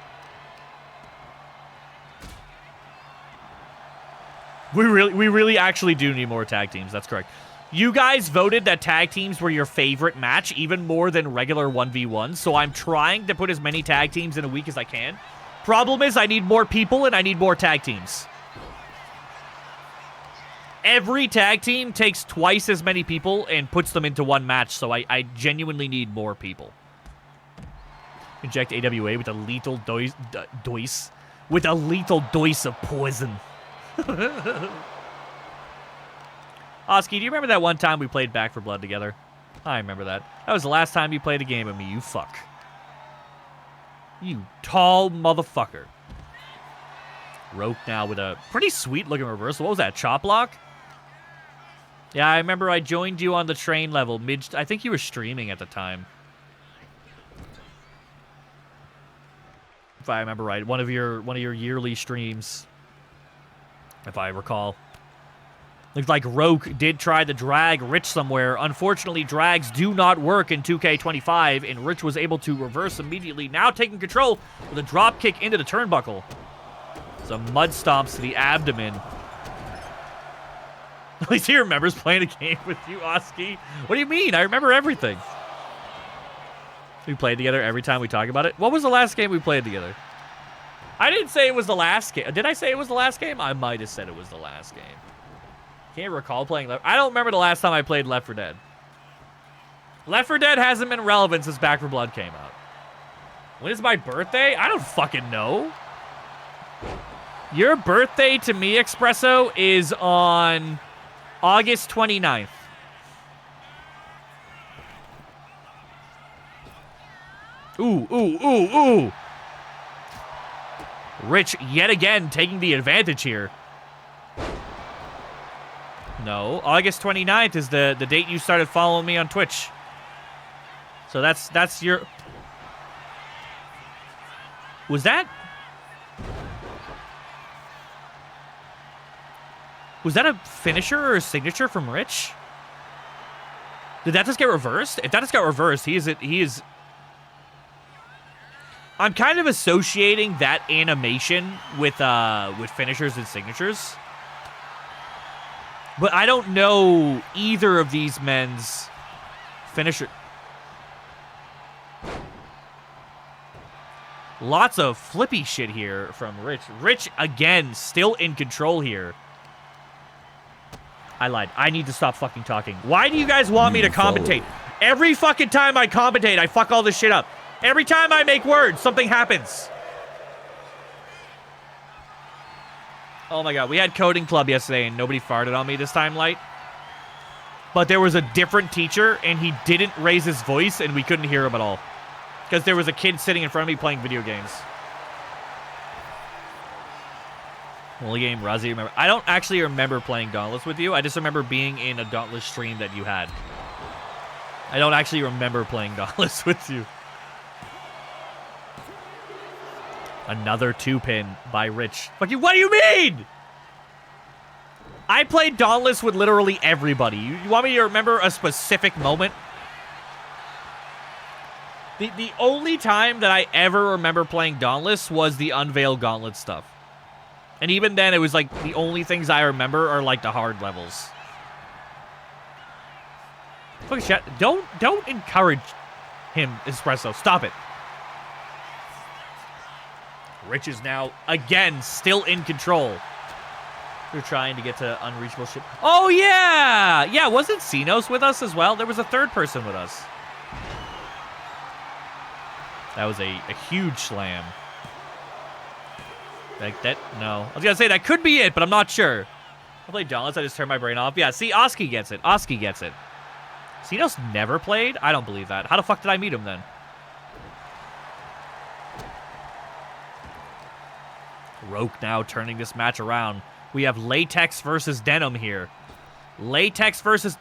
We really actually do need more tag teams. That's correct. You guys voted that tag teams were your favorite match, even more than regular 1v1, so I'm trying to put as many tag teams in a week as I can. Problem is, I need more people, and I need more tag teams. Every tag team takes twice as many people and puts them into one match, so I genuinely need more people. Inject AWA with a lethal dose with a lethal dose of poison. Oski, do you remember that one time we played Back 4 Blood together? I remember that. That was the last time you played a game with me, you fuck. You tall motherfucker. Roke now with a pretty sweet looking reversal. What was that, chop block? Yeah, I remember I joined you on the train level mid. I think you were streaming at the time. If I remember right, one of your yearly streams, if I recall. Looks like Roke did try to drag Rich somewhere. Unfortunately, drags do not work in 2K25, and Rich was able to reverse immediately. Now taking control with a drop kick into the turnbuckle. Some mud stomps to the abdomen. At least he remembers playing a game with you, Oski. What do you mean? I remember everything. We played together every time we talk about it. What was the last game we played together? I didn't say it was the last game. Did I say it was the last game? I might have said it was the last game. Can't recall playing Left. I don't remember the last time I played Left 4 Dead. Left 4 Dead hasn't been relevant since Back 4 Blood came out. When is my birthday? I don't fucking know. Your birthday to me, Espresso, is on August 29th. Ooh, ooh, ooh, ooh. Rich, yet again, taking the advantage here. No, August 29th is the date you started following me on Twitch. So that's your... Was that... Was that a finisher or a signature from Rich? Did that just get reversed? If that just got reversed, he is... I'm kind of associating that animation with finishers and signatures. But I don't know either of these men's finisher. Lots of flippy shit here from Rich. Rich, again, still in control here. I lied. I need to stop fucking talking. Why do you guys want me to commentate? Every fucking time I commentate, I fuck all this shit up. Every time I make words, something happens. Oh my god, we had coding club yesterday and nobody farted on me this time, Light. But there was a different teacher and he didn't raise his voice and we couldn't hear him at all. Because there was a kid sitting in front of me playing video games. Only game Razzie remember. I don't actually remember playing Dauntless with you. I just remember being in a Dauntless stream that you had. I don't actually remember playing Dauntless with you. Another 2-pin by Rich. Fuck you, what do you mean? I played Dauntless with literally everybody. You want me to remember a specific moment? The only time that I ever remember playing Dauntless was the Unveiled Gauntlet stuff. And even then, it was like the only things I remember are like the hard levels. Fucking shit. Don't encourage him, Espresso. Stop it. Rich is now, again, still in control. We're trying to get to unreachable shit. Oh, yeah! Yeah, wasn't Xenos with us as well? There was a third person with us. That was a huge slam. Like that, no. I was going to say, that could be it, but I'm not sure. I played Dauntless, I just turned my brain off. Yeah, see, Oski gets it. Oski gets it. Xenos never played? I don't believe that. How the fuck did I meet him then? Roke now turning this match around. We have Latex versus Denim here. Latex versus...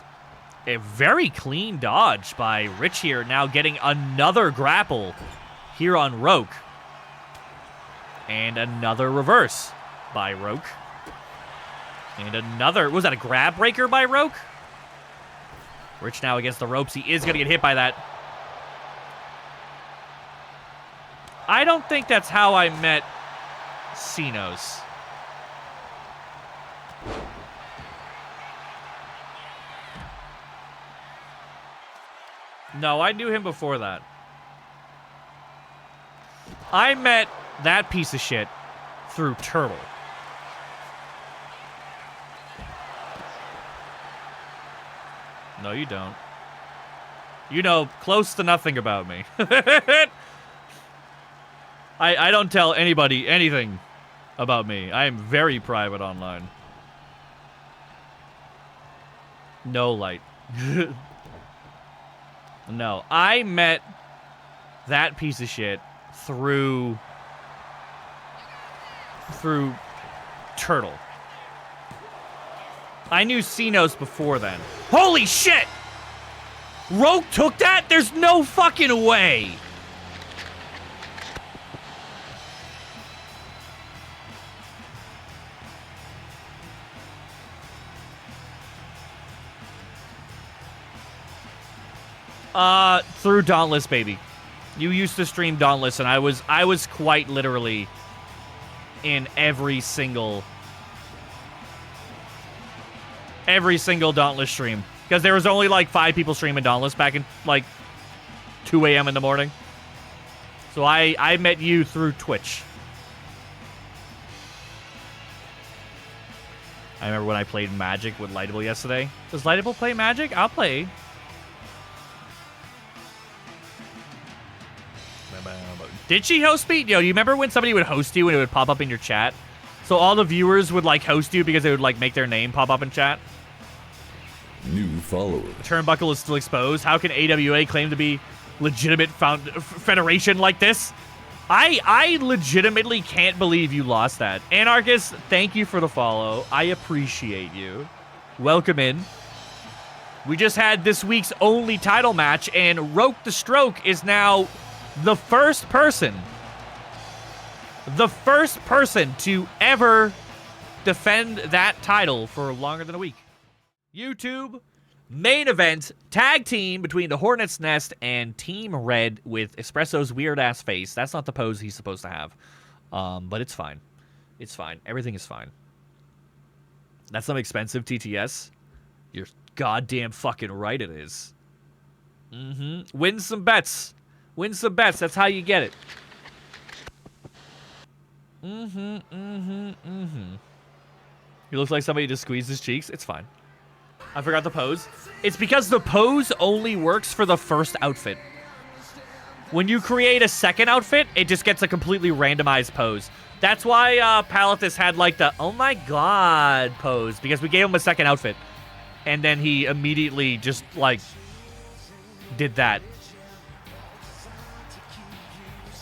A very clean dodge by Rich here. Now getting another grapple here on Roke. And another reverse by Roke. And another... Was that a grab breaker by Roke? Rich now against the ropes. He is going to get hit by that. I don't think that's how I met Cinos. No, I knew him before that. I met that piece of shit through Turtle. No, you don't. You know close to nothing about me. I don't tell anybody anything about me. I am very private online. No light. No, I met that piece of shit through Turtle. I knew Cinos before then. Holy shit! Roke took that? There's no fucking way! Through Dauntless, baby. You used to stream Dauntless, and I was quite literally in every single Dauntless stream. Because there was only like 5 people streaming Dauntless back in like 2 a.m. in the morning. So I met you through Twitch. I remember when I played Magic with Lightable yesterday. Does Lightable play Magic? I'll play. Did she host me? Yo, you remember when somebody would host you and it would pop up in your chat? So all the viewers would like host you because they would like make their name pop up in chat? New follower. Turnbuckle is still exposed. How can AWA claim to be legitimate federation like this? I legitimately can't believe you lost that. Anarchist, thank you for the follow. I appreciate you. Welcome in. We just had this week's only title match, and Roke the Stroke is now the first person to ever defend that title for longer than a week. YouTube, main event, tag team between the Hornet's Nest and Team Red with Espresso's weird-ass face. That's not the pose he's supposed to have. But it's fine. It's fine. Everything is fine. That's some expensive TTS. You're goddamn fucking right it is. Win some bets. Win some bets. That's how you get it. He looks like somebody just squeezed his cheeks. It's fine. I forgot the pose. It's because the pose only works for the first outfit. When you create a second outfit, it just gets a completely randomized pose. That's why Palathus had like the oh my god pose, because we gave him a second outfit. And then he immediately just like did that.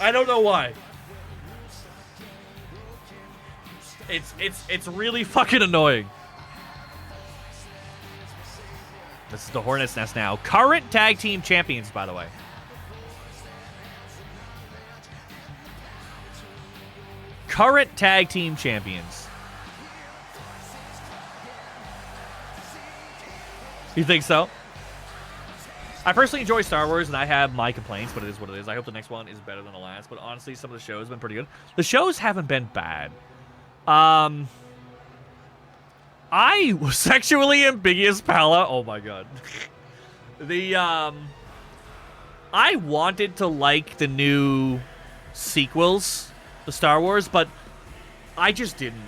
I don't know why. It's really fucking annoying. This is the Hornet's Nest now. Current tag team champions, by the way. Current tag team champions. You think so? I personally enjoy Star Wars, and I have my complaints, but it is what it is. I hope the next one is better than the last, but honestly, some of the shows have been pretty good. The shows haven't been bad. I was sexually ambiguous Pala. Oh my god. I wanted to like the new sequels, the Star Wars, but I just didn't.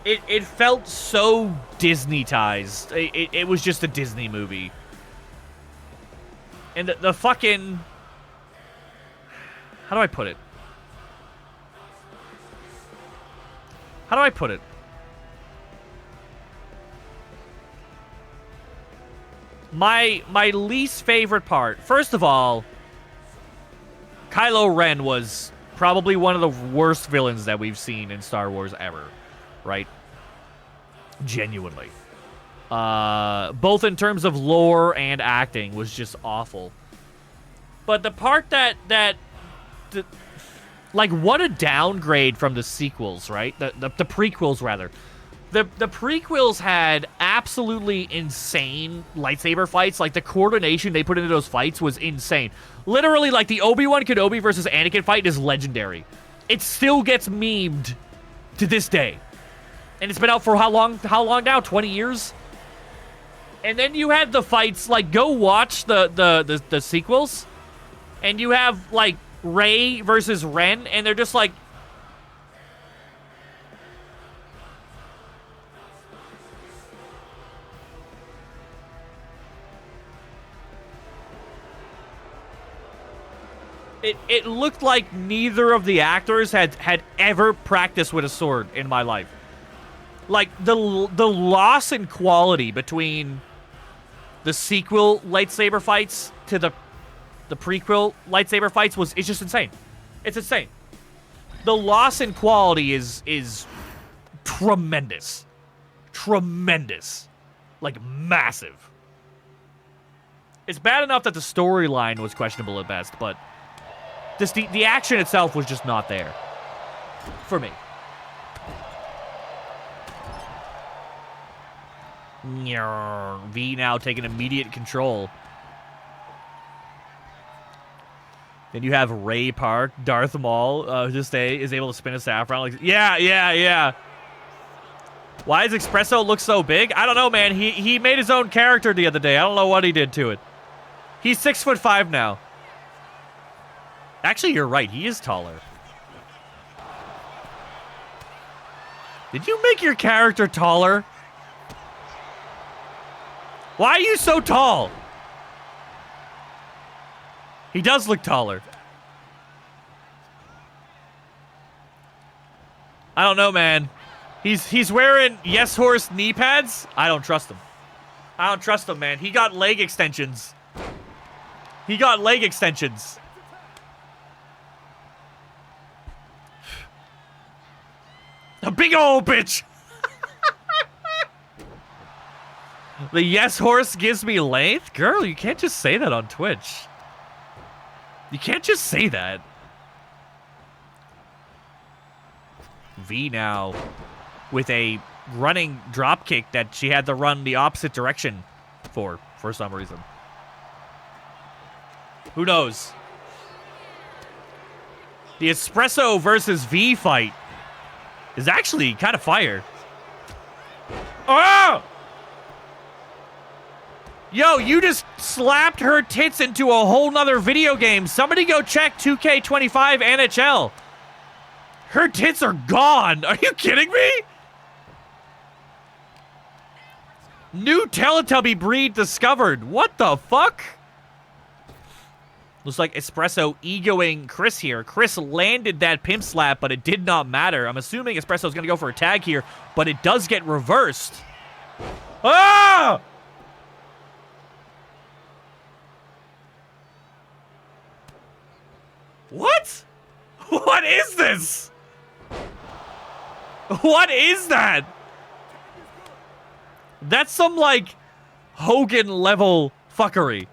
It felt so Disney-tized. It was just a Disney movie. And the fucking... How do I put it? How do I put it? My least favorite part. First of all, Kylo Ren was probably one of the worst villains that we've seen in Star Wars ever. Right? Genuinely. Both in terms of lore and acting was just awful. But the part that like, what a downgrade from the sequels, right? The prequels, rather. The prequels had absolutely insane lightsaber fights. Like, the coordination they put into those fights was insane. Literally, like, the Obi-Wan Kenobi versus Anakin fight is legendary. It still gets memed to this day. And it's been out for how long now? 20 years? And then you had the fights, like, go watch the sequels. And you have, like, Rey versus Ren, and they're just like... It looked like neither of the actors had ever practiced with a sword in my life. Like, the loss in quality between the sequel lightsaber fights to the prequel lightsaber fights it's just insane. It's insane. The loss in quality is tremendous. Tremendous. Like, massive. It's bad enough that the storyline was questionable at best, but just the action itself was just not there. For me. V now taking immediate control. Then you have Ray Park, Darth Maul, who just is able to spin a staff around. Like, yeah. Why does Espresso look so big? I don't know, man. He made his own character the other day. I don't know what he did to it. He's 6'5" now. Actually, you're right. He is taller. Did you make your character taller? Why are you so tall? He does look taller. I don't know, man. He's wearing Yes Horse knee pads. I don't trust him. I don't trust him, man. He got leg extensions. He got leg extensions. A big old bitch. The Yes Horse gives me length? Girl, you can't just say that on Twitch. You can't just say that. V now with a running drop kick that she had to run the opposite direction for some reason. Who knows? The Espresso versus V fight is actually kind of fire. Oh! Yo, you just slapped her tits into a whole nother video game. Somebody go check 2K25 NHL. Her tits are gone. Are you kidding me? New Teletubby breed discovered. What the fuck? Looks like Espresso egoing Chris here. Chris landed that pimp slap, but it did not matter. I'm assuming Espresso's going to go for a tag here, but it does get reversed. Ah! What? What is this? What is that? That's some, like, Hogan-level fuckery.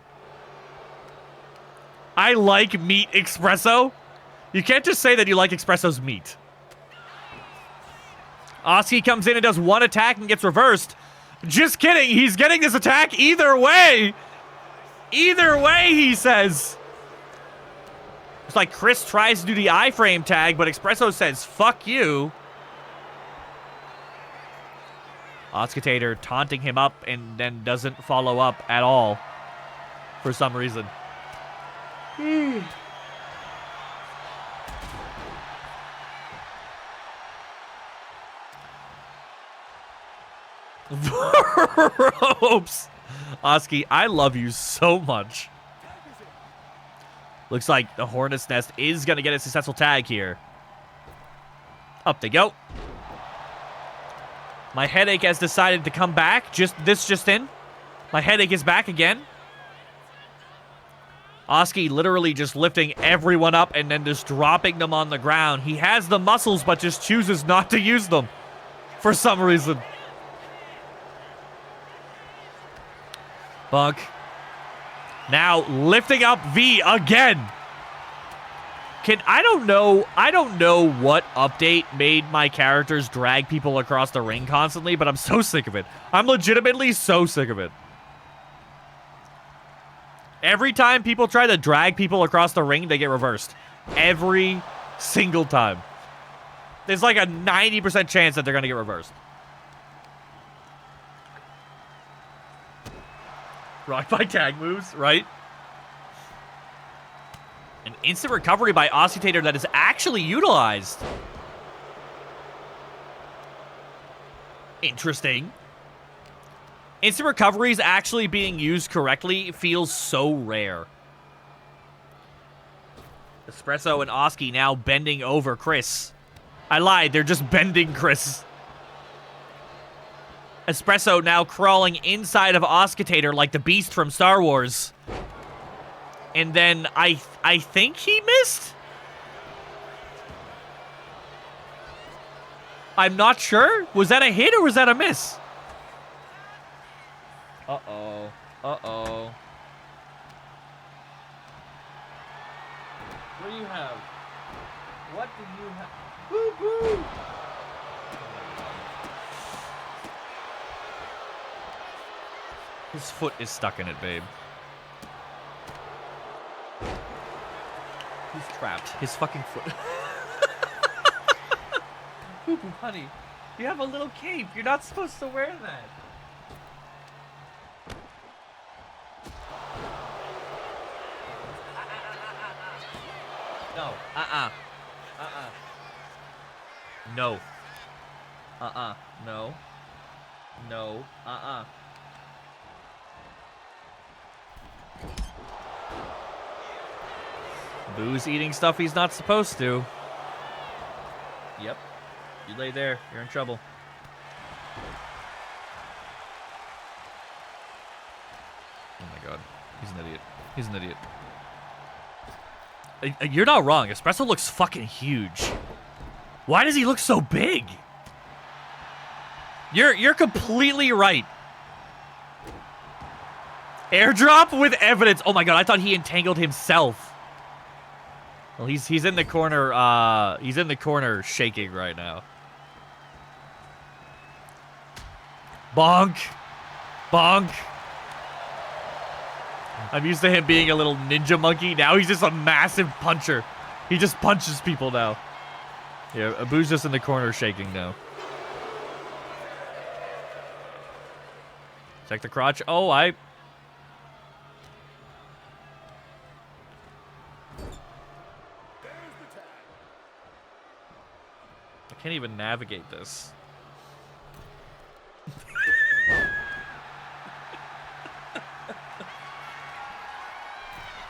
I like meat Espresso. You can't just say that you like Espresso's meat. Oski comes in and does one attack and gets reversed. Just kidding. He's getting this attack either way. Either way, he says. It's like Chris tries to do the iframe tag, but Espresso says, fuck you. Oscitator taunting him up and then doesn't follow up at all for some reason. Ropes. Oski, I love you so much. Looks like the Hornet's Nest is going to get a successful tag here. Up they go. My headache has decided to come back. Just in. My headache is back again. Oski literally just lifting everyone up and then just dropping them on the ground. He has the muscles, but just chooses not to use them for some reason. Bunk. Now lifting up V again. I don't know what update made my characters drag people across the ring constantly, but I'm so sick of it. I'm legitimately so sick of it. Every time people try to drag people across the ring, they get reversed. Every single time. There's like a 90% chance that they're going to get reversed. Rocked by tag moves, right? An instant recovery by Oscitator that is actually utilized. Interesting. Instant recoveries actually being used correctly feels so rare. Espresso and Oski now bending over Chris. I lied, they're just bending Chris. Espresso now crawling inside of Oscitator like the beast from Star Wars. And then I think he missed? I'm not sure. Was that a hit or was that a miss? Uh-oh. Uh-oh. What do you have? What do you have? Woo-hoo! His foot is stuck in it, babe. He's trapped. His fucking foot. Boo-boo, honey. You have a little cape. You're not supposed to wear that. No. No. No. No. Boo's eating stuff he's not supposed to. Yep. You lay there. You're in trouble. Oh my god. He's an idiot. He's an idiot. You're not wrong. Espresso looks fucking huge. Why does he look so big? You're completely right. Airdrop with evidence. Oh my god, I thought he entangled himself. Well, he's in the corner. He's in the corner shaking right now. Bonk. Bonk. I'm used to him being a little ninja monkey. Now he's just a massive puncher. He just punches people now. Yeah, Abu's just in the corner shaking now. Check the crotch. Oh, I can't even navigate this.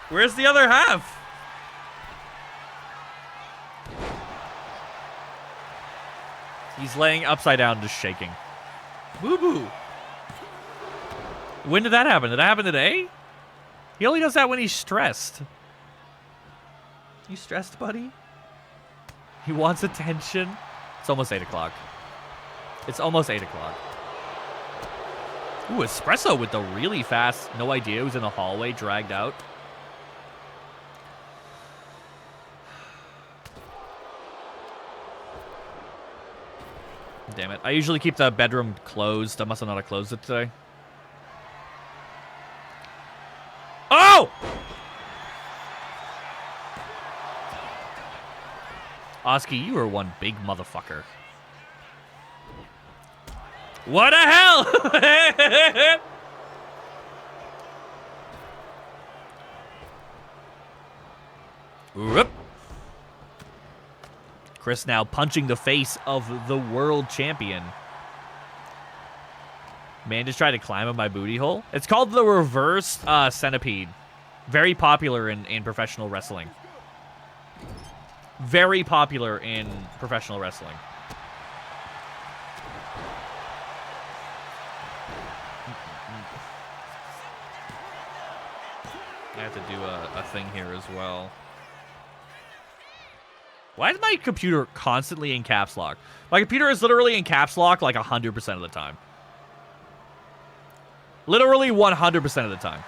Where's the other half? He's laying upside down, just shaking. Boo-boo. When did that happen? Did that happen today? He only does that when he's stressed. You stressed, buddy? He wants attention. It's almost 8 o'clock. It's almost 8 o'clock. Ooh, Espresso with the really fast, no idea who's in the hallway, dragged out. Damn it. I usually keep the bedroom closed. I must have not closed it today. Oh! Oski, you are one big motherfucker. What the hell? Whoop. Chris now punching the face of the world champion. Man just tried to climb up my booty hole. It's called the reverse centipede. Very popular in professional wrestling. Very popular in professional wrestling. I have to do a thing here as well. Why is my computer constantly in caps lock? My computer is literally in caps lock like 100% of the time. Literally 100% of the time.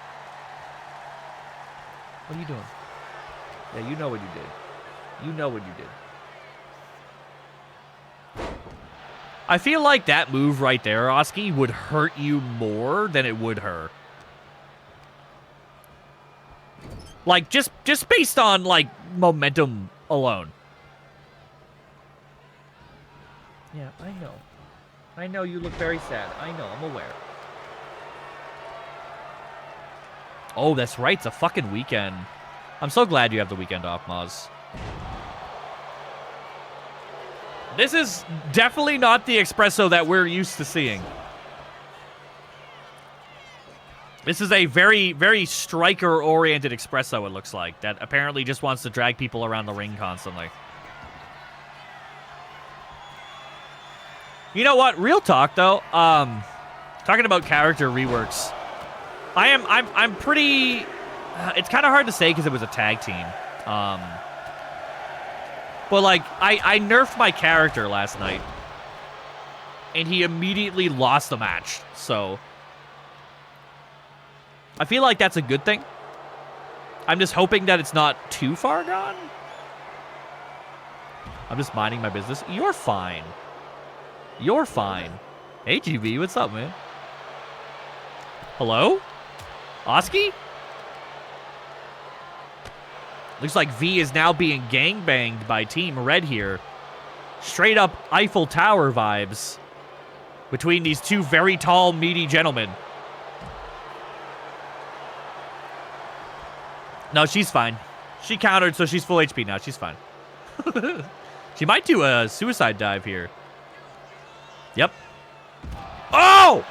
What are you doing? Yeah, you know what you did. You know what you did. I feel like that move right there, Oski, would hurt you more than it would her. Like, just based on, like, momentum alone. Yeah, I know. I know you look very sad. I know, I'm aware. Oh, that's right. It's a fucking weekend. I'm so glad you have the weekend off, Maz. This is definitely not the espresso that we're used to seeing. This is a very, very striker-oriented espresso, it looks like, that apparently just wants to drag people around the ring constantly. You know what? Real talk, though. Talking about character reworks, I'm pretty. It's kind of hard to say because it was a tag team. But like, I nerfed my character last night, and he immediately lost the match. So I feel like that's a good thing. I'm just hoping that it's not too far gone. I'm just minding my business. You're fine. You're fine. Hey, GB, what's up, man? Hello? Oski? Looks like V is now being gangbanged by Team Red here. Straight up Eiffel Tower vibes between these two very tall, meaty gentlemen. No, she's fine. She countered, so she's full HP now. She's fine. She might do a suicide dive here. Yep. Oh!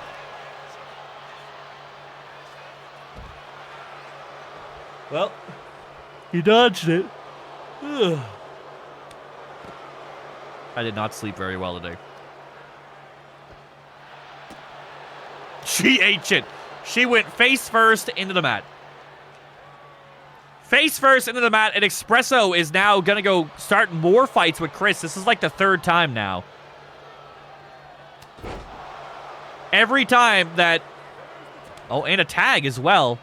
Well, he dodged it. Ugh. I did not sleep very well today. She ate shit. She went face first into the mat. Face first into the mat, and Espresso is now going to go start more fights with Chris. This is like the third time now. Every time that... Oh, and a tag as well.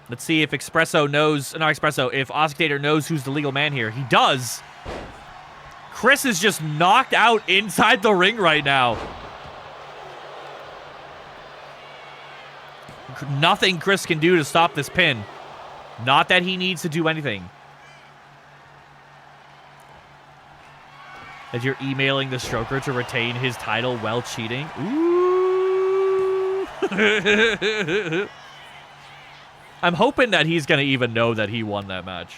Let's see if Espresso knows... Not Espresso, if Oscillator knows who's the legal man here. He does. Chris is just knocked out inside the ring right now. Nothing Chris can do to stop this pin. Not that he needs to do anything. As you're emailing the Stroker to retain his title while cheating. Ooh. I'm hoping that he's going to even know that he won that match.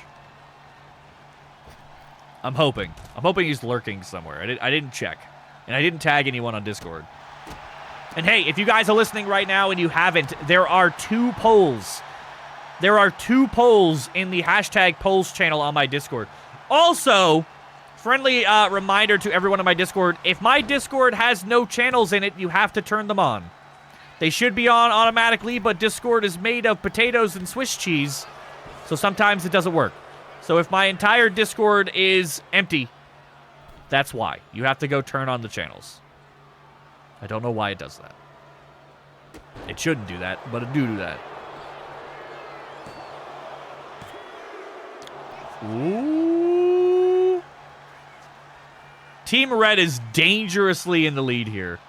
I'm hoping. I'm hoping he's lurking somewhere. I didn't check. And I didn't tag anyone on Discord. And hey, if you guys are listening right now and you haven't, there are 2 polls. There are 2 polls in the hashtag polls channel on my Discord. Also, friendly reminder to everyone on my Discord, if my Discord has no channels in it, you have to turn them on. They should be on automatically, but Discord is made of potatoes and Swiss cheese, so sometimes it doesn't work. So if my entire Discord is empty, that's why. You have to go turn on the channels. I don't know why it does that. It shouldn't do that, but it do that. Ooh. Team Red is dangerously in the lead here.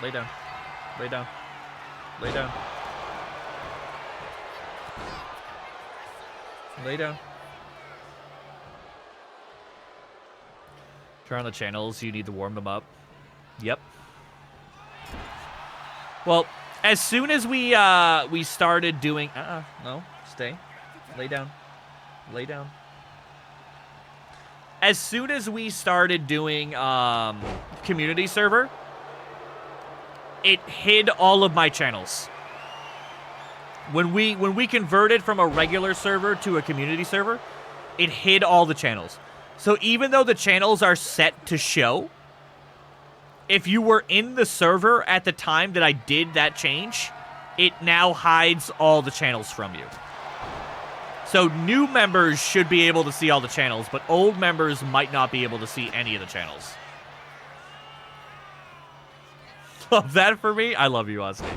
Lay down. Lay down. Lay down. Lay down. Turn on the channels. You need to warm them up. Yep. Well, as soon as we started doing... no. Stay. Lay down. Lay down. As soon as we started doing community server... it hid all of my channels. When we converted from a regular server to a community server, it hid all the channels. So even though the channels are set to show, if you were in the server at the time that I did that change, it now hides all the channels from you. So new members should be able to see all the channels, but old members might not be able to see any of the channels. Love that for me? I love you, Ozzy.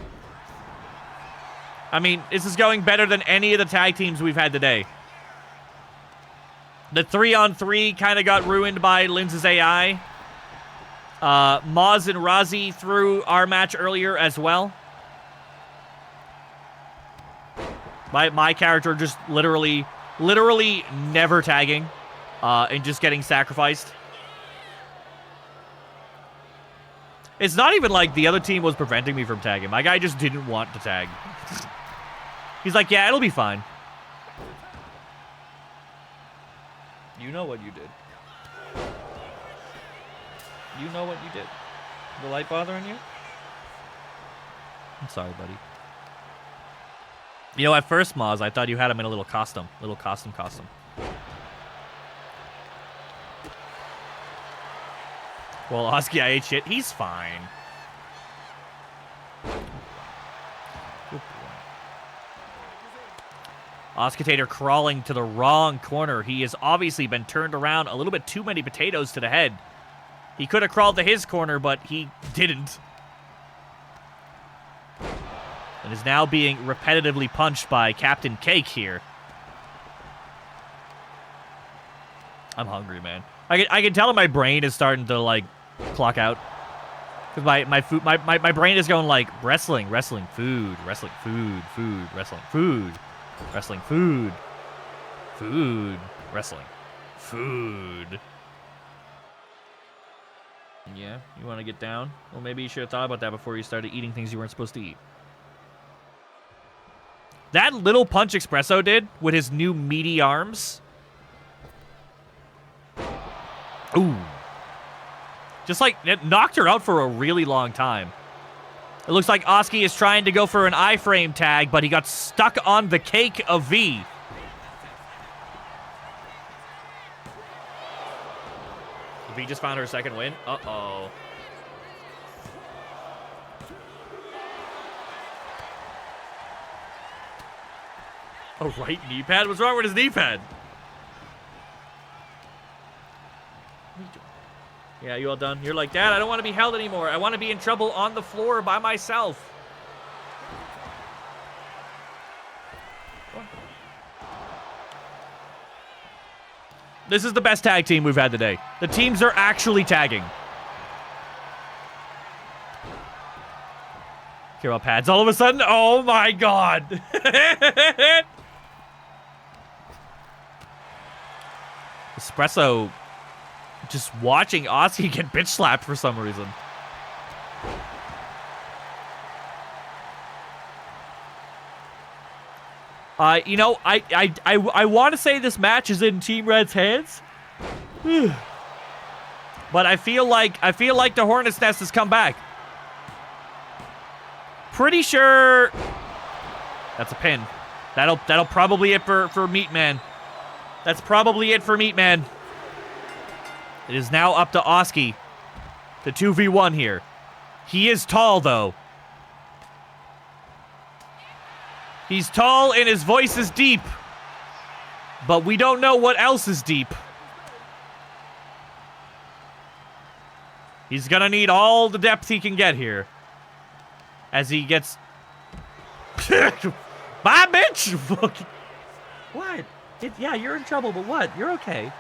I mean, this is going better than any of the tag teams we've had today. The 3-on-3 kind of got ruined by Linz's AI. Maz and Razi threw our match earlier as well. My character just literally never tagging and just getting sacrificed. It's not even like the other team was preventing me from tagging. My guy just didn't want to tag. He's like, yeah, it'll be fine. You know what you did. You know what you did. The light bothering you? I'm sorry, buddy. You know, at first, Maz, I thought you had him in a little costume. Little costume. Well, Oski, I ate shit. He's fine. Oscitator crawling to the wrong corner. He has obviously been turned around a little bit too many potatoes to the head. He could have crawled to his corner, but he didn't. And is now being repetitively punched by Captain Cake here. I'm hungry, man. I can tell my brain is starting to, like, clock out. Because my brain is going, like, wrestling, food, wrestling, food, wrestling, food, wrestling, food, wrestling, food. Yeah, you want to get down? Well, maybe you should have thought about that before you started eating things you weren't supposed to eat. That little punch Espresso did with his new meaty arms. Ooh. Just like, it knocked her out for a really long time. It looks like Oski is trying to go for an iframe tag, but he got stuck on the cake of V. V just found her second win. Uh-oh. A right knee pad? What's wrong with his knee pad? Yeah, you all done? You're like, Dad, I don't want to be held anymore. I want to be in trouble on the floor by myself. This is the best tag team we've had today. The teams are actually tagging. Hero pads all of a sudden. Oh my god. Espresso just watching Oski get bitch slapped for some reason. You know, I want to say this match is in Team Red's hands. But I feel like the Hornet's Nest has come back. Pretty sure that's a pin. That'll probably it for Meat Man. That's probably it for Meat Man. It is now up to Oski. The 2v1 here. He is tall, though. He's tall and his voice is deep. But we don't know what else is deep. He's gonna need all the depth he can get here. As he gets... Bye, bitch! What? Yeah, you're in trouble, but what? You're okay.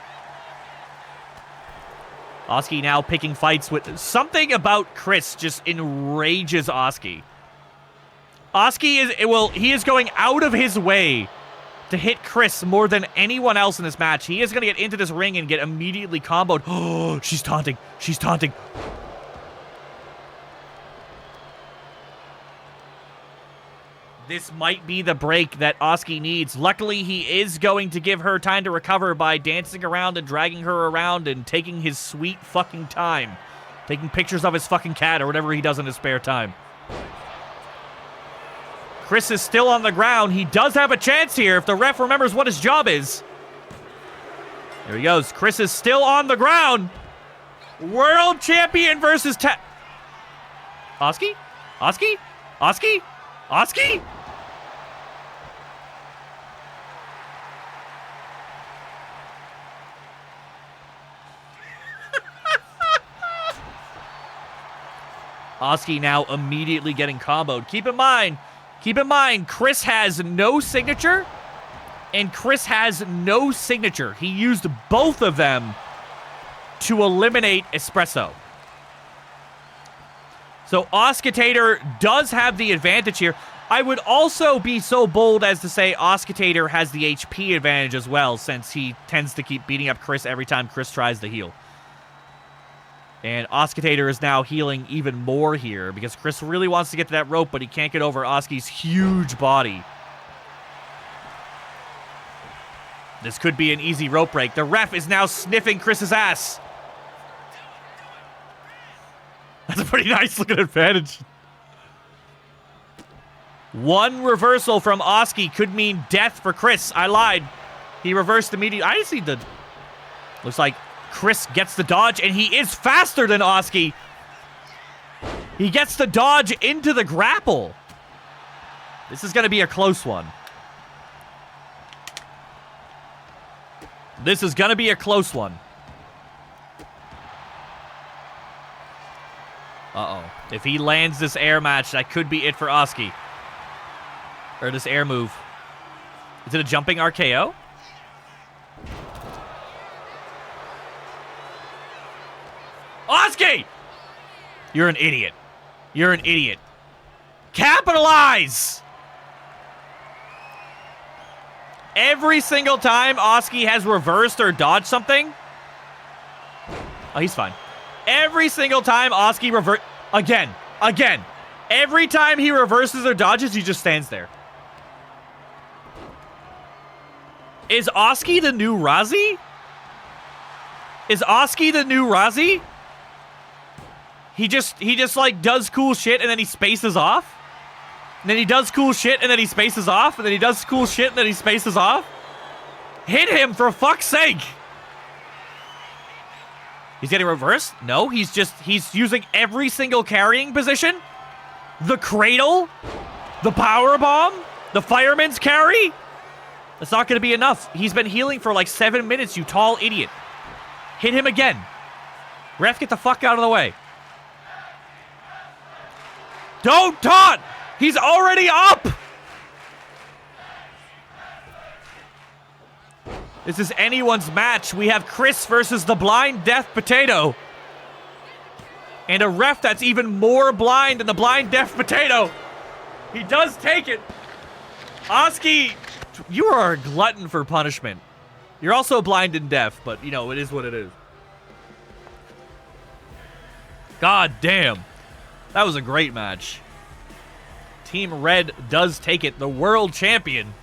Oski now picking fights with... Something about Chris just enrages Oski. Oski is... Well, he is going out of his way to hit Chris more than anyone else in this match. He is going to get into this ring and get immediately comboed. Oh, she's taunting. She's taunting. This might be the break that Oski needs. Luckily, he is going to give her time to recover by dancing around and dragging her around and taking his sweet fucking time. Taking pictures of his fucking cat or whatever he does in his spare time. Chris is still on the ground. He does have a chance here if the ref remembers what his job is. There he goes. Chris is still on the ground. World champion versus Oski? Oski? Oski? Oski? Oski now immediately getting comboed. Keep in mind, Chris has no signature, and Chris has no signature. He used both of them to eliminate Espresso. So Oscitator does have the advantage here. I would also be so bold as to say Oscitator has the HP advantage as well, since he tends to keep beating up Chris every time Chris tries to heal. And Oscitator is now healing even more here because Chris really wants to get to that rope, but he can't get over Oski's huge body. This could be an easy rope break. The ref is now sniffing Chris's ass. That's a pretty nice looking advantage. One reversal from Oski could mean death for Chris. I lied. He reversed immediately. I see the... Looks like Chris gets the dodge, and he is faster than Oski. He gets the dodge into the grapple. This is going to be a close one. This is going to be a close one. Uh-oh. If he lands this air match, that could be it for Oski. Or this air move. Is it a jumping RKO? Oski! You're an idiot. You're an idiot. Capitalize! Every single time Oski has reversed or dodged something. Oh, he's fine. Every single time Oski Again. Every time he reverses or dodges, he just stands there. Is Oski the new Razi? Is Oski the new Razi? He just like does cool shit and then he spaces off? And then he does cool shit and then he spaces off? And then he does cool shit and then he spaces off? Hit him, for fuck's sake! He's getting reversed? No, he's using every single carrying position? The cradle? The power bomb? The fireman's carry? That's not going to be enough. He's been healing for like 7 minutes, you tall idiot. Hit him again. Ref, get the fuck out of the way. Don't taunt! He's already up! This is anyone's match. We have Chris versus the blind deaf potato. And a ref that's even more blind than the blind deaf potato. He does take it. Oski, you are a glutton for punishment. You're also blind and deaf, but, you know, it is what it is. God damn. That was a great match. Team Red does take it. The world champion.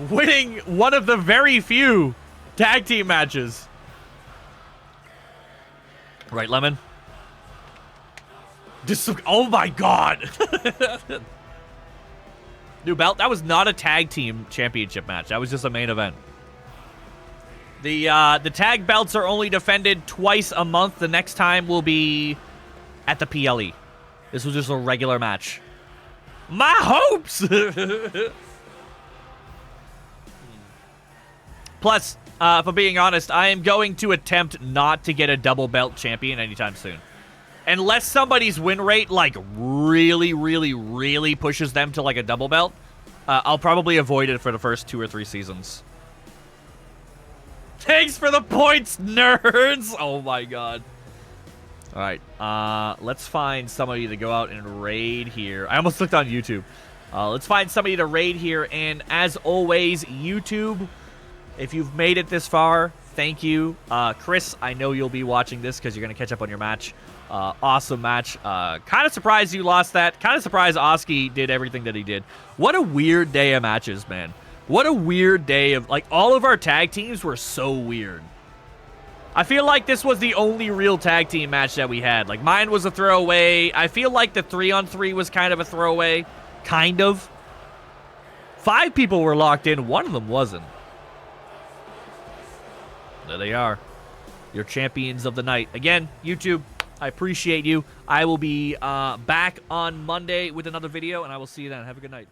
Winning one of the very few tag team matches. Right, Lemon? Oh my god. New belt. That was not a tag team championship match. That was just a main event. The tag belts are only defended twice a month. The next time will be at the PLE. This was just a regular match. My hopes! Plus, if I'm being honest, I am going to attempt not to get a double belt champion anytime soon. Unless somebody's win rate, like, really pushes them to, like, a double belt, I'll probably avoid it for the first 2 or 3 seasons. Thanks for the points, nerds! Oh, my God. All right, let's find somebody to go out and raid here. I almost clicked on YouTube. Let's find somebody to raid here, and as always, YouTube, if you've made it this far, thank you. Chris, I know you'll be watching this because you're going to catch up on your match. Awesome match. Kind of surprised you lost that. Kind of surprised Oski did everything that he did. What a weird day of matches, man. What a weird day of, like, all of our tag teams were so weird. I feel like this was the only real tag team match that we had. Like, mine was a throwaway. I feel like the 3-on-3 was kind of a throwaway. Kind of. 5 people were locked in. One of them wasn't. There they are. Your champions of the night. Again, YouTube, I appreciate you. I will be back on Monday with another video, and I will see you then. Have a good night.